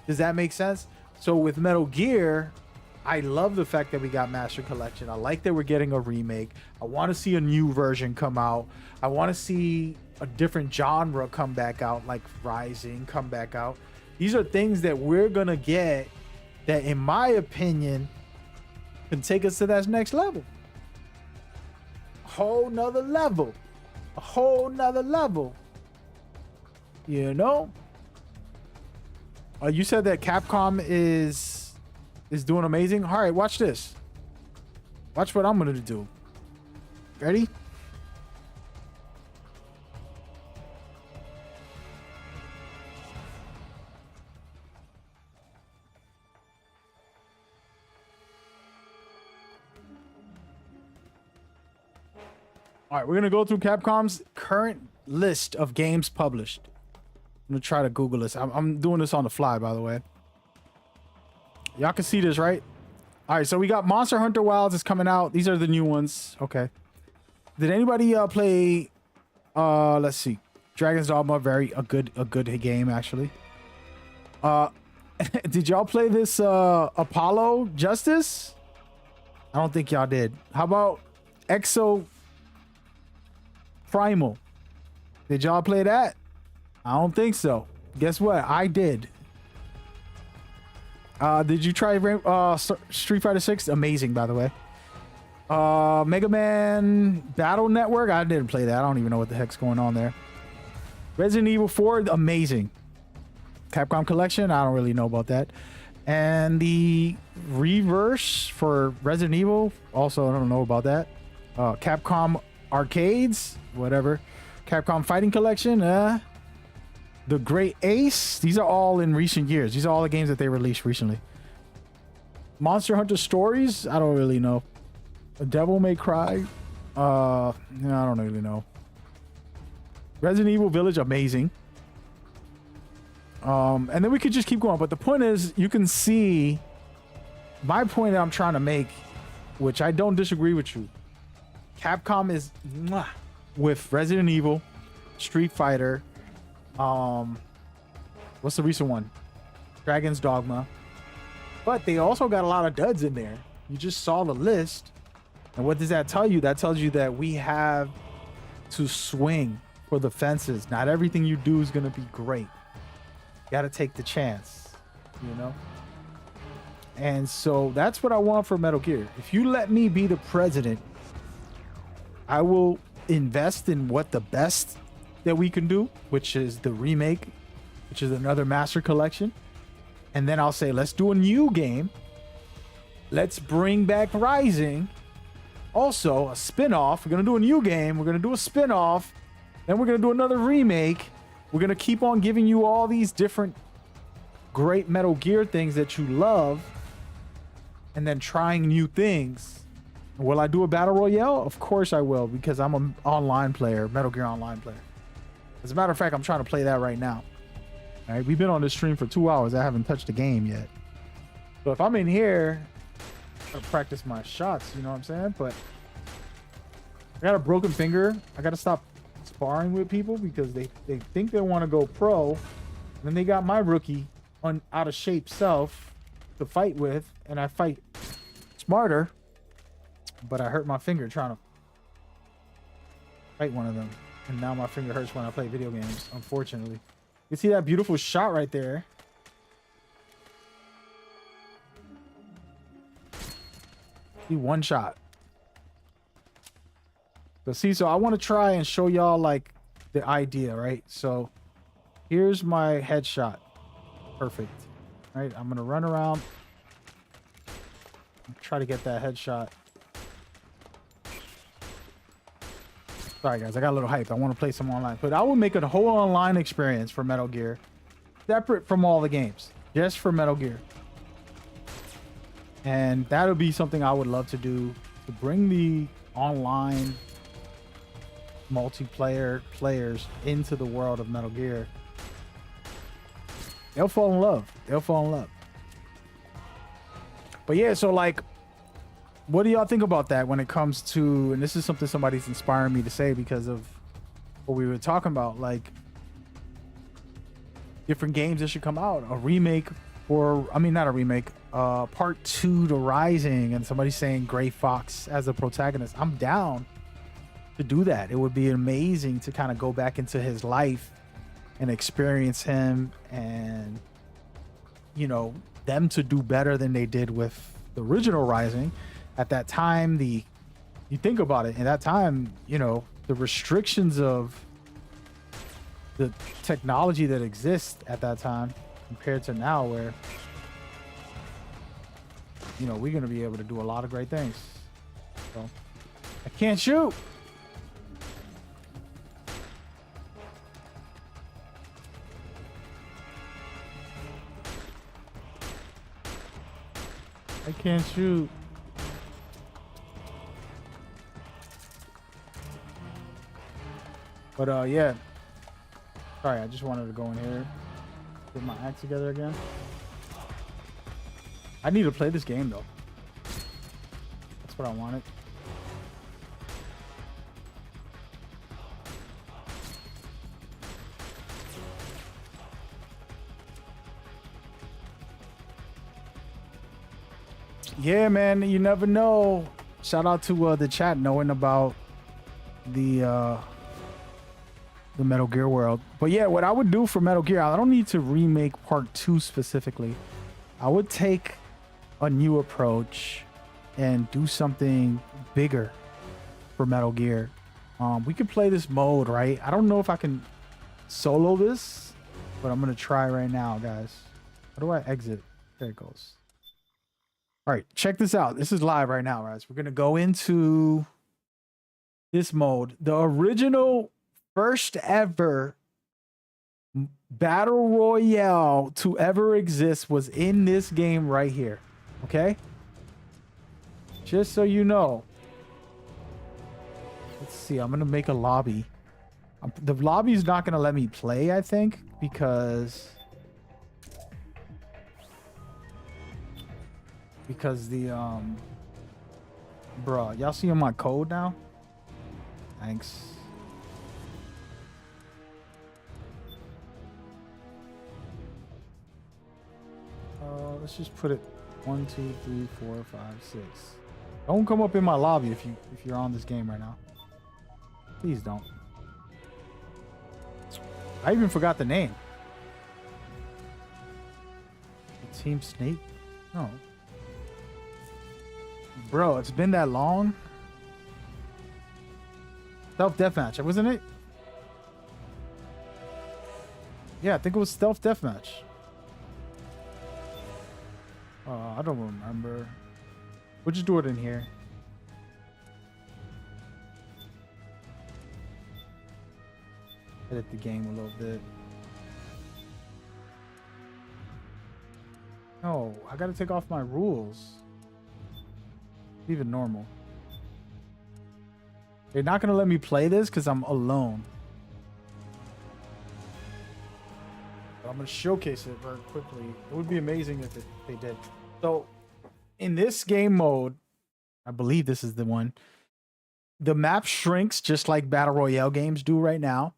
Does that make sense? So with Metal Gear, I love the fact that we got Master Collection. I like that we're getting a remake. I want to see a new version come out. I want to see a different genre come back out, like Rising come back out. These are things that we're going to get that, in my opinion, can take us to that next level. A whole nother level. A whole nother level. You know? You said that Capcom is doing amazing. All right, watch this. Watch what I'm gonna do. Ready? All right, we're gonna go through Capcom's current list of games published. I'm gonna try to Google this. I'm doing this on the fly, by the way. Y'all can see this, right? All right, so we got Monster Hunter Wilds is coming out. These are the new ones. Okay. Did anybody play? Let's see. Dragon's Dogma, a good game actually. Did y'all play this Apollo Justice? I don't think y'all did. How about Exo Primal? Did y'all play that? I don't think so. Guess what? I did. Did you try Street Fighter 6? Amazing, by the way. Mega Man Battle Network? I didn't play that. I don't even know what the heck's going on there. Resident Evil 4? Amazing. Capcom Collection? I don't really know about that. And the reverse for Resident Evil? Also, I don't know about that. Capcom Arcades? Whatever. Capcom Fighting Collection? The Great Ace, these are all in recent years. These are all the games that they released recently. Monster Hunter Stories, I don't really know. Devil May Cry, I don't really know. Resident Evil Village, amazing. And then we could just keep going. But the point is, you can see my point that I'm trying to make, which I don't disagree with you. Capcom is with Resident Evil, Street Fighter, what's the recent one? Dragon's Dogma. But they also got a lot of duds in there. You just saw the list. And what does that tell you? That tells you that we have to swing for the fences. Not everything you do is going to be great. You got to take the chance, you know? And so that's what I want for Metal Gear. If you let me be the president I will invest in what the best that we can do, which is the remake, which is another master collection. And then I'll say, let's do a new game. Let's bring back Rising. Also, a spin-off. We're going to do a new game. We're going to do a spin-off. Then we're going to do another remake. We're going to keep on giving you all these different great Metal Gear things that you love. And then trying new things. Will I do a battle royale? Of course I will, because I'm an online player, Metal Gear Online player. As a matter of fact, I'm trying to play that right now. All right, we've been on this stream for 2 hours. I haven't touched the game yet. So if I'm in here, I gotta practice my shots, you know what I'm saying? But I got a broken finger. I gotta stop sparring with people because they think they want to go pro. And then they got my rookie out of shape self to fight with, and I fight smarter. But I hurt my finger trying to fight one of them. And now my finger hurts when I play video games, unfortunately. You see that beautiful shot right there? See, one shot. But see, so I want to try and show y'all like the idea, right? So here's my headshot. Perfect. Right? I'm going to run around. Try to get that headshot. Sorry guys, I got a little hyped. I want to play some online, but I will make a whole online experience for Metal Gear, separate from all the games, just for Metal Gear. And that'll be something I would love to do, to bring the online multiplayer players into the world of Metal Gear. They'll fall in love. They'll fall in love. But yeah, so like, what do y'all think about that when it comes to, and this is something somebody's inspiring me to say because of what we were talking about, like different games that should come out, a remake, or I mean not a remake, part 2 to Rising, and somebody's saying Gray Fox as a protagonist. I'm down to do that. It would be amazing to kind of go back into his life and experience him, and you know, them to do better than they did with the original Rising. At that time, you think about it, in that time, you know, the restrictions of the technology that exists at that time compared to now, where, you know, we're going to be able to do a lot of great things. So, I can't shoot. I can't shoot. But yeah, sorry, I just wanted to go in here, get my act together again. I need to play this game though. That's what I wanted. Yeah, man, you never know. Shout out to the chat knowing about the Metal Gear world. But yeah, what I would do for Metal Gear, I don't need to remake part 2 specifically. I would take a new approach and do something bigger for Metal Gear. We could play this mode, right? I don't know if I can solo this, but I'm gonna try right now, guys. How do I exit? There it goes. All right, check this out. This is live right now, guys. We're gonna go into this mode. The original first ever battle royale to ever exist was in this game right here. Okay, just so you know. Let's see, I'm gonna make a lobby. The lobby's not gonna let me play, I think, because the bruh, y'all see my code now? Thanks. Let's just put it 1, 2, 3, 4, 5, 6. Don't come up in my lobby if you're on this game right now. Please don't. I even forgot the name. Team Snake? No. Bro, it's been that long. Stealth deathmatch, wasn't it? Yeah, I think it was stealth deathmatch. I don't remember. We'll just do it in here. Edit the game a little bit. No, I gotta take off my rules. Leave it normal. They're not gonna let me play this because I'm alone. But I'm gonna showcase it very quickly. It would be amazing if they did. So, in this game mode, I believe this is the one. The map shrinks just like Battle Royale games do right now.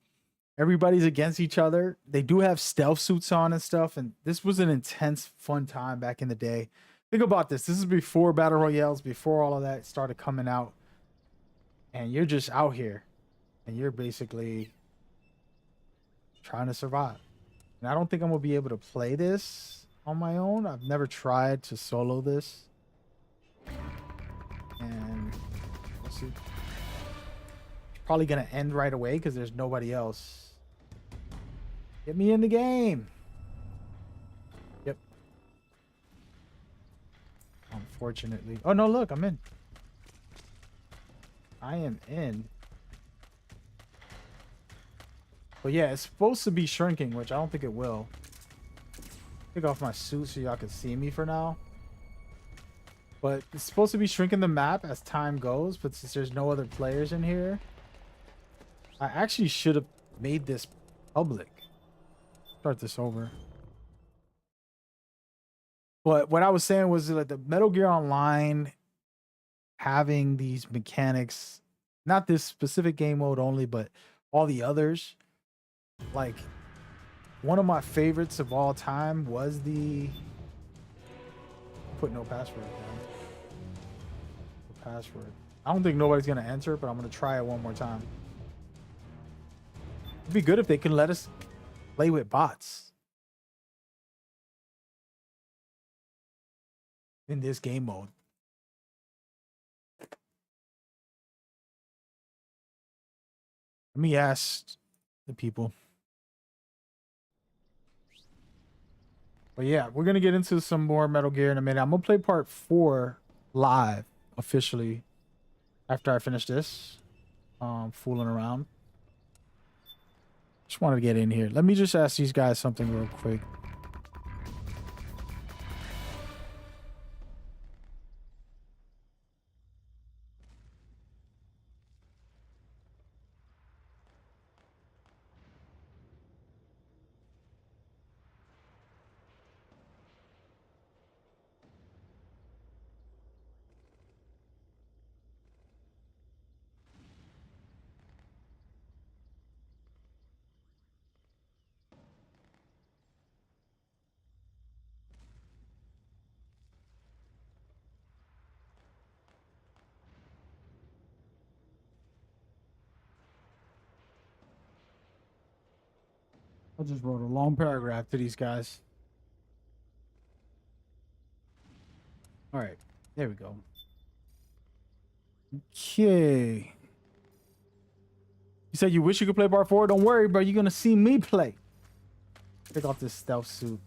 Everybody's against each other. They do have stealth suits on and stuff. And this was an intense, fun time back in the day. Think about this. This is before Battle Royales, before all of that started coming out. And you're just out here. And you're basically trying to survive. And I don't think I'm going to be able to play this on my own. I've never tried to solo this. And let's see. Probably going to end right away because there's nobody else. Get me in the game. Yep. Unfortunately. Oh, no, look, I'm in. I am in. But yeah, it's supposed to be shrinking, which I don't think it will. Take off my suit so y'all can see me for now. But it's supposed to be shrinking the map as time goes, but since there's no other players in here, I actually should have made this public. Start this over. But what I was saying was that the Metal Gear Online having these mechanics, not this specific game mode only, but all the others, like one of my favorites of all time was the put no password down. No password. I don't think nobody's gonna enter, but I'm gonna try it one more time. It'd be good if they can let us play with bots in this game mode. Let me ask the people. But yeah, we're going to get into some more Metal Gear in a minute. I'm going to play part 4 live officially after I finish this. Fooling around. Just wanted to get in here. Let me just ask these guys something real quick. I just wrote a long paragraph to these guys. All right, there we go. Okay. You said you wish you could play part 4? Don't worry, bro. You're going to see me play. Take off this stealth suit.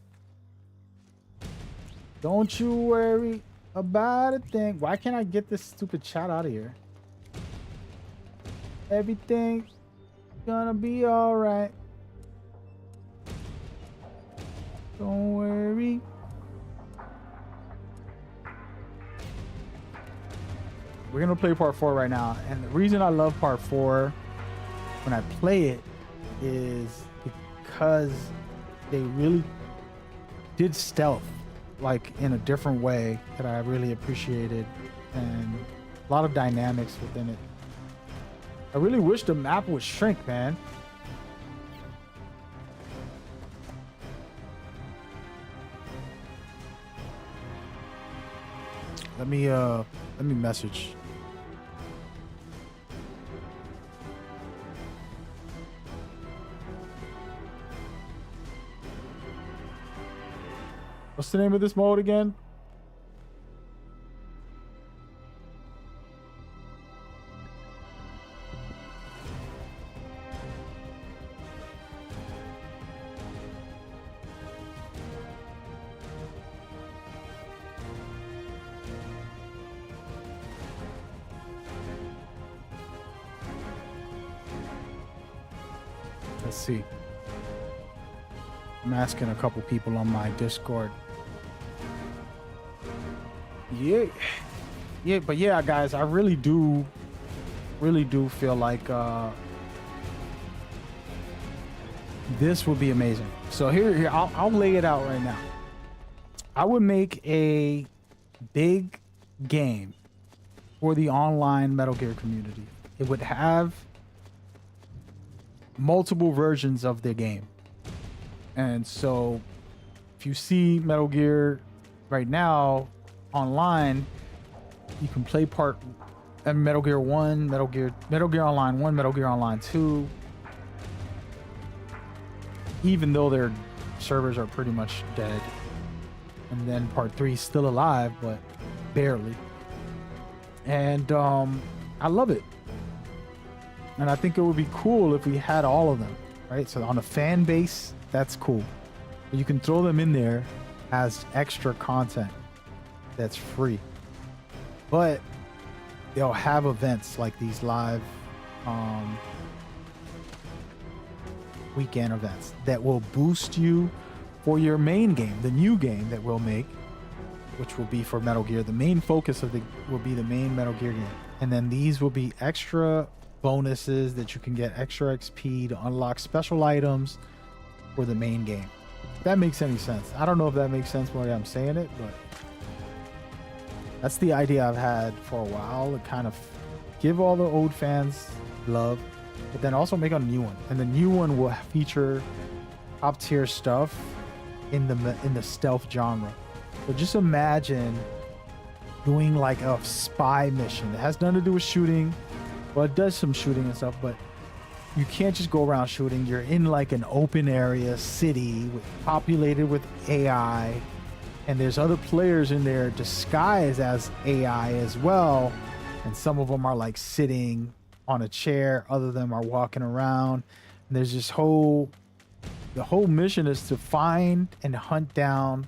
Don't you worry about a thing. Why can't I get this stupid chat out of here? Everything's gonna be all right. Don't worry. We're gonna play part 4 right now, and the reason I love part 4 when I play it is because they really did stealth like in a different way that I really appreciated, and a lot of dynamics within it. I really wish the map would shrink, man. Let me message. What's the name of this mode again? Let's see. I'm asking a couple people on my Discord. Yeah, but yeah, guys, I really do feel like this would be amazing. So here, I'll lay it out right now. I would make a big game for the online Metal Gear community. It would have multiple versions of the game. And so if you see Metal Gear right now online, you can play part and Metal Gear 1, Metal Gear Online 1, Metal Gear Online 2. Even though their servers are pretty much dead. And then part 3 is still alive, but barely. And I love it. And I think it would be cool if we had all of them, right? So on a fan base, that's cool. But you can throw them in there as extra content that's free. But they'll have events like these live weekend events that will boost you for your main game, the new game that we'll make, which will be for Metal Gear. The main focus of will be the main Metal Gear game. And then these will be extra bonuses that you can get extra XP to unlock special items for the main game. If that makes any sense. I don't know if that makes sense the way I'm saying it, but that's the idea I've had for a while, to kind of give all the old fans love, but then also make a new one. And the new one will feature top tier stuff in the stealth genre. So just imagine doing like a spy mission. It has nothing to do with shooting. Well, it does some shooting and stuff, but you can't just go around shooting. You're in like an open area city populated with AI, and there's other players in there disguised as AI as well. And some of them are like sitting on a chair, other of them are walking around. And there's this the whole mission is to find and hunt down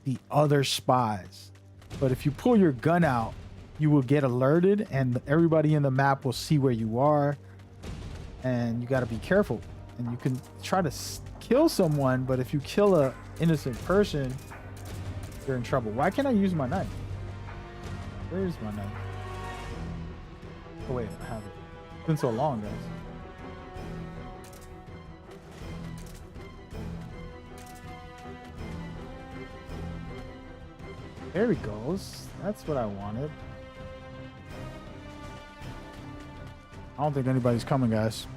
the other spies. But if you pull your gun out, you will get alerted, and everybody in the map will see where you are. And you got to be careful. And you can try to kill someone, but if you kill a innocent person, you're in trouble. Why can't I use my knife? Where is my knife? Oh wait, I have it. It's been so long, guys. There he goes. That's what I wanted. I don't think anybody's coming, guys.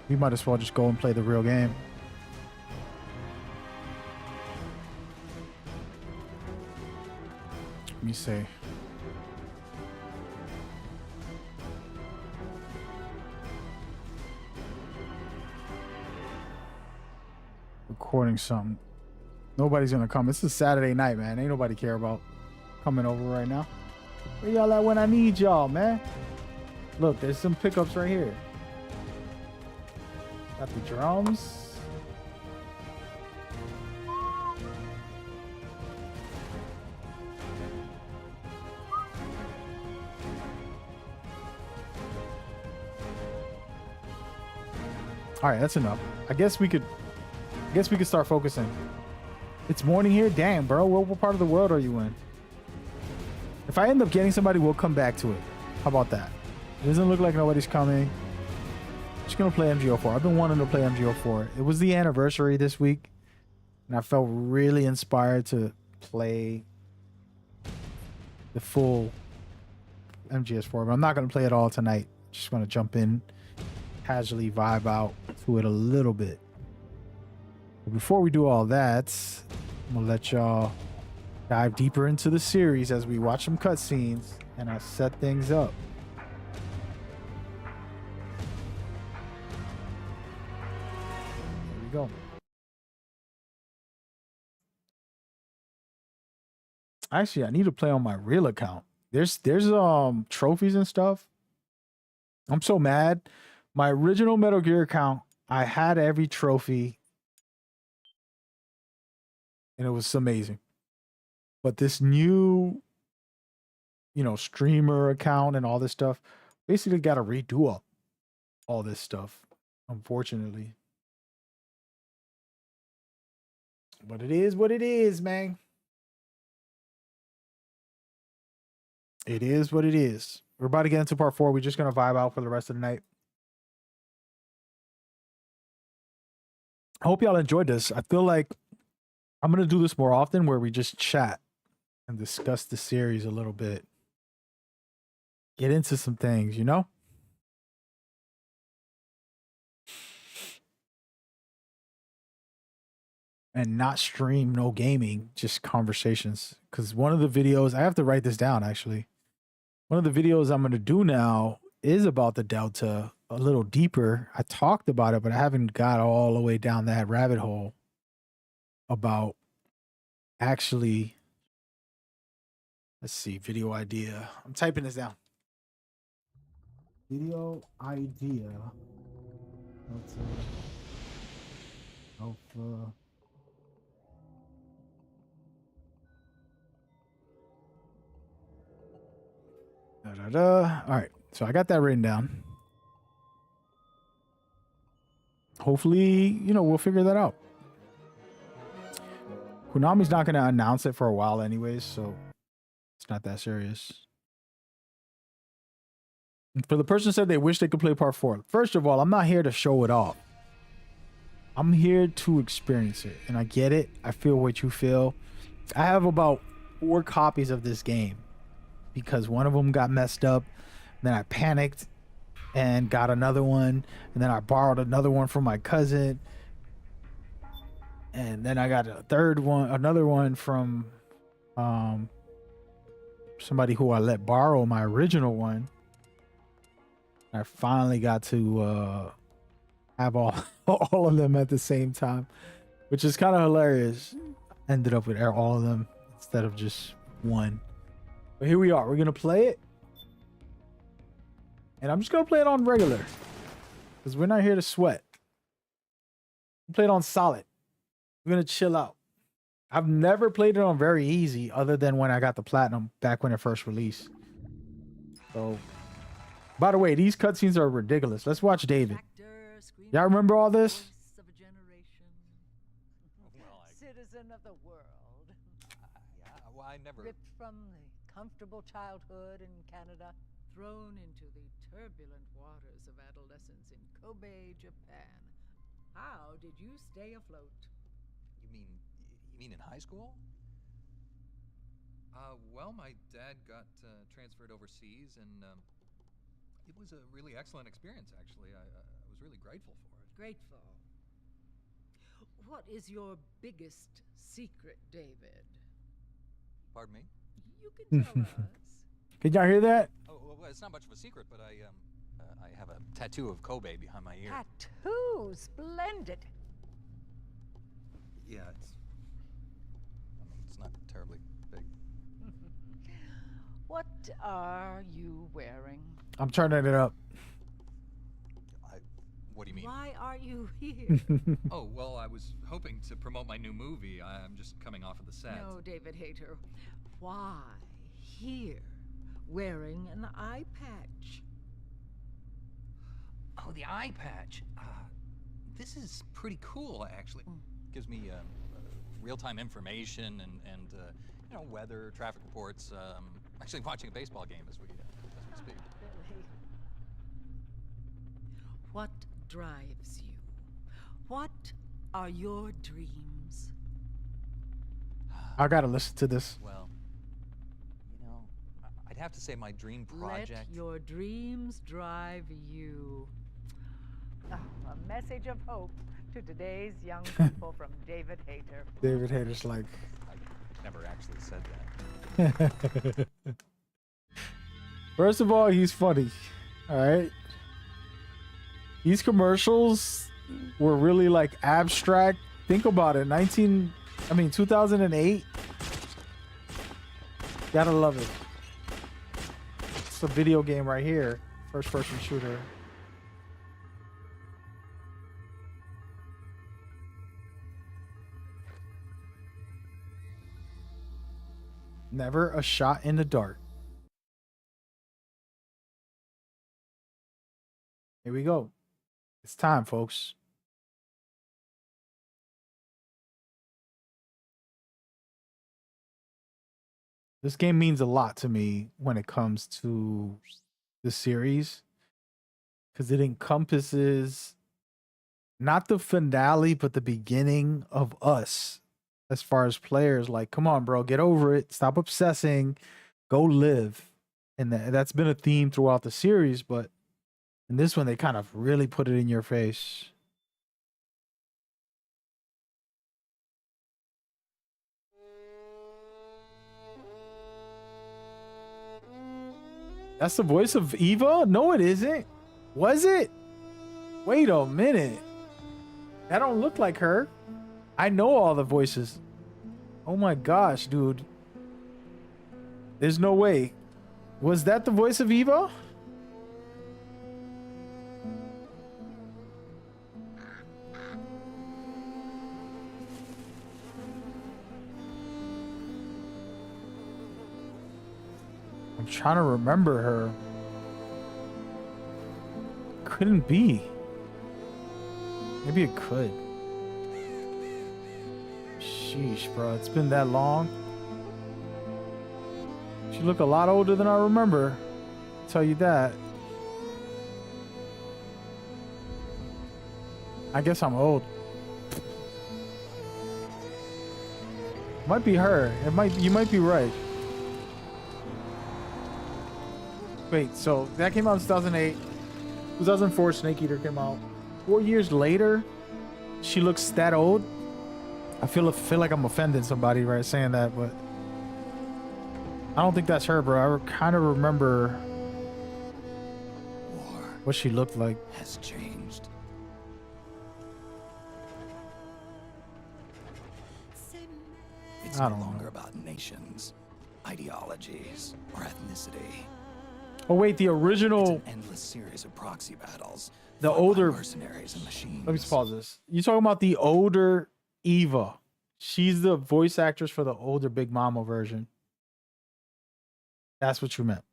We might as well just go and play the real game. Let me see. Recording something. Nobody's gonna come. It's a Saturday night, man. Ain't nobody care about coming over right now. Where y'all at when I need y'all, man? Look, there's some pickups right here. Got the drums. All right, that's enough. I guess we could start focusing. It's morning here. Damn, bro. What part of the world are you in? If I end up getting somebody, we'll come back to it. How about that? It doesn't look like nobody's coming. Just gonna play MGO4. I've been wanting to play MGO4. It was the anniversary this week, and I felt really inspired to play the full MGS4. But I'm not gonna play it all tonight. Just gonna jump in, casually vibe out to it a little bit. But before we do all that, I'm gonna let y'all dive deeper into the series as we watch some cutscenes and I set things up. There we go. Actually, I need to play on my real account. There's trophies and stuff. I'm so mad. My original Metal Gear account, I had every trophy and it was amazing. But this new, streamer account and all this stuff, basically got to redo all this stuff, unfortunately. But it is what it is, man. It is what it is. We're about to get into part 4. We're just gonna vibe out for the rest of the night. I hope y'all enjoyed this. I feel like I'm gonna do this more often, where we just chat and discuss the series a little bit. Get into some things, you know? And not stream no gaming, just conversations. Because one of the videos, I have to write this down actually. One of the videos I'm going to do now is about the Delta a little deeper. I talked about it, but I haven't got all the way down that rabbit hole about actually. Let's see, video idea. I'm typing this down. Video idea. Alpha. All right, so I got that written down. Hopefully, you know, we'll figure that out. Konami's not going to announce it for a while anyways, so it's not that serious. For the person who said they wish they could play part 4. First of all, I'm not here to show it off. I'm here to experience it, and I get it. I feel what you feel. I have about 4 copies of this game because one of them got messed up. Then I panicked and got another one, and then I borrowed another one from my cousin, and then I got another one from somebody who I let borrow my original one. I finally got to have all of them at the same time, which is kind of hilarious. Ended up with all of them instead of just one. But here we are. We're gonna play it, and I'm just gonna play it on regular because we're not here to sweat. Play it on solid. We're gonna chill out. I've never played it on very easy, other than when I got the platinum back when it first released. So, by the way, these cutscenes are ridiculous. Let's watch David. Y'all remember all this? Citizen of the world. Yeah, well, I never. Ripped from the comfortable childhood in Canada, thrown into the turbulent waters of adolescence in Kobe, Japan. How did you stay afloat? You mean in high school? Well, my dad got transferred overseas, and it was a really excellent experience. Actually, I was really grateful for it. Grateful. What is your biggest secret, David? Pardon me? You can tell us. Did y'all hear that? Oh, well, it's not much of a secret, but I have a tattoo of Kobe behind my ear. Tattoo, splendid. Yeah, it's not terribly big. What are you wearing? I'm turning it up. What do you mean? Why are you here? Oh, well, I was hoping to promote my new movie. I'm just coming off of the set. No, David Hayter. Why here, wearing an eye patch? Oh, the eye patch. This is pretty cool, actually. Gives me real-time information and you know, weather, traffic reports. Actually watching a baseball game as we speak. Billy. What drives you? What are your dreams? I gotta listen to this. Well, you know, I'd have to say my dream project. Let your dreams drive you. Oh, a message of hope to today's young people from David Hayter. David Hayter's like, I never actually said that. first of all, he's funny. All right. These commercials were really like abstract. Think about it. 2008. Gotta love it. It's a video game right here. First person shooter. Never a shot in the dark. Here we go. It's time, folks. This game means a lot to me when it comes to the series, because it encompasses not the finale, but the beginning of us as far as players. Like, come on, bro, get over it. Stop obsessing. Go live. And that's been a theme throughout the series, but in this one, they kind of really put it in your face. That's the voice of Eva? No, it isn't. Was it? Wait a minute. That don't look like her. I know all the voices. Oh my gosh, dude. There's no way. Was that the voice of Eva? I'm trying to remember her. Couldn't be. Maybe it could. Sheesh, bro. It's been that long. She looked a lot older than I remember. I'll tell you that. I guess I'm old. Might be her. You might be right. Wait, so that came out in 2008. 2004, Snake Eater came out. 4 years later, she looks that old. I feel like I'm offending somebody, right, saying that, but I don't think that's her, bro. I kind of remember what she looked like. Has changed. It's no longer about nations, ideologies, or ethnicity. Oh wait, the original. It's an endless series of proxy battles. The older mercenaries and machines. Let me pause this. You talking about the older Eva? She's the voice actress for the older Big Mama version. That's what you meant.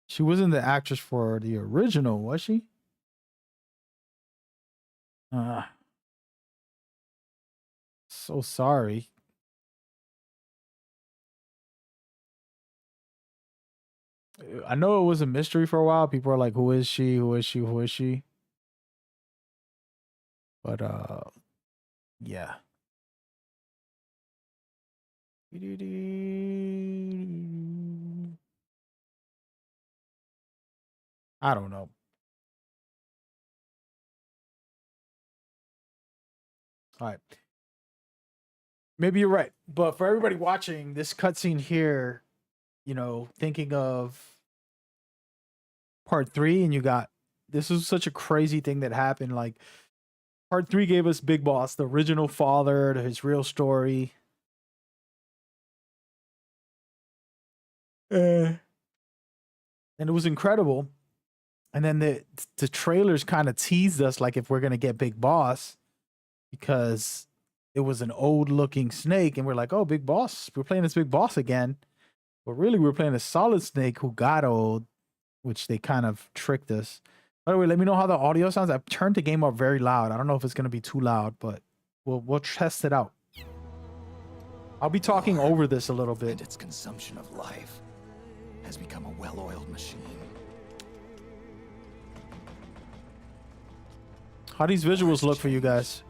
She wasn't the actress for the original, was she? So sorry. I know it was a mystery for a while. People are like, who is she? Who is she? Who is she? But yeah. I don't know. All right. Maybe you're right. But for everybody watching this cutscene here, you know, thinking of part 3, and you got, this was such a crazy thing that happened. Like, part 3 gave us Big Boss, the original father, to his real story. And it was incredible. And then the trailers kind of teased us like if we're gonna get Big Boss, because it was an old looking Snake, and we're like, oh, Big Boss, we're playing this Big Boss again. But really we're playing a Solid Snake who got old, which they kind of tricked us. By the way, let me know how the audio sounds. I've turned the game up very loud. I don't know if it's gonna be too loud, but we'll test it out. I'll be talking over this a little bit. And its consumption of life has become a well-oiled machine. How these visuals look for you guys?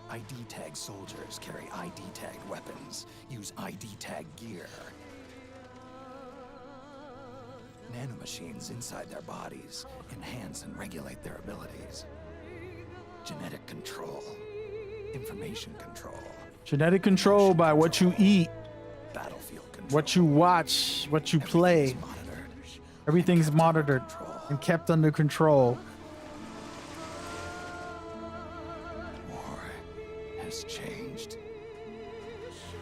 ID tag soldiers carry ID tagged weapons, use ID tag gear. Nanomachines inside their bodies enhance and regulate their abilities. Genetic control, information control. Genetic control by what you eat, battlefield control, what you watch, what you play. Everything's monitored and kept under control. War has changed.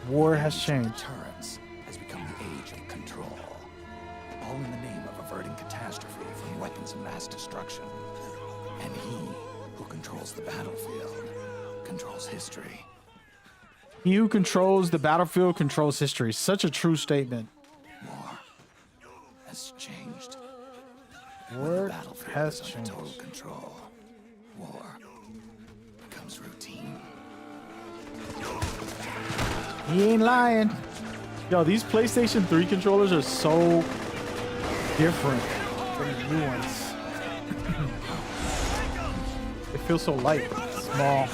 War has changed. Deterrence has become the age of control. All in the name of averting catastrophe from weapons of mass destruction. And he who controls the battlefield controls history. He who controls the battlefield controls history. Such a true statement. War has changed. War has changed. Total control. War becomes routine. He ain't lying. Yo, these PlayStation 3 controllers are so different from the new ones. They feel so light, small.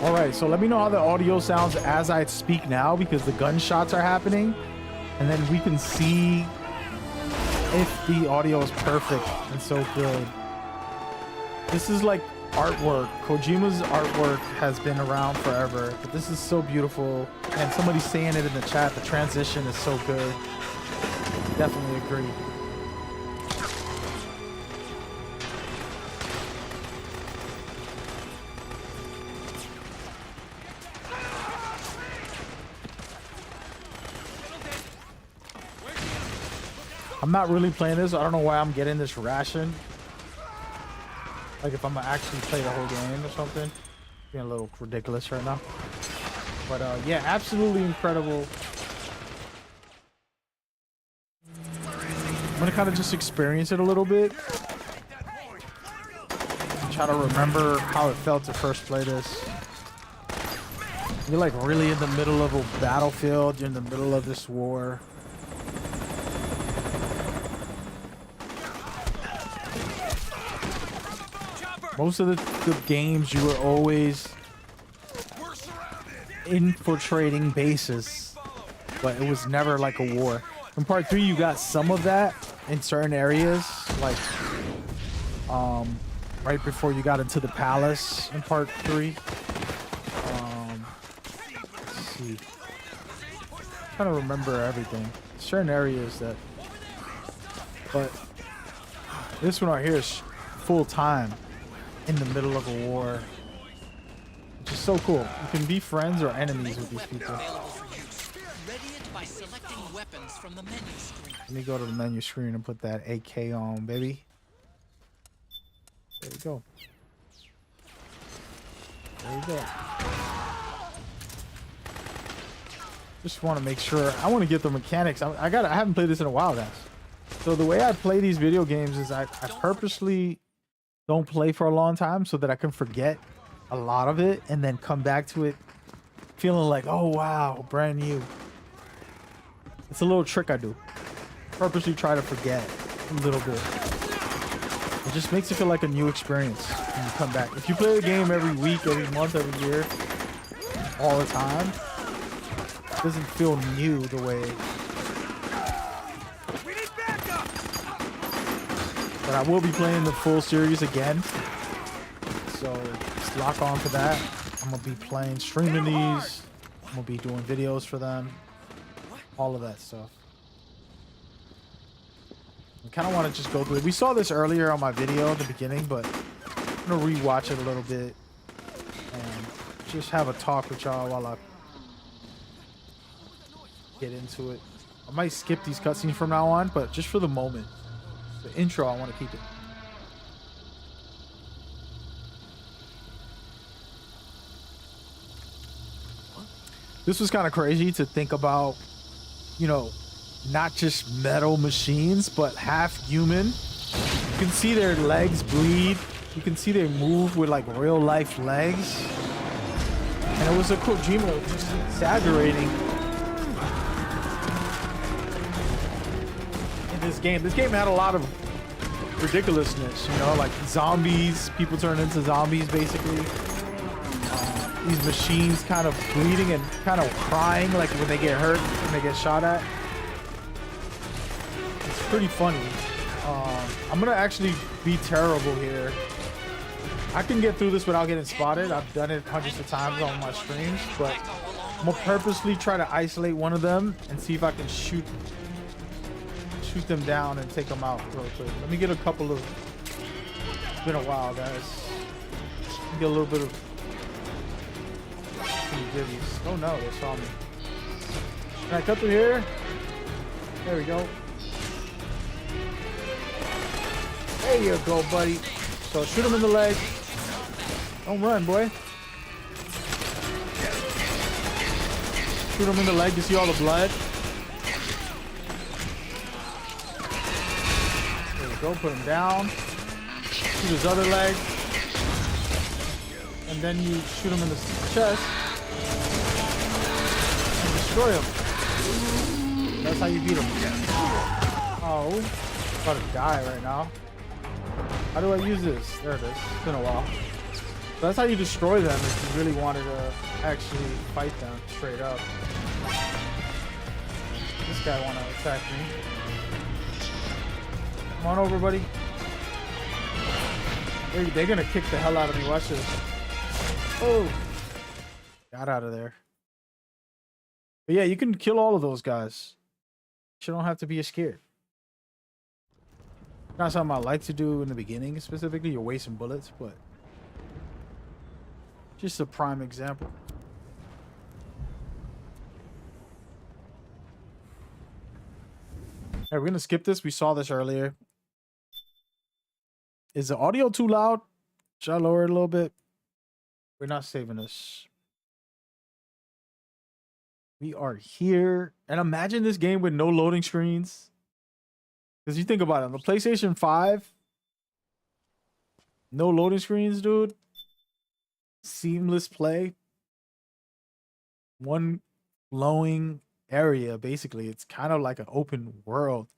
All right, so let me know how the audio sounds as I speak now, because the gunshots are happening, and then we can see if the audio is perfect and so good. This is like artwork. Kojima's artwork has been around forever, but this is so beautiful. And somebody's saying it in the chat, the transition is so good. Definitely agree. I'm not really playing this. I don't know why I'm getting this ration. Like if I'm gonna actually play the whole game or something. Being a little ridiculous right now. But yeah, absolutely incredible. I'm gonna kind of just experience it a little bit. And try to remember how it felt to first play this. You're like really in the middle of a battlefield. You're in the middle of this war. Most of the games, you were always infiltrating bases, but it was never like a war. In part 3, you got some of that in certain areas, like right before you got into the palace in part 3. Let's see. I'm trying to remember everything. Certain areas that, but this one right here is full time. In the middle of a war, which is so cool. You can be friends or enemies with these people. Let me go to the menu screen and put that AK on, baby. There you go. There you go. Just want to make sure. I want to get the mechanics. I haven't played this in a while, guys. So the way I play these video games is I purposely don't play for a long time so that I can forget a lot of it and then come back to it feeling like, oh wow, brand new. It's a little trick I do. Purposely try to forget a little bit. It just makes it feel like a new experience when you come back. If you play the game every week, every month, every year, all the time, it doesn't feel new the way. But I will be playing the full series again, so just lock on to that. I'm gonna be streaming these. I'm gonna be doing videos for them, all of that stuff. I kind of want to just go through it. We saw this earlier on my video at the beginning, but I'm gonna rewatch it a little bit and just have a talk with y'all while I get into it. I might skip these cutscenes from now on, but just for the moment. The intro, I want to keep it. This was kind of crazy to think about, you know, not just metal machines, but half human. You can see their legs bleed. You can see they move with like real life legs. And it was a Kojima just exaggerating this game. This game had a lot of ridiculousness, you know, like zombies, people turn into zombies basically. These machines kind of bleeding and kind of crying like when they get hurt, when they get shot at. It's pretty funny. I'm gonna actually be terrible here. I can get through this without getting spotted. I've done it hundreds of times on my streams, but I'm gonna purposely try to isolate one of them and see if I can shoot them down and take them out real quick. Let me get a couple of. It's been a while, guys. Get a little bit of divvies. Oh no, they saw me. Can I cut through here? There we go. There you go, buddy. So shoot him in the leg. Don't run, boy. Shoot him in the leg. You see all the blood? There you go. Put him down. Shoot his other leg. And then you shoot him in the chest. And destroy him. That's how you beat him. Oh. I'm about to die right now. How do I use this? There it is. It's been a while. So that's how you destroy them if you really wanted to actually fight them straight up. This guy want to attack me. Come on over, buddy. They're going to kick the hell out of me. Watch this. Oh. Got out of there. But yeah, you can kill all of those guys. You don't have to be scared. Not something I like to do in the beginning specifically. You're wasting bullets, but just a prime example. All right, we're gonna skip this. We saw this earlier. Is the audio too loud? Should I lower it a little bit? We're not saving this. We are here. And imagine this game with no loading screens. Because you think about it, on the PlayStation 5, no loading screens, dude. Seamless play. One flowing area, basically. It's kind of like an open world.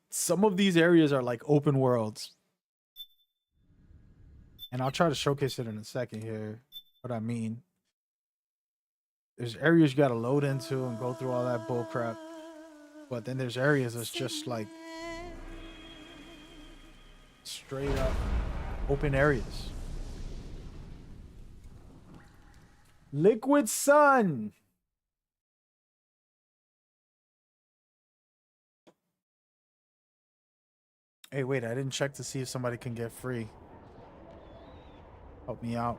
Some of these areas are like open worlds. And I'll try to showcase it in a second here. What I mean. There's areas you got to load into and go through all that bull crap. But then there's areas that's just like straight up open areas. Liquid Sun. Hey, wait, I didn't check to see if somebody can get free. Help me out.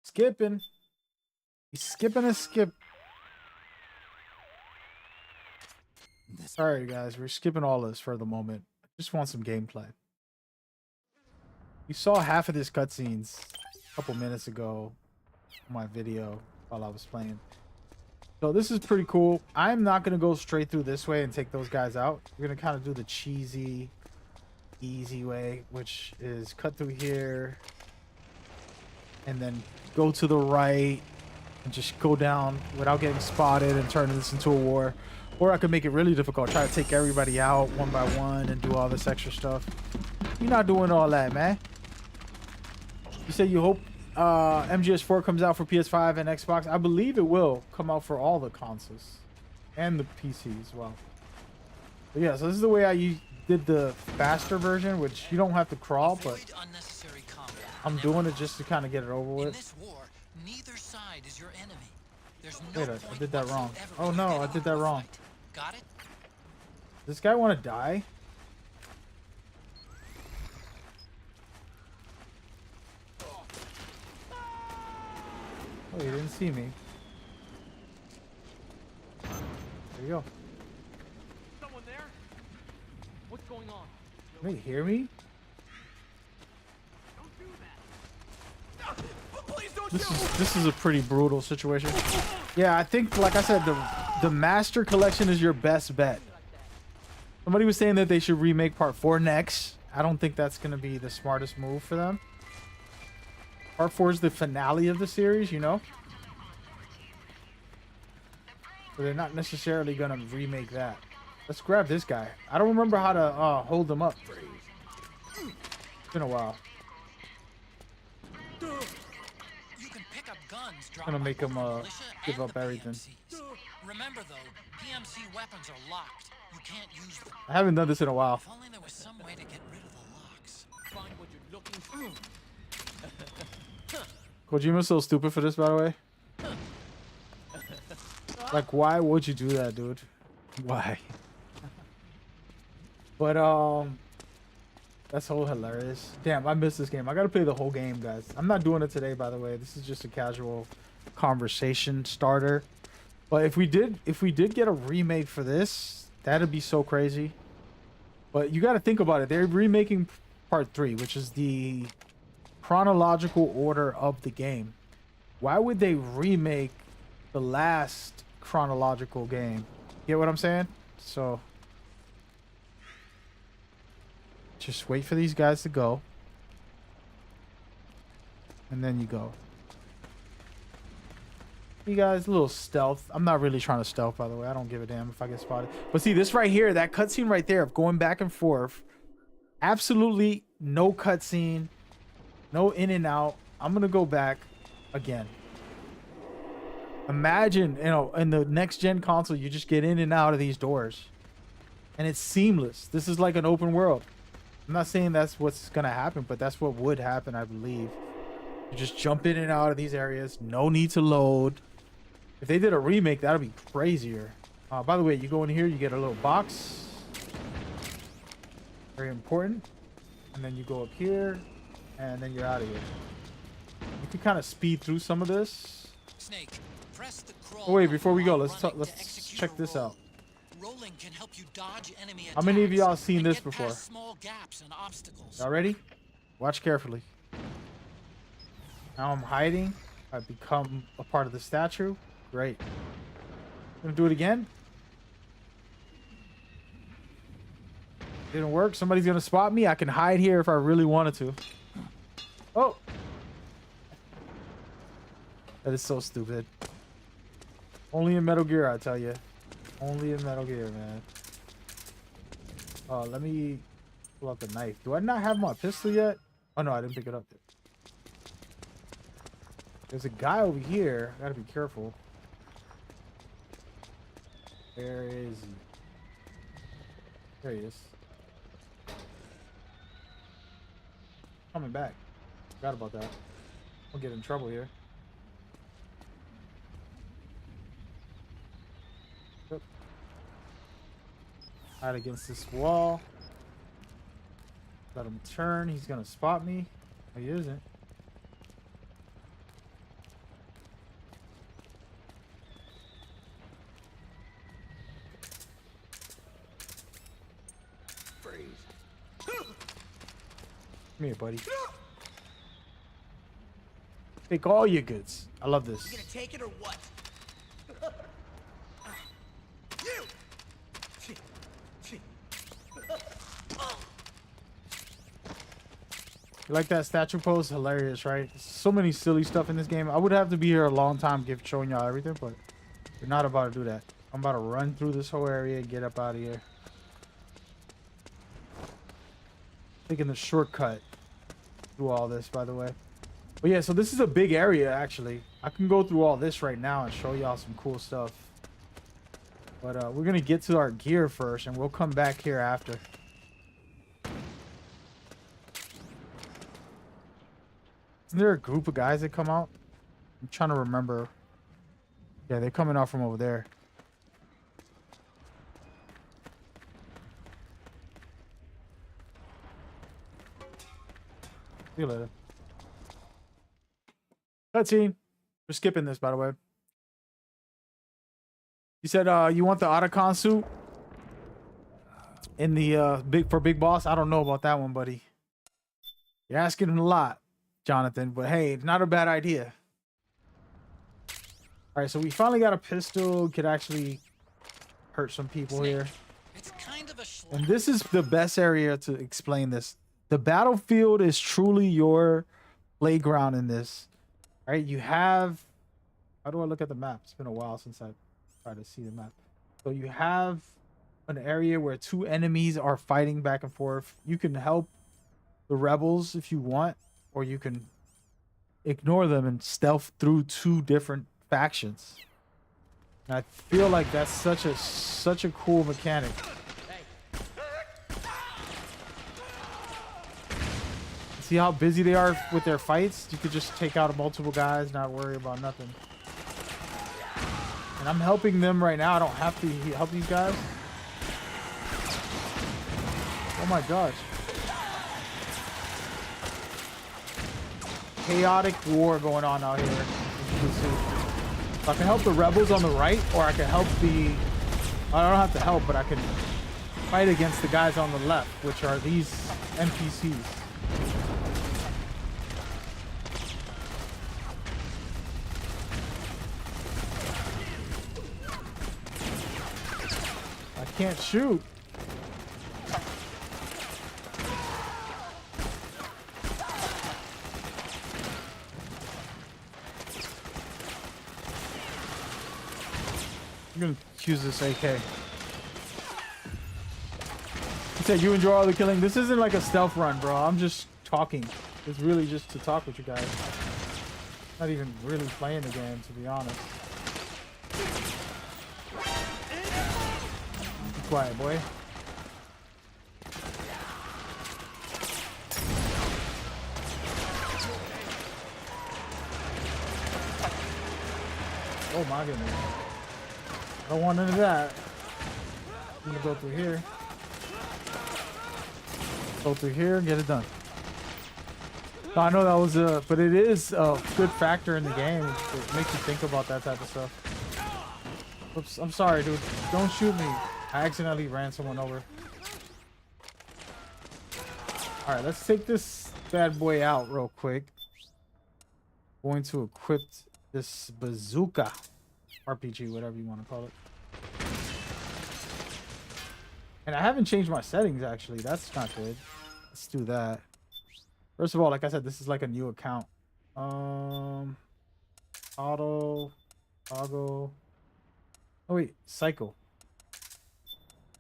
Skipping. He's skipping a skip. Sorry, guys. We're skipping all this for the moment. I just want some gameplay. You saw half of this cutscenes a couple minutes ago on my video while I was playing. So this is pretty cool. I'm not going to go straight through this way and take those guys out. We're going to kind of do the cheesy, easy way, which is cut through here and then go to the right and just go down without getting spotted and turn this into a war. Or I could make it really difficult, try to take everybody out one by one and do all this extra stuff. You're not doing all that, man. You say you hope MGS4 comes out for PS5 and Xbox. I believe it will come out for all the consoles and the PC as well. But yeah, so this is the way I did the faster version, which you don't have to crawl, but I'm doing it just to kind of get it over with. In this war, neither side is your enemy. There's no Wait, I did that wrong. Oh no, I did that wrong. Got it? Does this guy want to die? Oh, he didn't see me. There you go. Someone there? What's going on? Can they hear me? Don't do that. Please don't This is a pretty brutal situation. Yeah, I think, like I said, the Master Collection is your best bet. Somebody was saying that they should remake Part 4 next. I don't think that's going to be the smartest move for them. Part 4 is the finale of the series, you know? So they're not necessarily going to remake that. Let's grab this guy. I don't remember how to hold him up. It's been a while. You can pick up guns I'm gonna make him give up everything. PMCs. Remember though, PMC weapons are locked. You can't use them. I haven't done this in a while. If only there was some way to get rid of the locks. find what you're looking for. Kojima's so stupid for this, by the way. Like, why would you do that, dude? Why? But That's so hilarious. Damn, I missed this game. I gotta play the whole game, guys. I'm not doing it today, by the way. This is just a casual conversation starter. But if we did get a remake for this, that'd be so crazy. But you gotta think about it. They're remaking part 3, which is the chronological order of the game. Why would they remake the last chronological game? Get what I'm saying? So just wait for these guys to go. And then you go. You guys, a little stealth. I'm not really trying to stealth, by the way. I don't give a damn if I get spotted. But see, this right here, that cutscene right there of going back and forth. Absolutely no cutscene. No in and out. I'm going to go back again. Imagine, you know, in the next gen console, you just get in and out of these doors. And it's seamless. This is like an open world. I'm not saying that's what's going to happen, but that's what would happen, I believe. You just jump in and out of these areas. No need to load. If they did a remake, that would be crazier. By the way, you go in here, you get a little box. Very important. And then you go up here, and then you're out of here. You can kind of speed through some of this. Snake, press the crawl. Oh, wait, before we go, button let's while running to check execute a this roll. out. Rolling can help you dodge enemy How many of attacks y'all seen and this get before? past small gaps and obstacles. Y'all ready? Watch carefully. Now I'm hiding. I've become a part of the statue. Great. Gonna do it again. Didn't work. Somebody's gonna spot me. I can hide here if I really wanted to. Oh. That is so stupid. Only in Metal Gear, I tell you. Only in Metal Gear, man. Let me pull out the knife. Do I not have my pistol yet? Oh no, I didn't pick it up yet. There's a guy over here. I gotta be careful. Where is he? There he is. Coming back. Forgot about that. I'll get in trouble here. Yep. Hide against this wall. Let him turn. He's gonna spot me. Oh, he isn't. Come here, buddy. Take all your goods. I love this. You gonna take it or what? You like that statue pose? Hilarious, right? So many silly stuff in this game. I would have to be here a long time showing y'all everything, but we're not about to do that. I'm about to run through this whole area and get up out of here. Taking the shortcut through all this, by the way. But yeah, so this is a big area, actually. I can go through all this right now and show y'all some cool stuff. But we're going to get to our gear first, and we'll come back here after. Isn't there a group of guys that come out? I'm trying to remember. Yeah, they're coming out from over there. See you later. Cutscene. We're skipping this, by the way. You said you want the Otacon suit in the big boss. I don't know about that one, buddy. You're asking him a lot, Jonathan. But hey, it's not a bad idea. All right, so we finally got a pistol. Could actually hurt some people here. It's kind of a And this is the best area to explain this. The battlefield is truly your playground in this. Right? You have... How do I look at the map? It's been a while since I tried to see the map. So you have an area where two enemies are fighting back and forth. You can help the rebels if you want, or you can ignore them and stealth through two different factions. And I feel like that's such a cool mechanic. See how busy they are with their fights? You could just take out multiple guys, not worry about nothing. And I'm helping them right now. I don't have to help these guys. Oh my gosh. chaotic war going on out here. As you can see. So I can help the rebels on the right, or I can help the... I don't have to help, but I can fight against the guys on the left, which are these NPCs. I can't shoot. I'm gonna use this AK. You said you enjoy all the killing. This isn't like a stealth run, bro. I'm just talking. It's really just to talk with you guys. Not even really playing the game, to be honest. Be quiet, boy. Oh my goodness. I don't want none of that. I'm gonna go through here. Go through here and get it done. No, I know that was but it is a good factor in the game. It makes you think about that type of stuff. Oops, I'm sorry, dude. Don't shoot me. I accidentally ran someone over. All right, let's take this bad boy out real quick. Going to equip this bazooka. RPG, whatever you want to call it. And I haven't changed my settings, actually. That's not good. Let's do that. First of all, like I said, this is like a new account. Auto, toggle. Oh wait, cycle.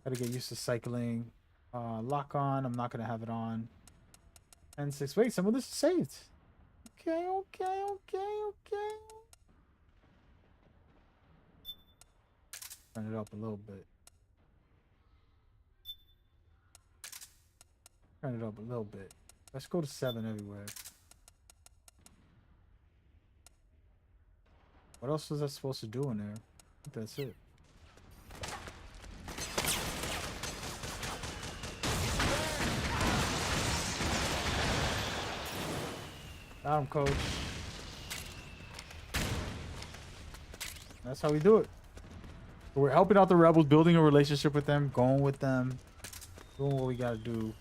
Gotta get used to cycling. Lock on. I'm not gonna have it on. And 6. Wait, some of this is saved. Okay. Turn it up a little bit. Turn it up a little bit. Let's go to 7 everywhere. What else was I supposed to do in there? I think that's it. Got him, coach. That's how we do it. We're helping out the rebels, building a relationship with them, going with them, doing what we gotta do.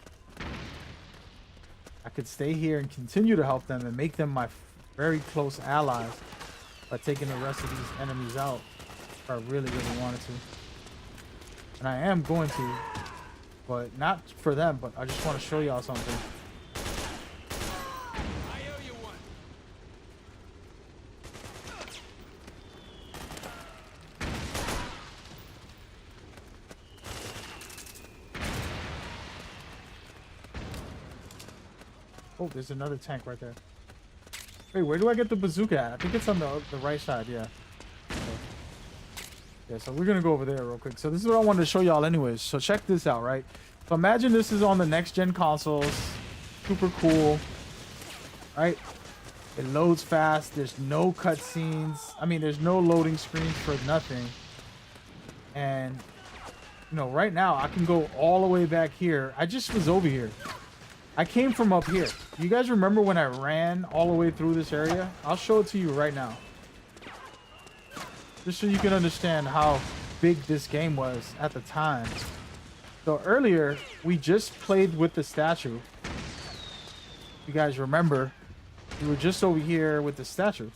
I could stay here and continue to help them and make them my very close allies by taking the rest of these enemies out if I really wanted to. And I am going to, but not for them, but I just want to show y'all something. Oh, there's another tank right there. Wait, where do I get the bazooka at? I think it's on the right side, yeah. Okay. Yeah, so we're gonna go over there real quick. So this is what I wanted to show y'all anyways. So check this out, right? So imagine this is on the next gen consoles. Super cool. Right? It loads fast. There's no cutscenes. I mean, there's no loading screens for nothing. And, you know, right now I can go all the way back here. I just was over here. I came from up here. You guys remember when I ran all the way through this area? I'll show it to you right now. Just so you can understand how big this game was at the time. So earlier, we just played with the statue. You guys remember, we were just over here with the statue.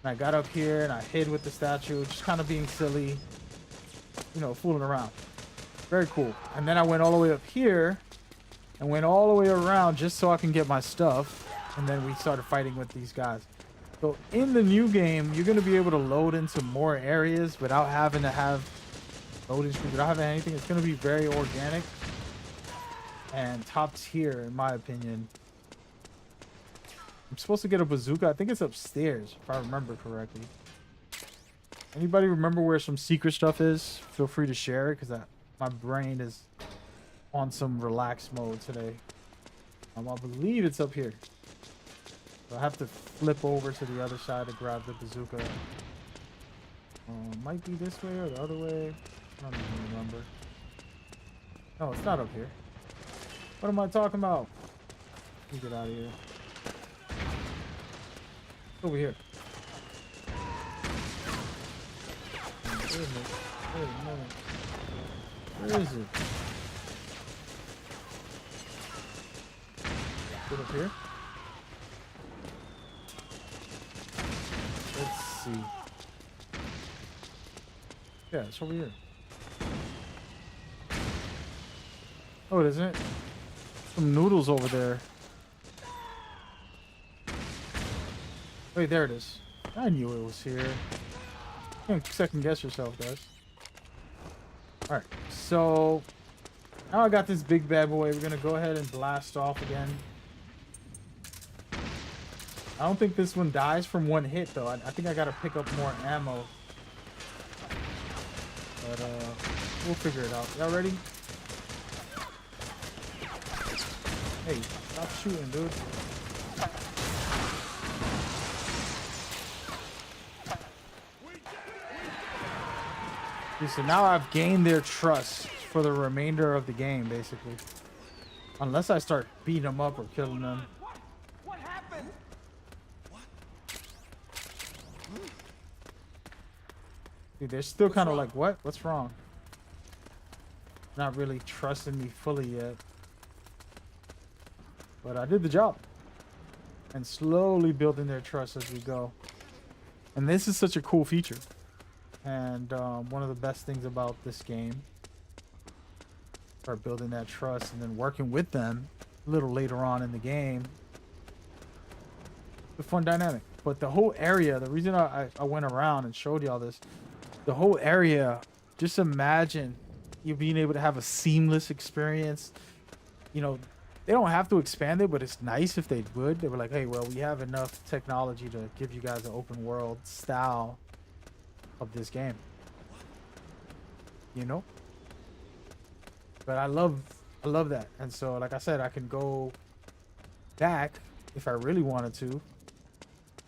And I got up here and I hid with the statue, just kind of being silly, you know, fooling around. Very cool. And then I went all the way up here and went all the way around just so I can get my stuff. And then we started fighting with these guys. So in the new game, you're going to be able to load into more areas without having to have loading screens, without having anything. It's going to be very organic and top tier, in my opinion. I'm supposed to get a bazooka. I think it's upstairs, if I remember correctly. Anybody remember where some secret stuff is? Feel free to share it, because my brain is on some relaxed mode today. I believe it's up here. So I have to flip over to the other side to grab the bazooka. Might be this way or the other way. I don't even remember. No, it's not up here. What am I talking about? Let me get out of here. Over here. Wait a minute. Wait a minute. Where is it? Is it up here? Let's see. Yeah, it's over here. Oh, it isn't. Some noodles over there. Wait, there it is. I knew it was here. Can't second guess yourself, guys. Alright, so now I got this big bad boy. We're gonna go ahead and blast off again. I don't think this one dies from one hit though. I think I gotta pick up more ammo. But we'll figure it out. Y'all ready? Hey, stop shooting, dude. So now I've gained their trust for the remainder of the game, basically. Unless I start beating them up or killing them. What happened? Dude, they're still kind of like, what? What's wrong? Not really trusting me fully yet. But I did the job. And slowly building their trust as we go. And this is such a cool feature. And one of the best things about this game, start building that trust and then working with them a little later on in the game. It's a fun dynamic. But the whole area, the reason I went around and showed y'all this, the whole area, just imagine you being able to have a seamless experience. You know, they don't have to expand it, but it's nice if they would. They were like, hey, well, we have enough technology to give you guys an open world style of this game, you know. But I love that. And so, like I said, I can go back if I really wanted to,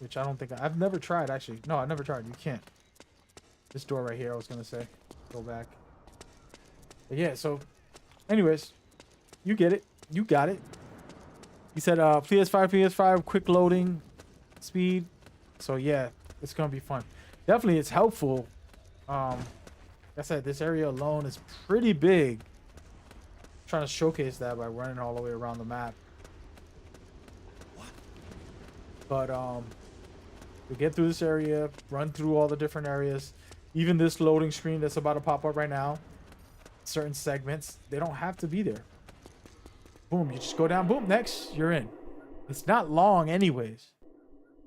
which I don't think I've never tried, actually. No, I never tried. You can't. This door right here, I was gonna say, go back. But yeah, so anyways, you get it, you got it. You said PS5 quick loading speed, so yeah, it's gonna be fun. Definitely, it's helpful. Like I said, this area alone is pretty big. I'm trying to showcase that by running all the way around the map. But we get through this area, run through all the different areas. Even this loading screen that's about to pop up right now, certain segments, they don't have to be there. Boom, you just go down, boom, next, you're in. It's not long anyways.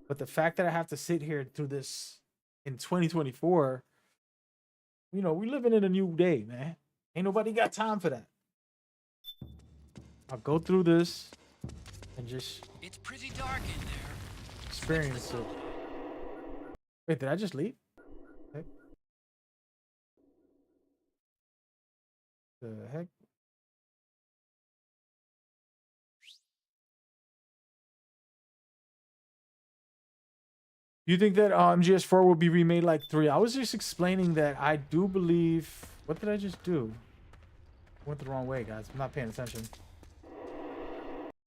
But the fact that I have to sit here through this in 2024, you know, we living in a new day, man. Ain't nobody got time for that. I'll go through this and just It's pretty dark in there. experience it. Wait, did I just leave? Heck? The heck? Do you think that MGS4 will be remade like 3? I was just explaining that I do believe... What did I just do? Went the wrong way, guys. I'm not paying attention.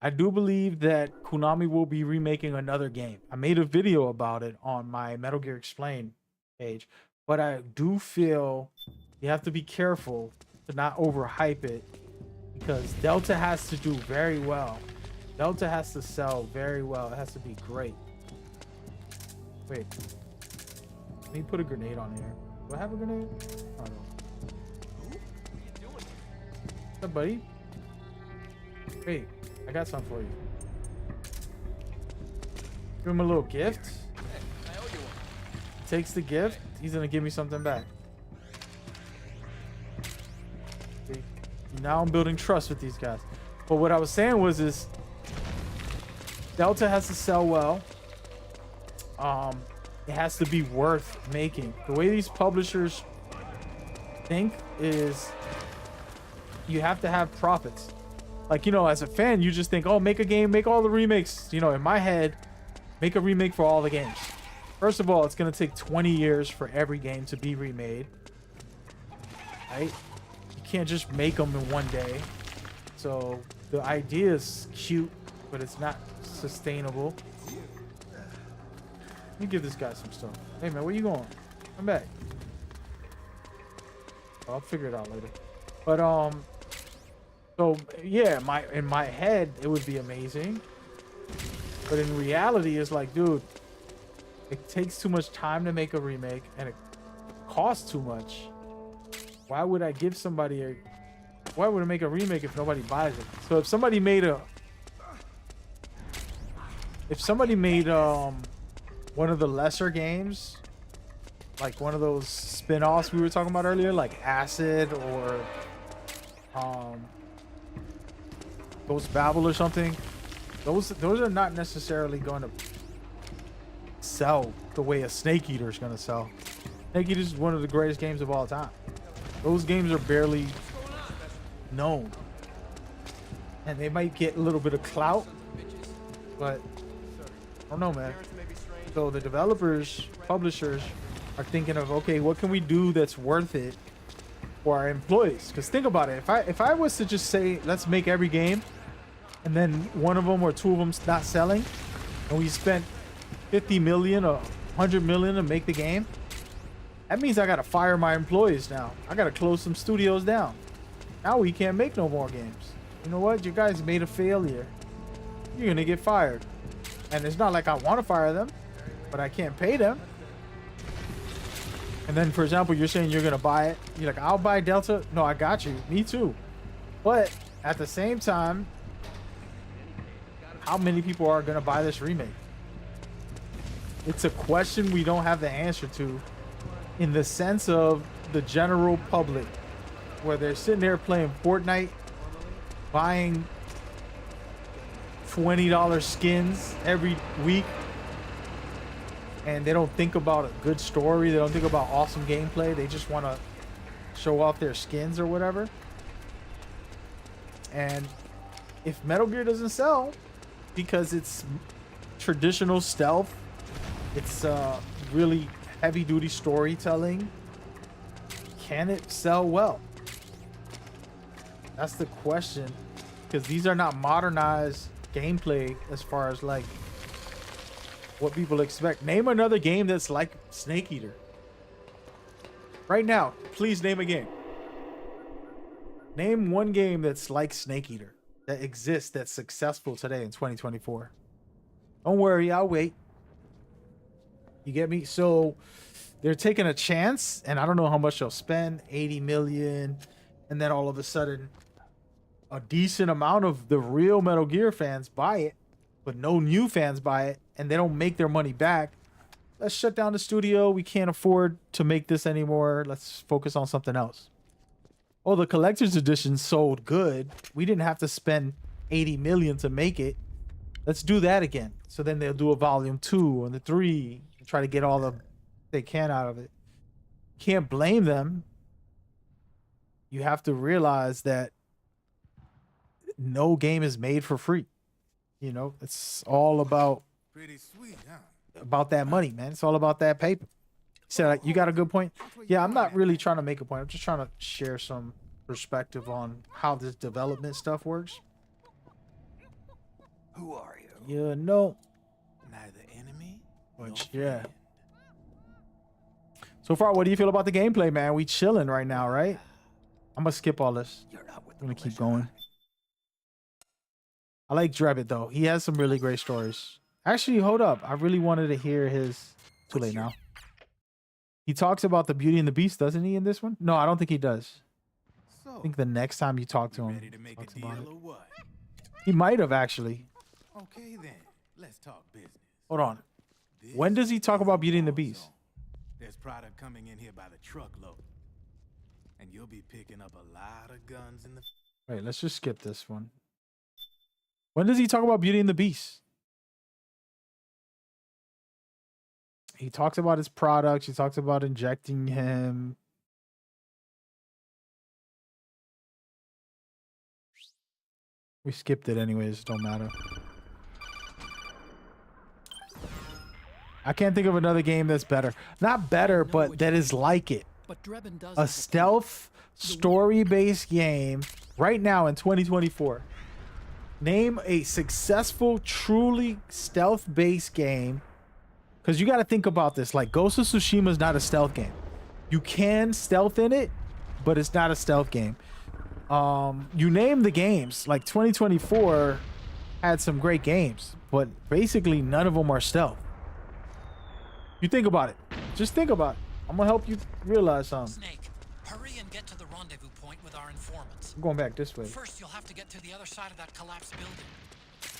I do believe that Konami will be remaking another game. I made a video about it on my Metal Gear Explained page. But I do feel you have to be careful to not overhype it. Because Delta has to do very well. Delta has to sell very well. It has to be great. Wait, let me put a grenade on here. Do I have a grenade? Oh, no. What are you doing? What's up, buddy? Wait, I got something for you. Give him a little gift. Hey, I owe you one. Takes the gift. He's gonna give me something back. See? Now I'm building trust with these guys. But what I was saying was Delta has to sell well. It has to be worth making. The way these publishers think is you have to have profits. Like, you know, as a fan, you just think, oh, make a game, make all the remakes. You know, in my head, make a remake for all the games. First of all, it's going to take 20 years for every game to be remade. Right? You can't just make them in one day. So the idea is cute, but it's not sustainable. me give this guy some stuff. Hey man, where you going? Come back. I'll figure it out later. But so yeah, in my head it would be amazing. But in reality, it's like, dude, it takes too much time to make a remake and it costs too much. Why would I give somebody a why would I make a remake if nobody buys it? So if somebody made one of the lesser games, like one of those spin-offs we were talking about earlier, like Acid or Ghost Babel or something, those are not necessarily going to sell the way a Snake Eater is going to sell. Snake Eater is one of the greatest games of all time. Those games are barely known, and they might get a little bit of clout, but I don't know, man. So the developers, publishers are thinking of, okay, what can we do that's worth it for our employees? Because think about it, if I was to just say let's make every game and then one of them or two of them's not selling and we spent 50 million or 100 million to make the game, that means I gotta fire my employees now. I gotta close some studios down. Now we can't make no more games. You know what? You guys made a failure. You're gonna get fired. And it's not like I want to fire them, but I can't pay them. And then, for example, you're saying you're gonna buy it. You're like, I'll buy Delta. No, I got you. Me too. But at the same time, how many people are gonna buy this remake? It's a question we don't have the answer to, in the sense of the general public, where they're sitting there playing Fortnite, buying $20 skins every week, and they don't think about a good story. They don't think about awesome gameplay. They just want to show off their skins or whatever. And if Metal Gear doesn't sell because it's traditional stealth, it's really heavy duty storytelling, can it sell well? That's the question, because these are not modernized gameplay as far as like what people expect. Name another game that's like Snake Eater right now. Please name a game. Name one game that's like Snake Eater that exists, that's successful today in 2024. Don't worry, I'll wait. You get me? So they're taking a chance, and I don't know how much they'll spend, 80 million, and then all of a sudden a decent amount of the real Metal Gear fans buy it, but no new fans buy it, and they don't make their money back. Let's shut down the studio. We can't afford to make this anymore. Let's focus on something else. Oh, the collector's edition sold good. We didn't have to spend 80 million to make it. Let's do that again. So then they'll do a volume 2 and the 3 and try to get all the they can out of it. Can't blame them. You have to realize that no game is made for free. You know, it's all about Pretty sweet, huh? about that money, man. It's all about that paper. So like, you got a good point. Yeah, I'm not really trying to make a point. I'm just trying to share some perspective on how this development stuff works. Who are you? You know, Neither enemy nor which yeah. friend. So far, what do you feel about the gameplay, man? We chilling right now, right? I'm gonna skip all this. You're not with I'm the gonna keep militia. going. I like Drebbit though. He has some really great stories. Actually, hold up. I really wanted to hear his. Too late now. He talks about the Beauty and the Beast, doesn't he, in this one? No, I don't think he does. So, I think the next time you talk to him, ready to make a talks deal about it. or what? He might have actually. Okay then, let's talk business. Hold on. This When does he talk is about a Beauty and the war Beast? zone. There's product coming in here by the truckload, and you'll be picking up a lot of guns in the. Wait, let's just skip this one. When does he talk about Beauty and the Beast? He talks about his products. He talks about injecting him. We skipped it anyways. Don't matter. I can't think of another game that's better. Not better, but that is like it. But Drebin does A have stealth story-based game right now in 2024. Name a successful, truly stealth-based game Because you got to think about this. Like, Ghost of Tsushima is not a stealth game. You can stealth in it, but it's not a stealth game. You name the games. Like, 2024 had some great games, but basically none of them are stealth. You think about it. Just think about it. I'm going to help you realize something. Snake, hurry and get to the rendezvous point with our informants. I'm going back this way. First, you'll have to get to the other side of that collapsed building.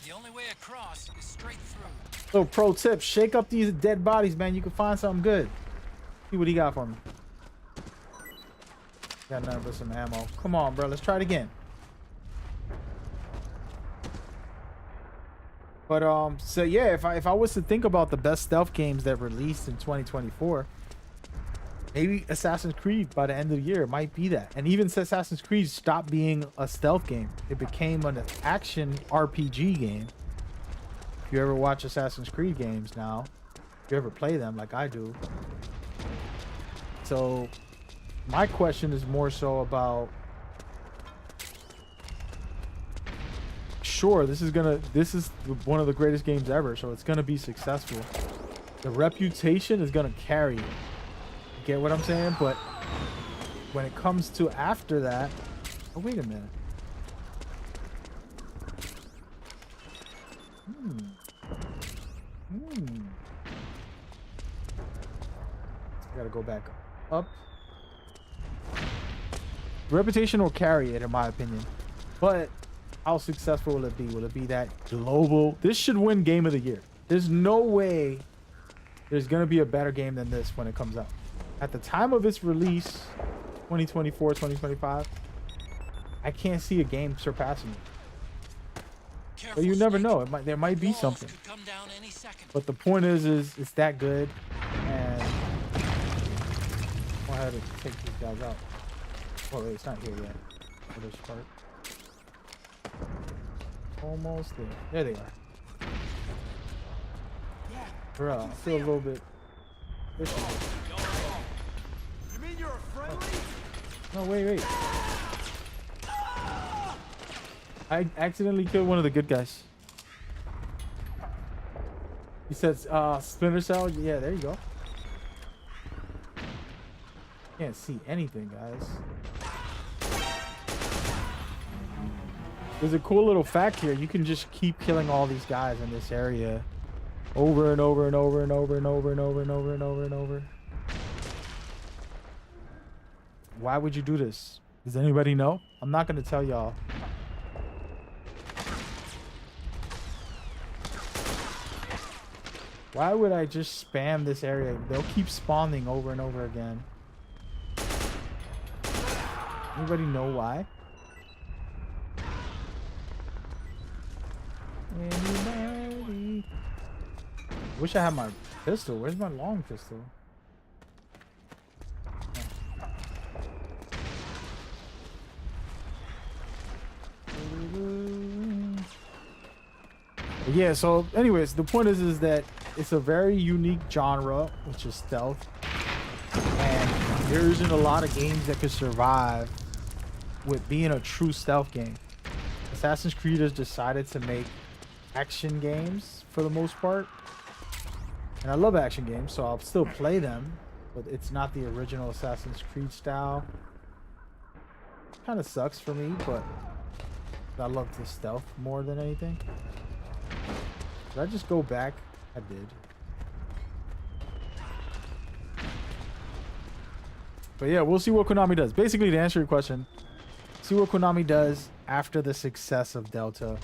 The only way across is straight through. So, pro tip, shake up these dead bodies, man. You can find something good. See what he got for me. Got nothing but some ammo. Come on, bro. Let's try it again. But so yeah, if I was to think about the best stealth games that released in 2024, maybe Assassin's Creed by the end of the year might be that. And even Assassin's Creed stopped being a stealth game. It became an action RPG game. If you ever watch Assassin's Creed games now, if you ever play them like I do. So my question is more so about, sure, this is one of the greatest games ever, so it's gonna be successful. The reputation is gonna carry it. Get what I'm saying? But when it comes to after that, oh wait a minute. I gotta go back up. Reputation will carry it, in my opinion, but how successful will it be? Will it be that global? This should win Game of the Year. There's no way there's gonna be a better game than this when it comes out. At the time of its release, 2024, 2025, I can't see a game surpassing it. But you never know. There might be something. But the point is it's that good, and I'll have to take these guys out. Oh wait, it's not here yet. For this part. Almost there. There they are. Bro, I feel a little bit. You mean you're a friendly? No, wait. I accidentally killed one of the good guys. He says, Splinter Cell. Yeah, there you go. Can't see anything, guys. There's a cool little fact here. You can just keep killing all these guys in this area over and over and over and over and over and over and over and over and over. Why would you do this? Does anybody know? I'm not going to tell y'all. Why would I just spam this area? They'll keep spawning over and over again. Anybody know why? Anybody? Wish I had my pistol. Where's my long pistol? Yeah, so anyways, the point is that it's a very unique genre, which is stealth, and there isn't a lot of games that could survive with being a true stealth game. Assassin's Creed has decided to make action games for the most part, and I love action games, so I'll still play them, but it's not the original Assassin's Creed style. Kind of sucks for me, but I love the stealth more than anything. Did I just go back? I did. But yeah, we'll see what Konami does. Basically, to answer your question, see what Konami does after the success of Delta.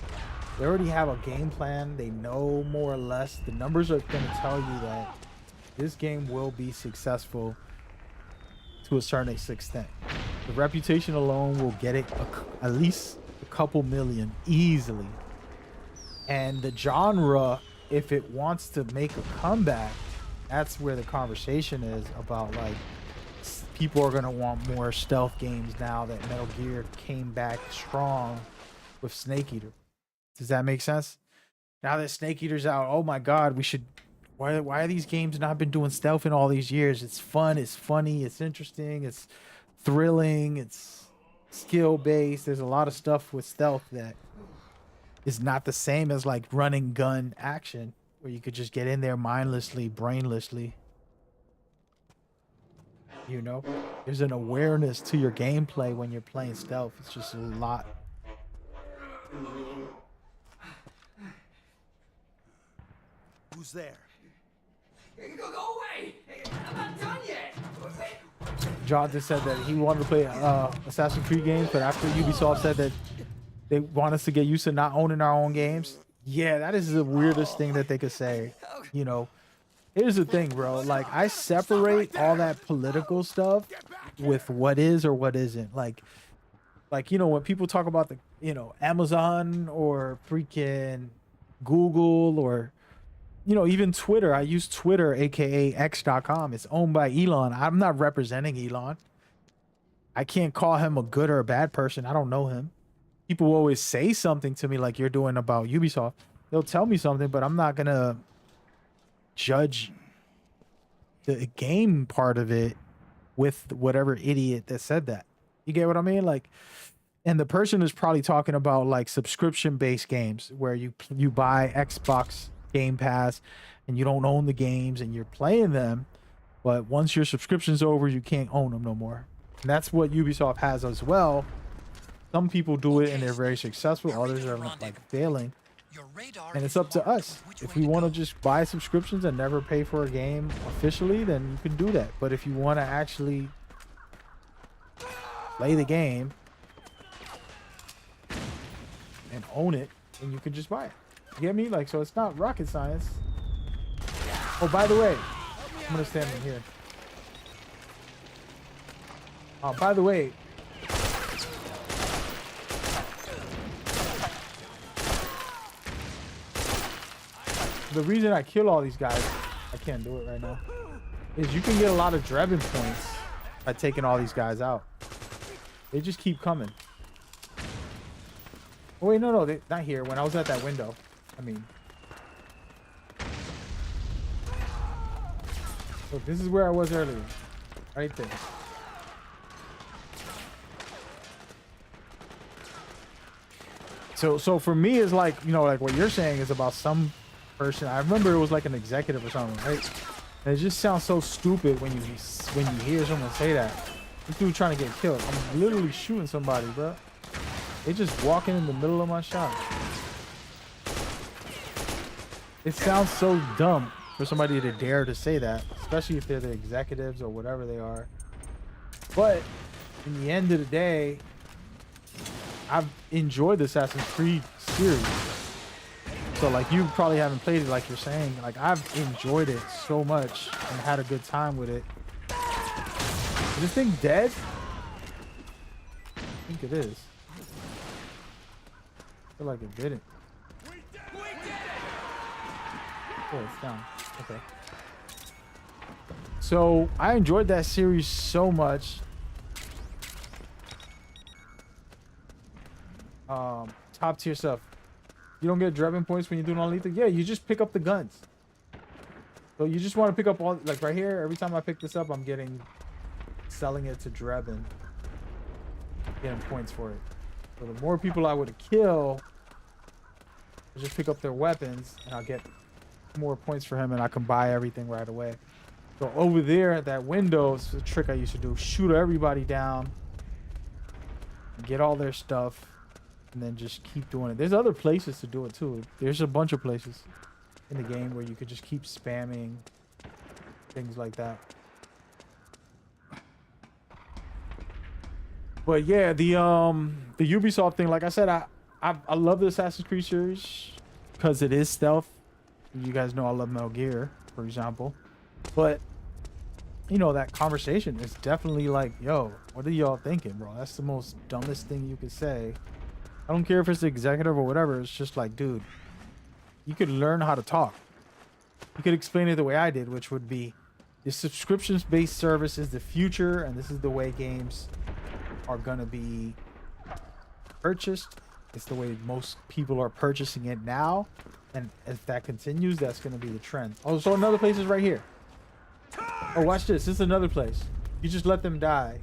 They already have a game plan. They know more or less. The numbers are going to tell you that this game will be successful to a certain extent. The reputation alone will get it at least a couple million easily. And the genre, if it wants to make a comeback, that's where the conversation is about, like, people are going to want more stealth games now that Metal Gear came back strong with Snake Eater. Does that make sense? Now that Snake Eater's out, oh my God, we should... Why are these games not been doing stealth in all these years? It's fun, it's funny, it's interesting, it's thrilling, it's skill-based. There's a lot of stuff with stealth that is not the same as, like, running gun action, where you could just get in there mindlessly, brainlessly. You know, there's an awareness to your gameplay when you're playing stealth. It's just a lot. Who's there? Go away! I'm not done yet! Jonathan said that he wanted to play Assassin's Creed games, but after Ubisoft said that they want us to get used to not owning our own games, yeah, that is the weirdest thing that they could say. You know, here's the thing, bro. Like, I separate all that political stuff with what is or what isn't. Like, you know, when people talk about the, you know, Amazon or freaking Google or, you know, even Twitter. I use Twitter, aka X.com. It's owned by Elon. I'm not representing Elon. I can't call him a good or a bad person. I don't know him. People will always say something to me like you're doing about Ubisoft. They'll tell me something, but I'm not gonna judge the game part of it with whatever idiot that said that. You get what I mean? Like, and the person is probably talking about like subscription-based games where you buy Xbox Game Pass and you don't own the games and you're playing them, but once your subscription's over, you can't own them no more. And that's what Ubisoft has as well. Some people do it and they're very successful, others are like failing. And it's up to us. If we want to just buy subscriptions and never pay for a game officially, then you can do that. But if you want to actually play the game and own it, then you can just buy it. You get me? Like, so it's not rocket science. Oh, by the way, I'm gonna stand in here. By the way, the reason I kill all these guys, I can't do it right now, is you can get a lot of Drebin points by taking all these guys out. They just keep coming. Oh wait, no, they, not here. When I was at that window, I mean, look, this is where I was earlier, right there. So for me, it's like, you know, like what you're saying is about some person. I remember it was like an executive or something, right? And it just sounds so stupid when you hear someone say that. This dude trying to get killed. I'm literally shooting somebody, bro. They just walking in the middle of my shot. It sounds so dumb for somebody to dare to say that, especially if they're the executives or whatever they are. But in the end of the day, I've enjoyed the Assassin's Creed series. So like, you probably haven't played it like you're saying. Like, I've enjoyed it so much and had a good time with it. Is this thing dead? I think it is. I feel like it didn't. Oh, it's down. Okay. So I enjoyed that series so much. Top tier stuff. You don't get Drebin points when you do non-lethal? Yeah, you just pick up the guns. So you just want to pick up all, like right here, every time I pick this up, I'm selling it to Drebin. Getting points for it. So the more people I would kill, I just pick up their weapons and I'll get more points for him and I can buy everything right away. So over there at that window, it's a trick I used to do. Shoot everybody down. Get all their stuff. And then just keep doing it. There's other places to do it too. There's a bunch of places in the game where you could just keep spamming things like that. But yeah, the Ubisoft thing, like I said, I love the Assassin's Creed series because it is stealth. You guys know I love Metal Gear, for example. But you know, that conversation is definitely like, yo, what are y'all thinking, bro? That's the most dumbest thing you could say. I don't care if it's the executive or whatever. It's just like, dude, you could learn how to talk. You could explain it the way I did, which would be the subscriptions-based service is the future, and this is the way games are going to be purchased. It's the way most people are purchasing it now. And if that continues, that's going to be the trend. Oh, so another place is right here. Oh, watch this. This is another place. You just let them die.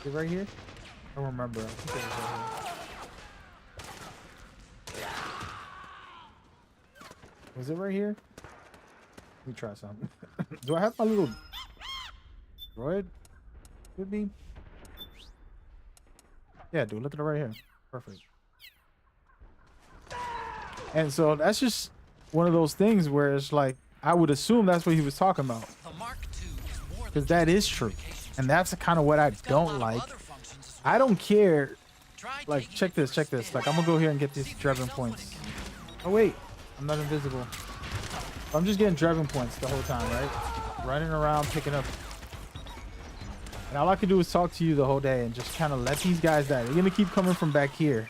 Is it right here? I don't remember. I think it was right here. Was it right here? Let me try something. Do I have my little droid with me? Yeah, dude, look at it right here. Perfect. And so that's just one of those things where it's like, I would assume that's what he was talking about. Because that is true. And that's kind of what I don't like. I don't care. Like, check this. Like, I'm gonna go here and get these Drebin points. Oh, wait. I'm not invisible. I'm just getting Drebin points the whole time, right? Running around, picking up. And all I can do is talk to you the whole day and just kind of let these guys die. They're gonna keep coming from back here.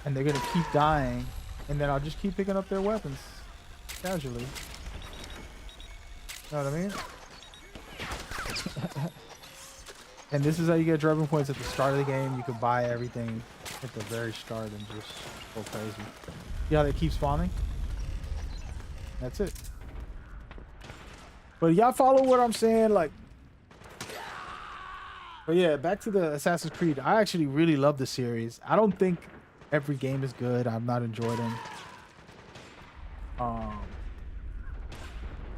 And they're gonna keep dying. And then I'll just keep picking up their weapons. Casually. Know what I mean? And this is how you get Drebin points at the start of the game. You can buy everything at the very start and just go crazy. See how they keep spawning? That's it. But y'all follow what I'm saying? Like, but yeah, back to the Assassin's Creed. I actually really love the series. I don't think every game is good. I've not enjoyed them.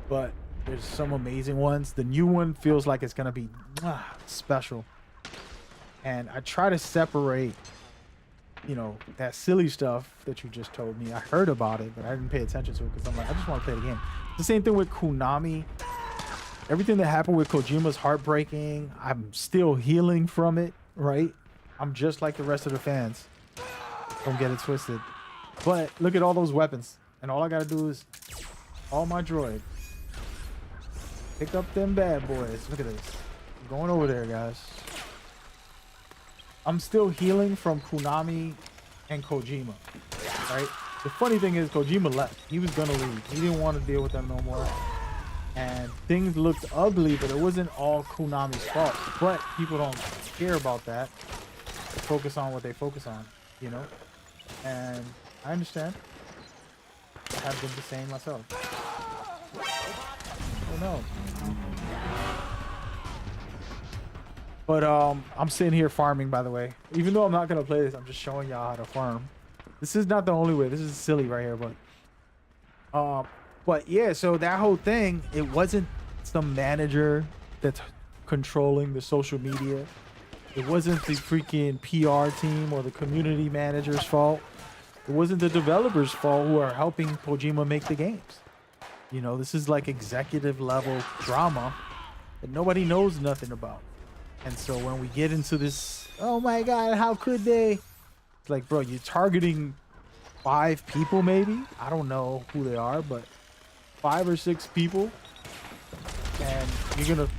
But there's some amazing ones. The new one feels like it's gonna be special. And I try to separate, you know, that silly stuff that you just told me. I heard about it, but I didn't pay attention to it because I'm like, I just want to play the game. The same thing with Konami. Everything that happened with Kojima's heartbreaking. I'm still healing from it, right? I'm just like the rest of the fans. Don't get it twisted. But look at all those weapons. And all I gotta do is all my droid. Pick up them bad boys. Look at this. I'm going over there, guys. I'm still healing from Konami and Kojima, right? The funny thing is Kojima left. He was gonna leave. He didn't want to deal with them no more. And things looked ugly, but it wasn't all Konami's fault. But people don't care about that. They focus on what they focus on, you know? And I understand. I have been the same myself. Oh no. But I'm sitting here farming, by the way. Even though I'm not gonna play this, I'm just showing y'all how to farm. This is not the only way. This is silly right here, but yeah, so that whole thing, it wasn't some manager that's controlling the social media. It wasn't the freaking PR team or the community manager's fault. It wasn't the developers' fault who are helping Kojima make the games. You know, this is like executive level drama that nobody knows nothing about. And so when we get into this, oh my God, how could they? It's like, bro, you're targeting 5 people maybe? I don't know who they are, but 5 or 6 people. And you're going to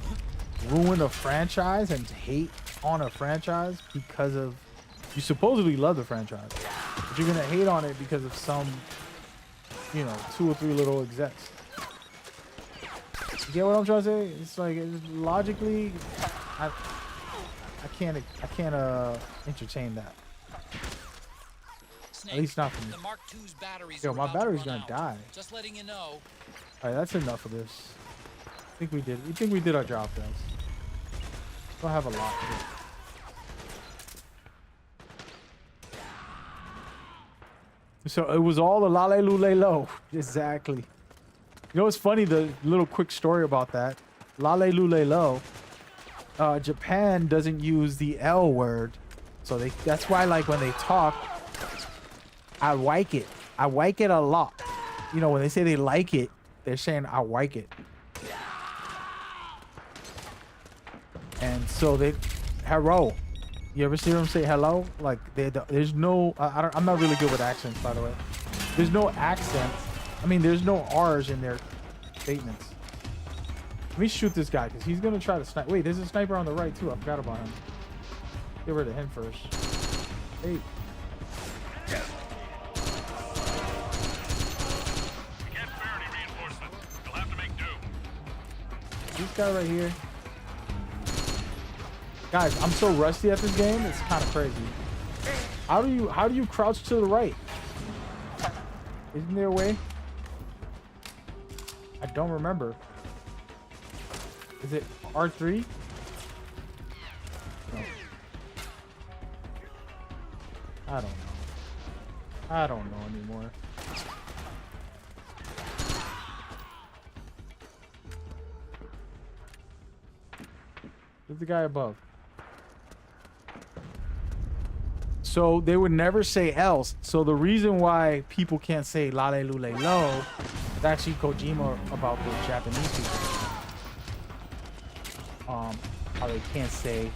ruin a franchise and hate on a franchise because of, you supposedly love the franchise, but you're going to hate on it because of some, you know, 2 or 3 little execs. You get what I'm trying to say? It's like, it's logically, I can't entertain that. Snake, At least not for me. the Mark II's batteries Yo, are my about to battery's run gonna out. die. Just letting you know. All right, that's enough of this. I think we did. We think we did our job, guys. Don't have a lot to do. So it was all the lale lule lo. Exactly. You know what's funny? The little quick story about that. Lale lule lo. Japan doesn't use the L word, so that's why, like, when they talk, I like it. I like it a lot. You know, when they say they like it, they're saying I like it. And so they, hello. You ever see them say hello? Like, there's no, I'm not really good with accents, by the way. There's no accents. I mean, there's no R's in their statements. Let me shoot this guy, because he's going to try to snipe. Wait, there's a sniper on the right, too. I forgot about him. Get rid of him first. Hey. This guy right here. Guys, I'm so rusty at this game, it's kind of crazy. How do you crouch to the right? Isn't there a way? I don't remember. Is it R3? No. I don't know. I don't know anymore. There's the guy above. So they would never say else. So the reason why people can't say lale lule lo is actually Kojima about the Japanese people. How they can't say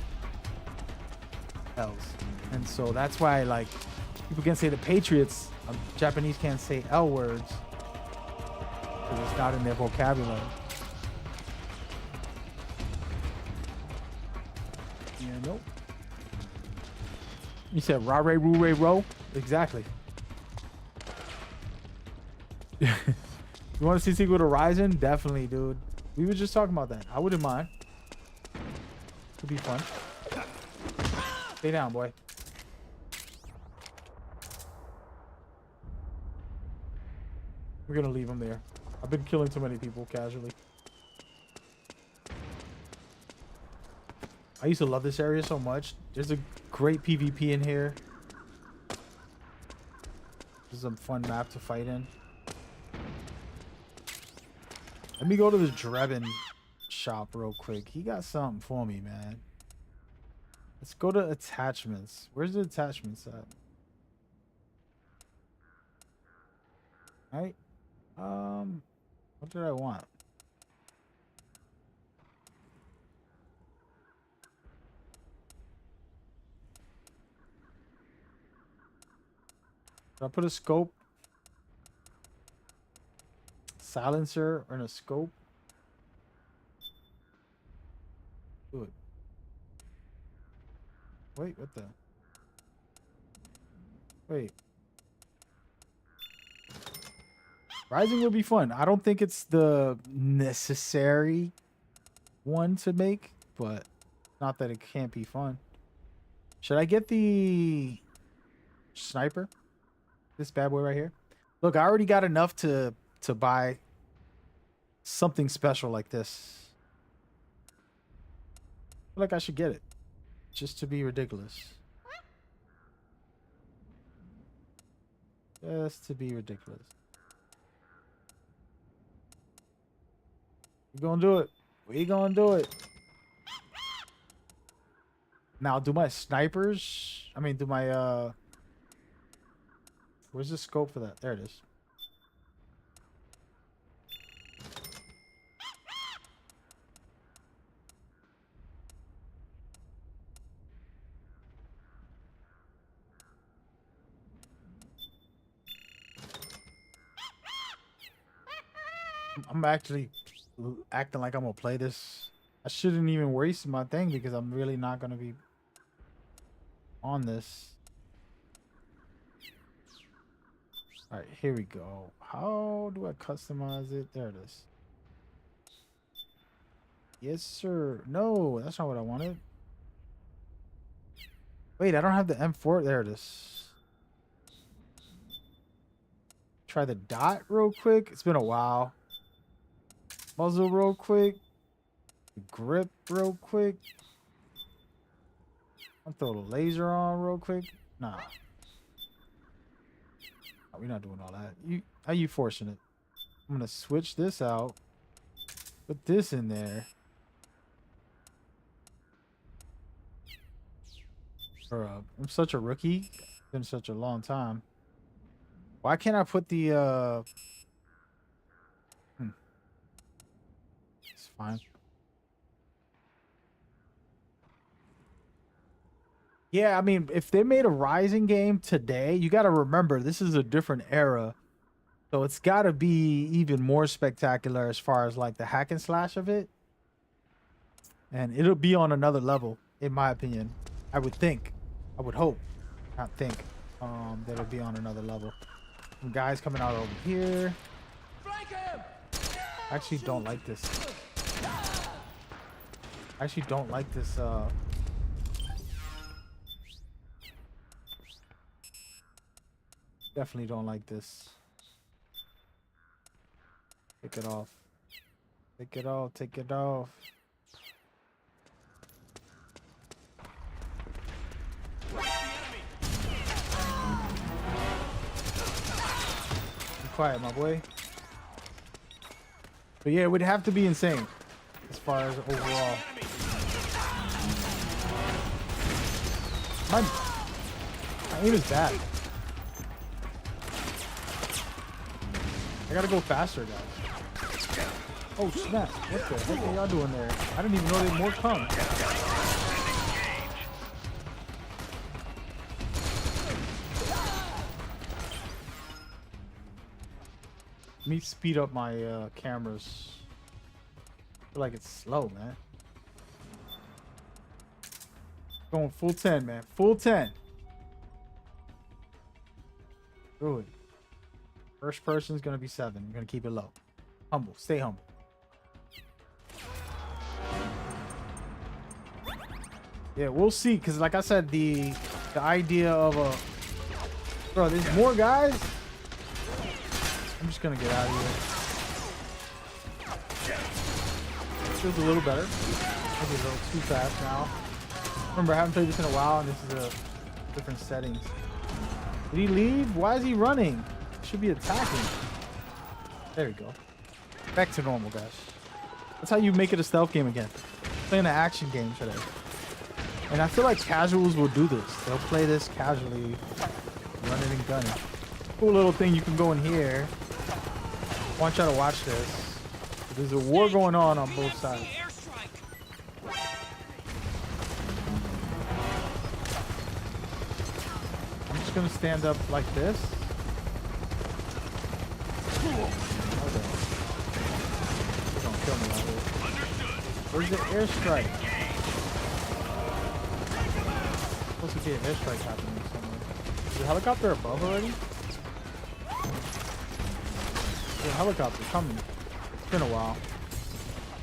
else. And so that's why like people can say the Patriots, Japanese can't say L words because it's not in their vocabulary. Yeah, nope. You said ra re ru re ro? Exactly. You want to see sequel to Horizon? Definitely, dude. We were just talking about that. I wouldn't mind. Could be fun. Stay down, boy. We're gonna leave him there. I've been killing too many people casually. I used to love this area so much. There's a great PvP in here. This is a fun map to fight in. Let me go to the Drebin shop real quick. He got something for me, man. Let's go to attachments. Where's the attachments at? Right? What did I want? Did I put a scope? Silencer and a scope? Do it. Wait, what the? Wait. Rising will be fun. I don't think it's the necessary one to make, but not that it can't be fun. Should I get the sniper? This bad boy right here. Look, I already got enough to buy something special like this. I feel like I should get it just to be ridiculous. Just to be ridiculous. We gonna do it. We gonna do it. Now, do my snipers? I mean, do my where's the scope for that? There it is. I'm actually acting like I'm gonna play this. I shouldn't even waste my thing because I'm really not gonna be on this. All right, here we go. How do I customize it? There it is. Yes, sir. No, that's not what I wanted. Wait, I don't have the M4. There it is. Try the dot real quick. It's been a while. Muzzle real quick. Grip real quick. I'll throw the laser on real quick. Nah. We're not doing all that. How you forcing it? I'm gonna switch this out. Put this in there. I'm such a rookie. It's been such a long time. Why can't I put the It's fine. Yeah, I mean, if they made a Rising game today, you got to remember this is a different era. So it's got to be even more spectacular as far as like the hack and slash of it. And it'll be on another level, in my opinion. I would think. I would hope. Not think. That it'll be on another level. Some guys coming out over here. I actually don't like this. I actually don't like this, definitely don't like this. Take it off. Take it off. Take it off. Be quiet, my boy. But yeah, it would have to be insane as far as overall. My aim is bad. I gotta go faster, guys. Oh snap! What the heck are y'all doing there? I didn't even know there more come. Let me speed up my cameras. I feel like it's slow, man. Going full 10, man. Full 10. Good. First person is going to be 7. I'm going to keep it low. Humble. Stay humble. Yeah, we'll see. Because like I said, the idea of a... Bro, there's more guys. I'm just going to get out of here. Feels a little better. Maybe a little too fast now. Remember, I haven't played this in a while, and this is a different settings. Did he leave? Why is he running? He should be attacking. There we go. Back to normal, guys. That's how you make it a stealth game again. Playing an action game today. And I feel like casuals will do this. They'll play this casually, running and gunning. Cool little thing, you can go in here. I want y'all to watch this. There's a war going on both sides. I'm just gonna stand up like this. Okay. They're gonna kill me out here. Where's the airstrike? Supposed to be an airstrike happening somewhere. Is the helicopter above already? There's a helicopter coming. It's been a while.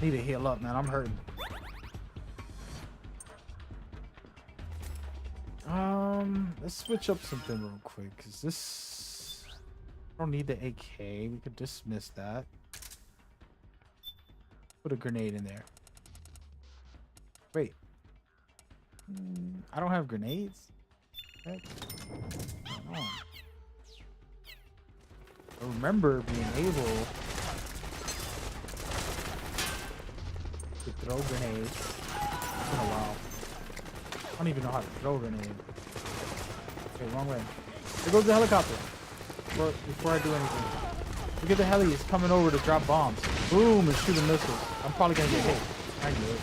Need to heal up, man. I'm hurting. Let's switch up something real quick, cause this I don't need the AK. We could dismiss that. Put a grenade in there. Wait. I don't have grenades. Heck? I remember being able to throw grenades. It's been a while. I don't even know how to throw a grenade. Okay, wrong way. There goes the helicopter. Before I do anything. Look at the heli. It's coming over to drop bombs. Boom, and shooting missiles. I'm probably going to get hit. I knew it.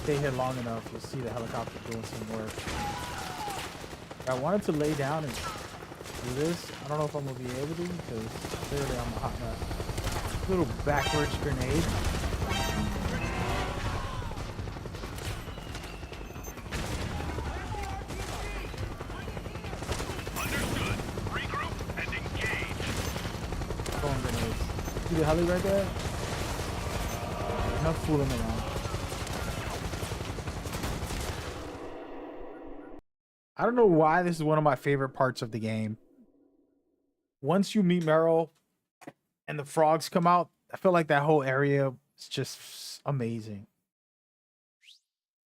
Stay here long enough. You'll see the helicopter doing some work. I wanted to lay down and do this. I don't know if I'm going to be able to because clearly I'm a hot mess. Little backwards grenade. See the heli right there? Enough fooling around. I don't know why this is one of my favorite parts of the game. Once you meet Meryl and the frogs come out, I feel like that whole area is just amazing.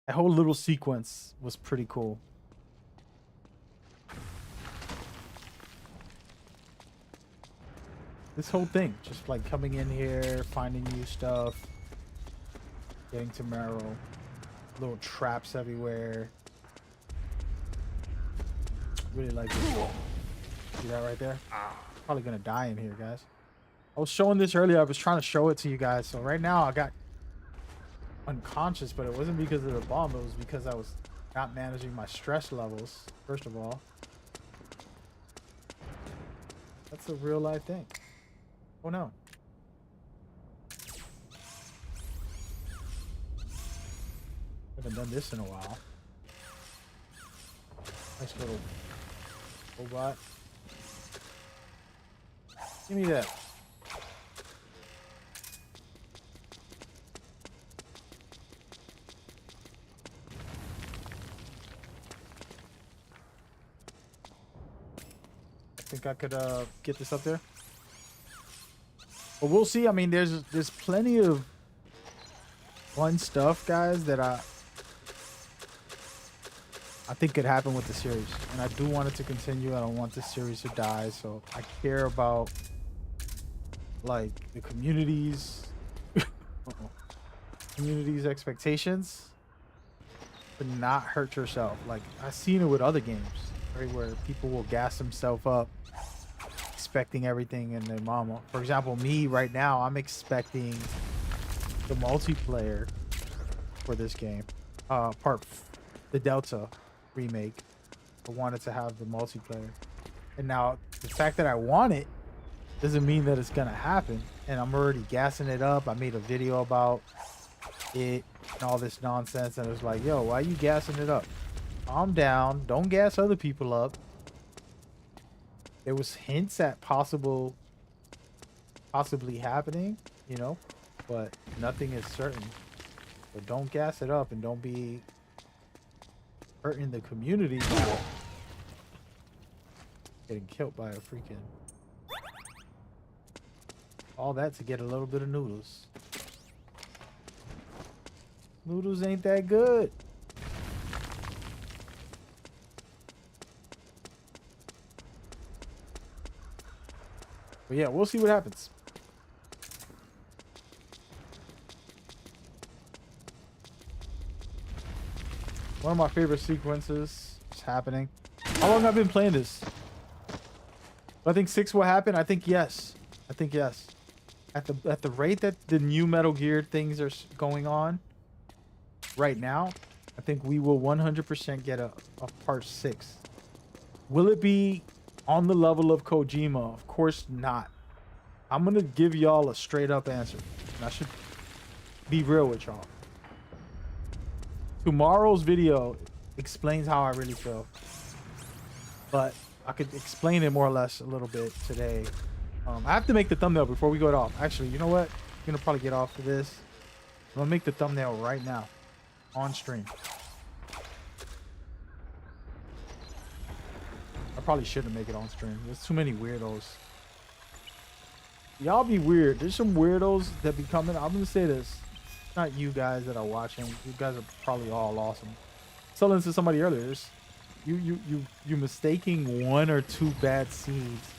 That whole little sequence was pretty cool. This whole thing, just like coming in here, finding new stuff, getting to Meryl, little traps everywhere. Really like this. See that right there? Probably gonna die in here, guys. I was showing this earlier. I was trying to show it to you guys. So right now I got unconscious, but it wasn't because of the bomb. It was because I was not managing my stress levels, first of all. That's a real life thing. Oh no. Haven't done this in a while. Nice little robot. Give me that. I think I could get this up there. But we'll see. I mean, there's plenty of fun stuff, guys, that I think could happen with the series, and I do want it to continue. I don't want this series to die, so I care about like the community's expectations. to not hurt yourself. Like I've seen it with other games, right, where people will gas themselves up expecting everything in their mama. For example, me right now, I'm expecting the multiplayer for this game, the Delta remake. I wanted to have the multiplayer, and now the fact that I want it doesn't mean that it's gonna happen, and I'm already gassing it up. I made a video about it and all this nonsense, and it was like, yo, why are you gassing it up? Calm down, don't gas other people up. There was hints at possibly happening, you know, but nothing is certain. So don't gas it up and don't be hurting the community by getting killed by a freaking... All that to get a little bit of noodles. Noodles ain't that good. But yeah, we'll see what happens. One of my favorite sequences is happening. How long have I been playing this? Do I think 6 will happen? I think yes. I think yes. At the rate that the new Metal Gear things are going on right now, I think we will 100% get a part 6. Will it be on the level of Kojima? Of course not. I'm gonna give y'all a straight up answer, and I should be real with y'all. Tomorrow's video explains how I really feel, but I could explain it more or less a little bit today. I have to make the thumbnail before we go off. Actually, you know what? I'm gonna probably get off of this. I'm gonna make the thumbnail right now on stream. I probably shouldn't make it on stream. There's too many weirdos. Y'all be weird. There's some weirdos that be coming. I'm gonna say this. It's not you guys that are watching. You guys are probably all awesome. Telling this to somebody earlier. There's, you mistaking 1 or 2 bad seeds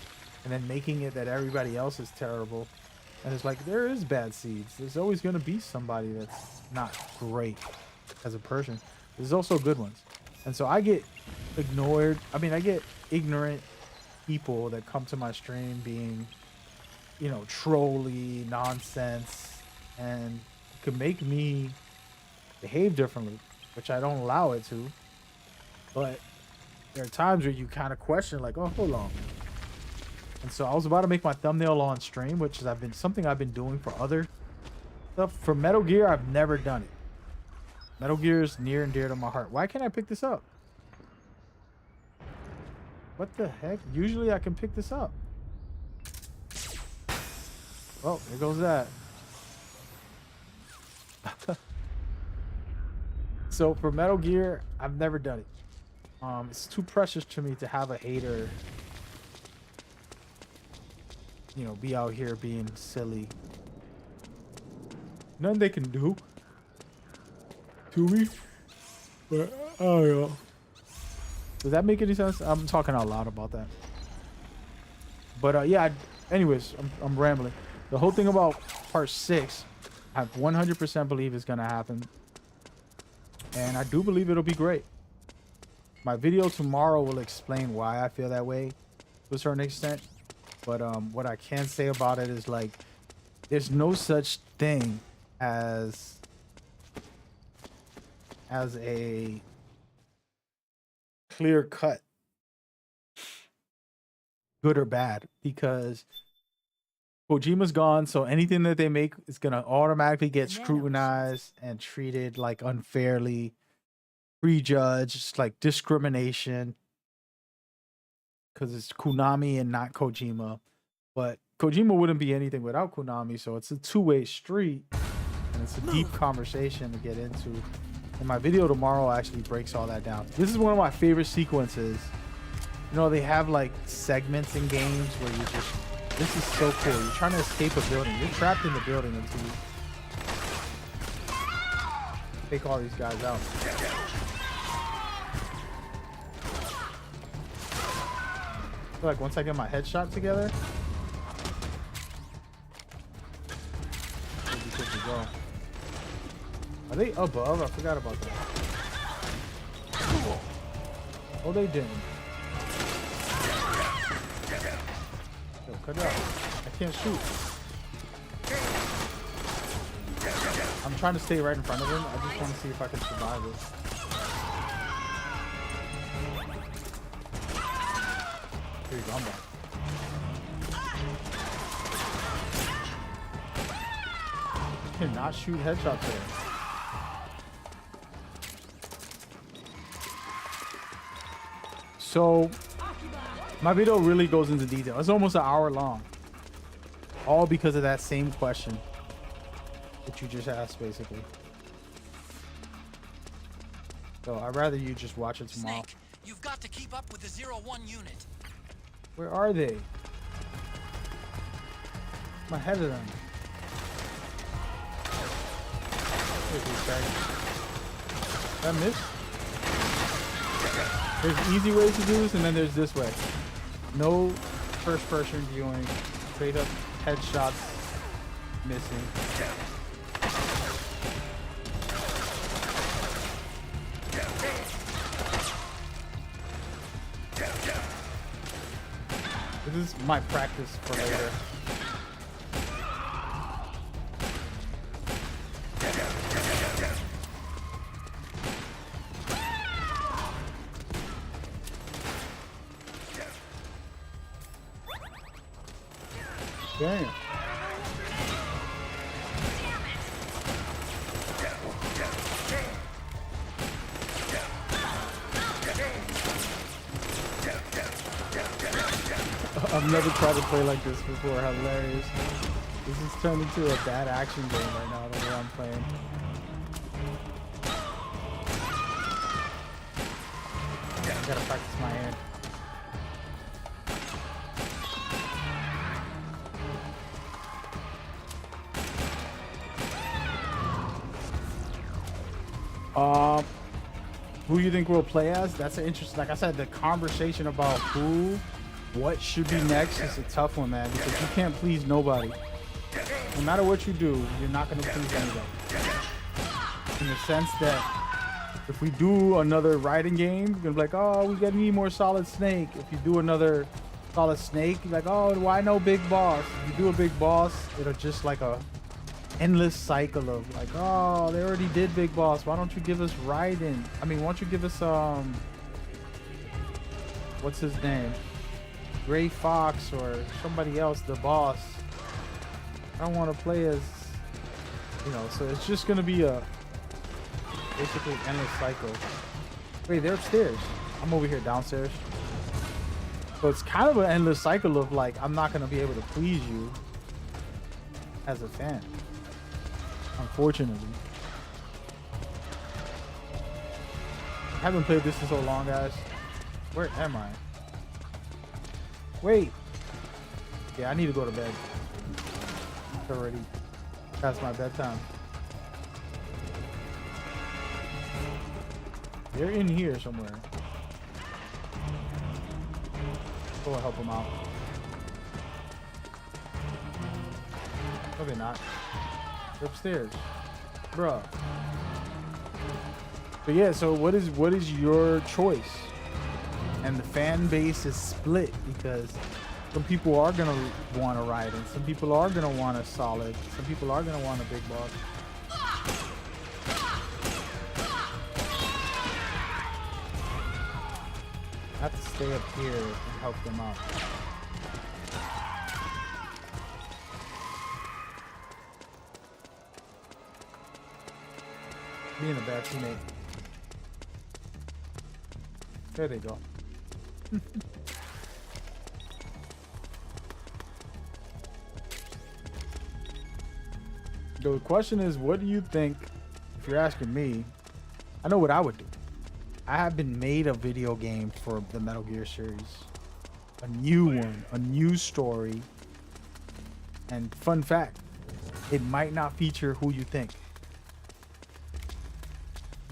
and then making it that everybody else is terrible. And it's like, there is bad seeds. There's always gonna be somebody that's not great as a person. There's also good ones. And so I get ignored. I mean, I get ignorant people that come to my stream being, you know, trolly nonsense, and it could make me behave differently, which I don't allow it to. But there are times where you kind of question, like, oh, hold on. And so I was about to make my thumbnail on stream, which has been something I've been doing for other stuff. For Metal Gear, I've never done it. Metal Gear is near and dear to my heart. Why can't I pick this up? What the heck? Usually I can pick this up. Well, there goes that. So for Metal Gear, I've never done it. It's too precious to me to have a hater, you know, be out here being silly. Nothing they can do to me. But oh yeah. Does that make any sense? I'm talking out loud about that. But yeah, anyways, I'm rambling. The whole thing about part 6, I 100% believe is gonna happen. And I do believe it'll be great. My video tomorrow will explain why I feel that way to a certain extent. But what I can say about it is, like, there's no such thing as a clear cut good or bad, because Kojima's gone, so anything that they make is gonna automatically get scrutinized and treated like unfairly, prejudged, like discrimination, because it's Konami and not Kojima. But Kojima wouldn't be anything without Konami, so it's a two-way street, and it's a deep conversation to get into. And my video tomorrow actually breaks all that down. This is one of my favorite sequences. You know, they have like segments in games where you just, this is so cool. You're trying to escape a building. You're trapped in the building until you take all these guys out. I feel like once I get my headshot together, we'll be good to go. Are they above? I forgot about that. Oh, they didn't. Yo, cut it out. I can't shoot. I'm trying to stay right in front of him. I just want to see if I can survive it. Here you go, I'm back. I cannot shoot headshots there. So, my video really goes into detail. It's almost an hour long. All because of that same question that you just asked, basically. So, I'd rather you just watch it tomorrow. Snake, you've got to keep up with the 01 unit. Where are they? I'm ahead of them. Did I miss? There's easy ways to do this, and then there's this way. No first person viewing. Straight up headshots missing. This is my practice for later. Damn. I've never tried to play like this before. Hilarious. This is turned into a bad action game right now, the way I'm playing. I gotta practice my hand. Who you think we'll play as? That's an interesting, like I said, the conversation about what should be next is a tough one, man, because you can't please nobody. No matter what you do, you're not going to please anybody. In the sense that if we do another riding game, you're going to be like, oh, we need more Solid Snake. If you do another Solid Snake, you're like, oh, why no Big Boss? If you do a Big Boss, it'll just like a endless cycle of like, oh, they already did Big Boss. Why don't you give us Raiden? I mean, why don't you give us what's his name? Gray Fox or somebody else, the boss. I don't want to play as, you know, so it's just gonna be a basically endless cycle. Wait, they're upstairs. I'm over here downstairs. So it's kind of an endless cycle of like, I'm not gonna be able to please you as a fan. Unfortunately. I haven't played this in so long, guys. Where am I? Wait. Yeah, I need to go to bed. It's already past my bedtime. They're in here somewhere. Go help them out. No, they're not. They're upstairs. Bruh. But yeah, so what is your choice? And the fan base is split because some people are gonna want to ride and some people are gonna want a Solid. Some people are gonna want a Big Boss. I have to stay up here and help them out. Being a bad teammate. There they go. The question is, what do you think? If you're asking me, I know what I would do. I have been made a video game for the Metal Gear series. A new one, a new story. And fun fact, it might not feature who you think.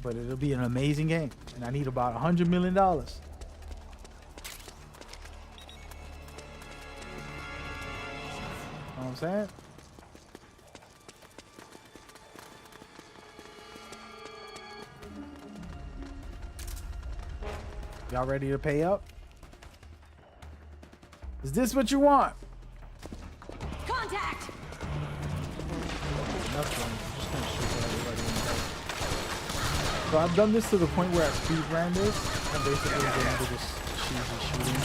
But it'll be an amazing game. And I need about $100 million. Know what I'm saying? Y'all ready to pay up? Is this what you want? Contact! Nothing. I'm just gonna shoot everybody in the head. So I've done this to the point where I speed ran this. I'm basically getting into this cheesy shooting.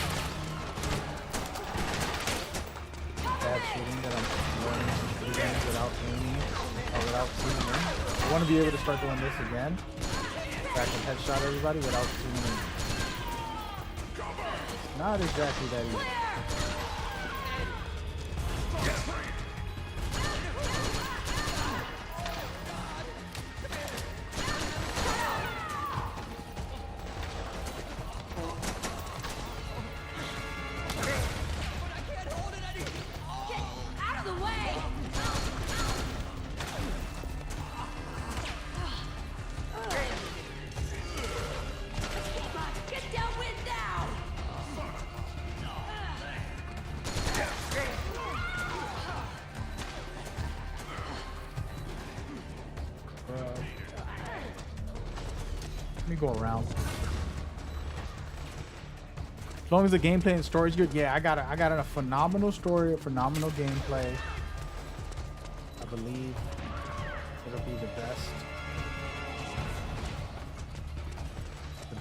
Bad shooting that I'm learning to do without aiming or without zooming in. I want to be able to start doing this again. So I can headshot everybody without zooming in. It's not exactly that easy. Let me go around. As long as the gameplay and story is good, yeah, I got a phenomenal story, a phenomenal gameplay. I believe it'll be the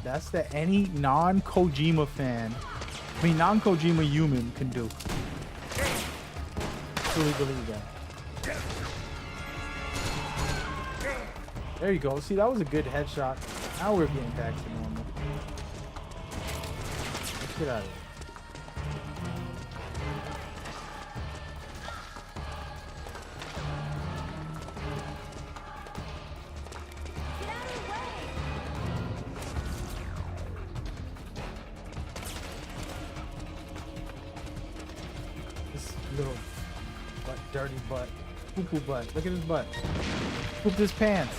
best that any non-Kojima fan, I mean non-Kojima human can do. Truly believe that. There you go. See, that was a good headshot. Now we're getting back to normal. Let's get out of here. This little butt, dirty butt, poo-poo butt. Look at his butt. Pooped his pants.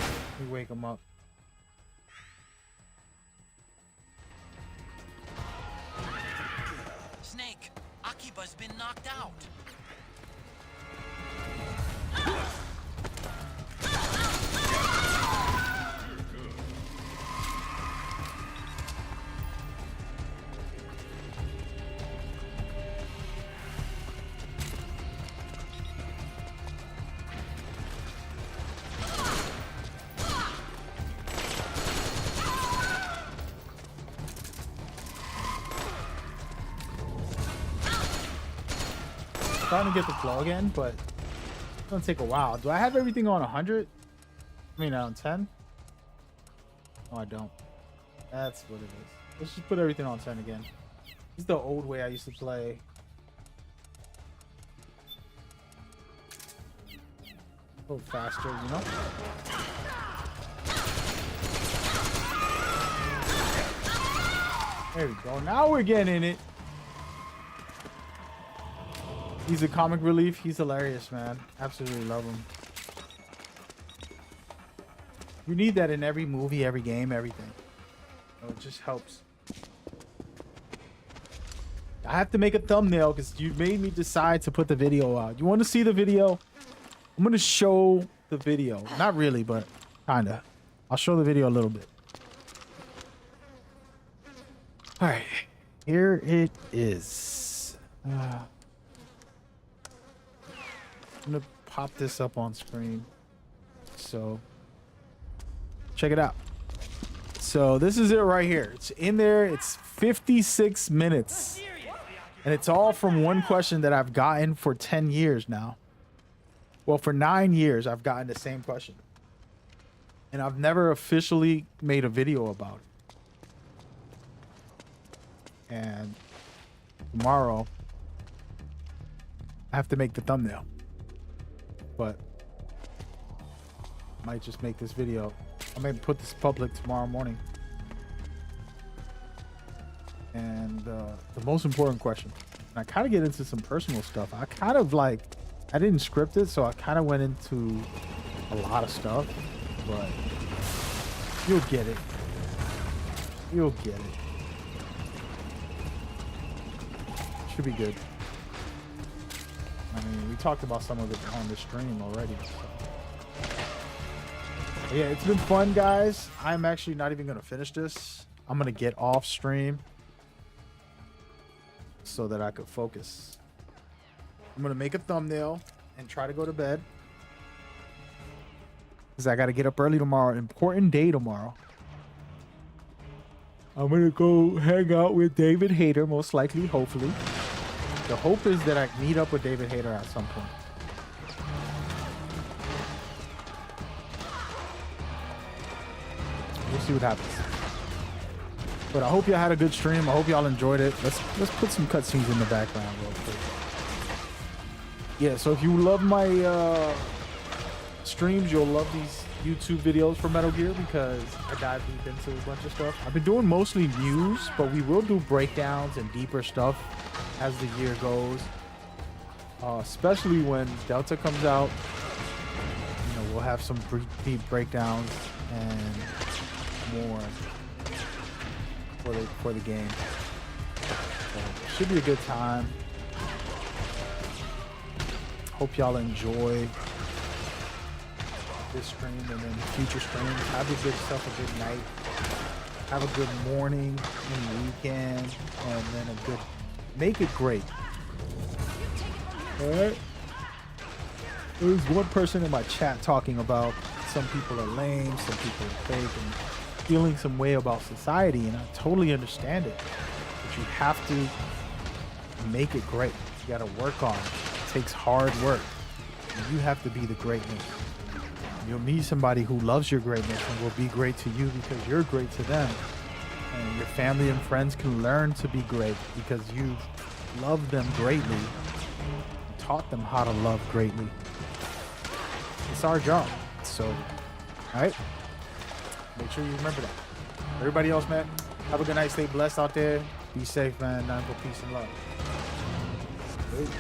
Let me wake him up. Snake, Akiba's been knocked out. Starting to get the flow again, but it's gonna take a while. Do I have everything on 100? I mean, on 10? No, I don't. That's what it is. Let's just put everything on 10 again. This is the old way I used to play. A little faster, you know? There we go. Now we're getting in it. He's a comic relief. He's hilarious, man. Absolutely love him. You need that in every movie, every game, everything. Oh, it just helps. I have to make a thumbnail because you made me decide to put the video out. You want to see the video? I'm going to show the video. Not really, but kind of. I'll show the video a little bit. All right. Here it is. I'm gonna pop this up on screen, so check it out. So this is it right here. It's in there. It's 56 minutes and it's all from one question that I've gotten for 10 years now. Well, for 9 years I've gotten the same question and I've never officially made a video about it. And tomorrow I have to make the thumbnail. But I might just make this video. I may put this public tomorrow morning. And the most important question, and I kind of get into some personal stuff. I kind of like, I didn't script it, so I kind of went into a lot of stuff, but you'll get it. You'll get it. Should be good. I mean, we talked about some of it on the stream already. So. Yeah, it's been fun, guys. I'm actually not even gonna finish this. I'm gonna get off stream so that I could focus. I'm gonna make a thumbnail and try to go to bed because I gotta get up early tomorrow. Important day tomorrow. I'm gonna go hang out with David Hayter, most likely, hopefully. The hope is that I meet up with David Hayter at some point. We'll see what happens. But I hope y'all had a good stream. I hope y'all enjoyed it. Let's put some cutscenes in the background real quick. Yeah, so if you love my streams, you'll love these YouTube videos for Metal Gear because I dive deep into a bunch of stuff. I've been doing mostly news, but we will do breakdowns and deeper stuff as the year goes. Especially when Delta comes out. You know, we'll have some deep breakdowns and more for the game. So, should be a good time. Hope y'all enjoy this stream and then future streams. Have a good stuff, a good night. Have a good morning and weekend, and then a good. Make it great. All right. There was one person in my chat talking about some people are lame, some people are fake, and feeling some way about society, and I totally understand it. But you have to make it great. You got to work on it. It takes hard work. And you have to be the greatness. You'll meet somebody who loves your greatness and will be great to you because you're great to them. And your family and friends can learn to be great because you love them greatly and taught them how to love greatly. It's our job. So, all right? Make sure you remember that. Everybody else, man, have a good night. Stay blessed out there. Be safe, man. Nothing but peace and love. Peace.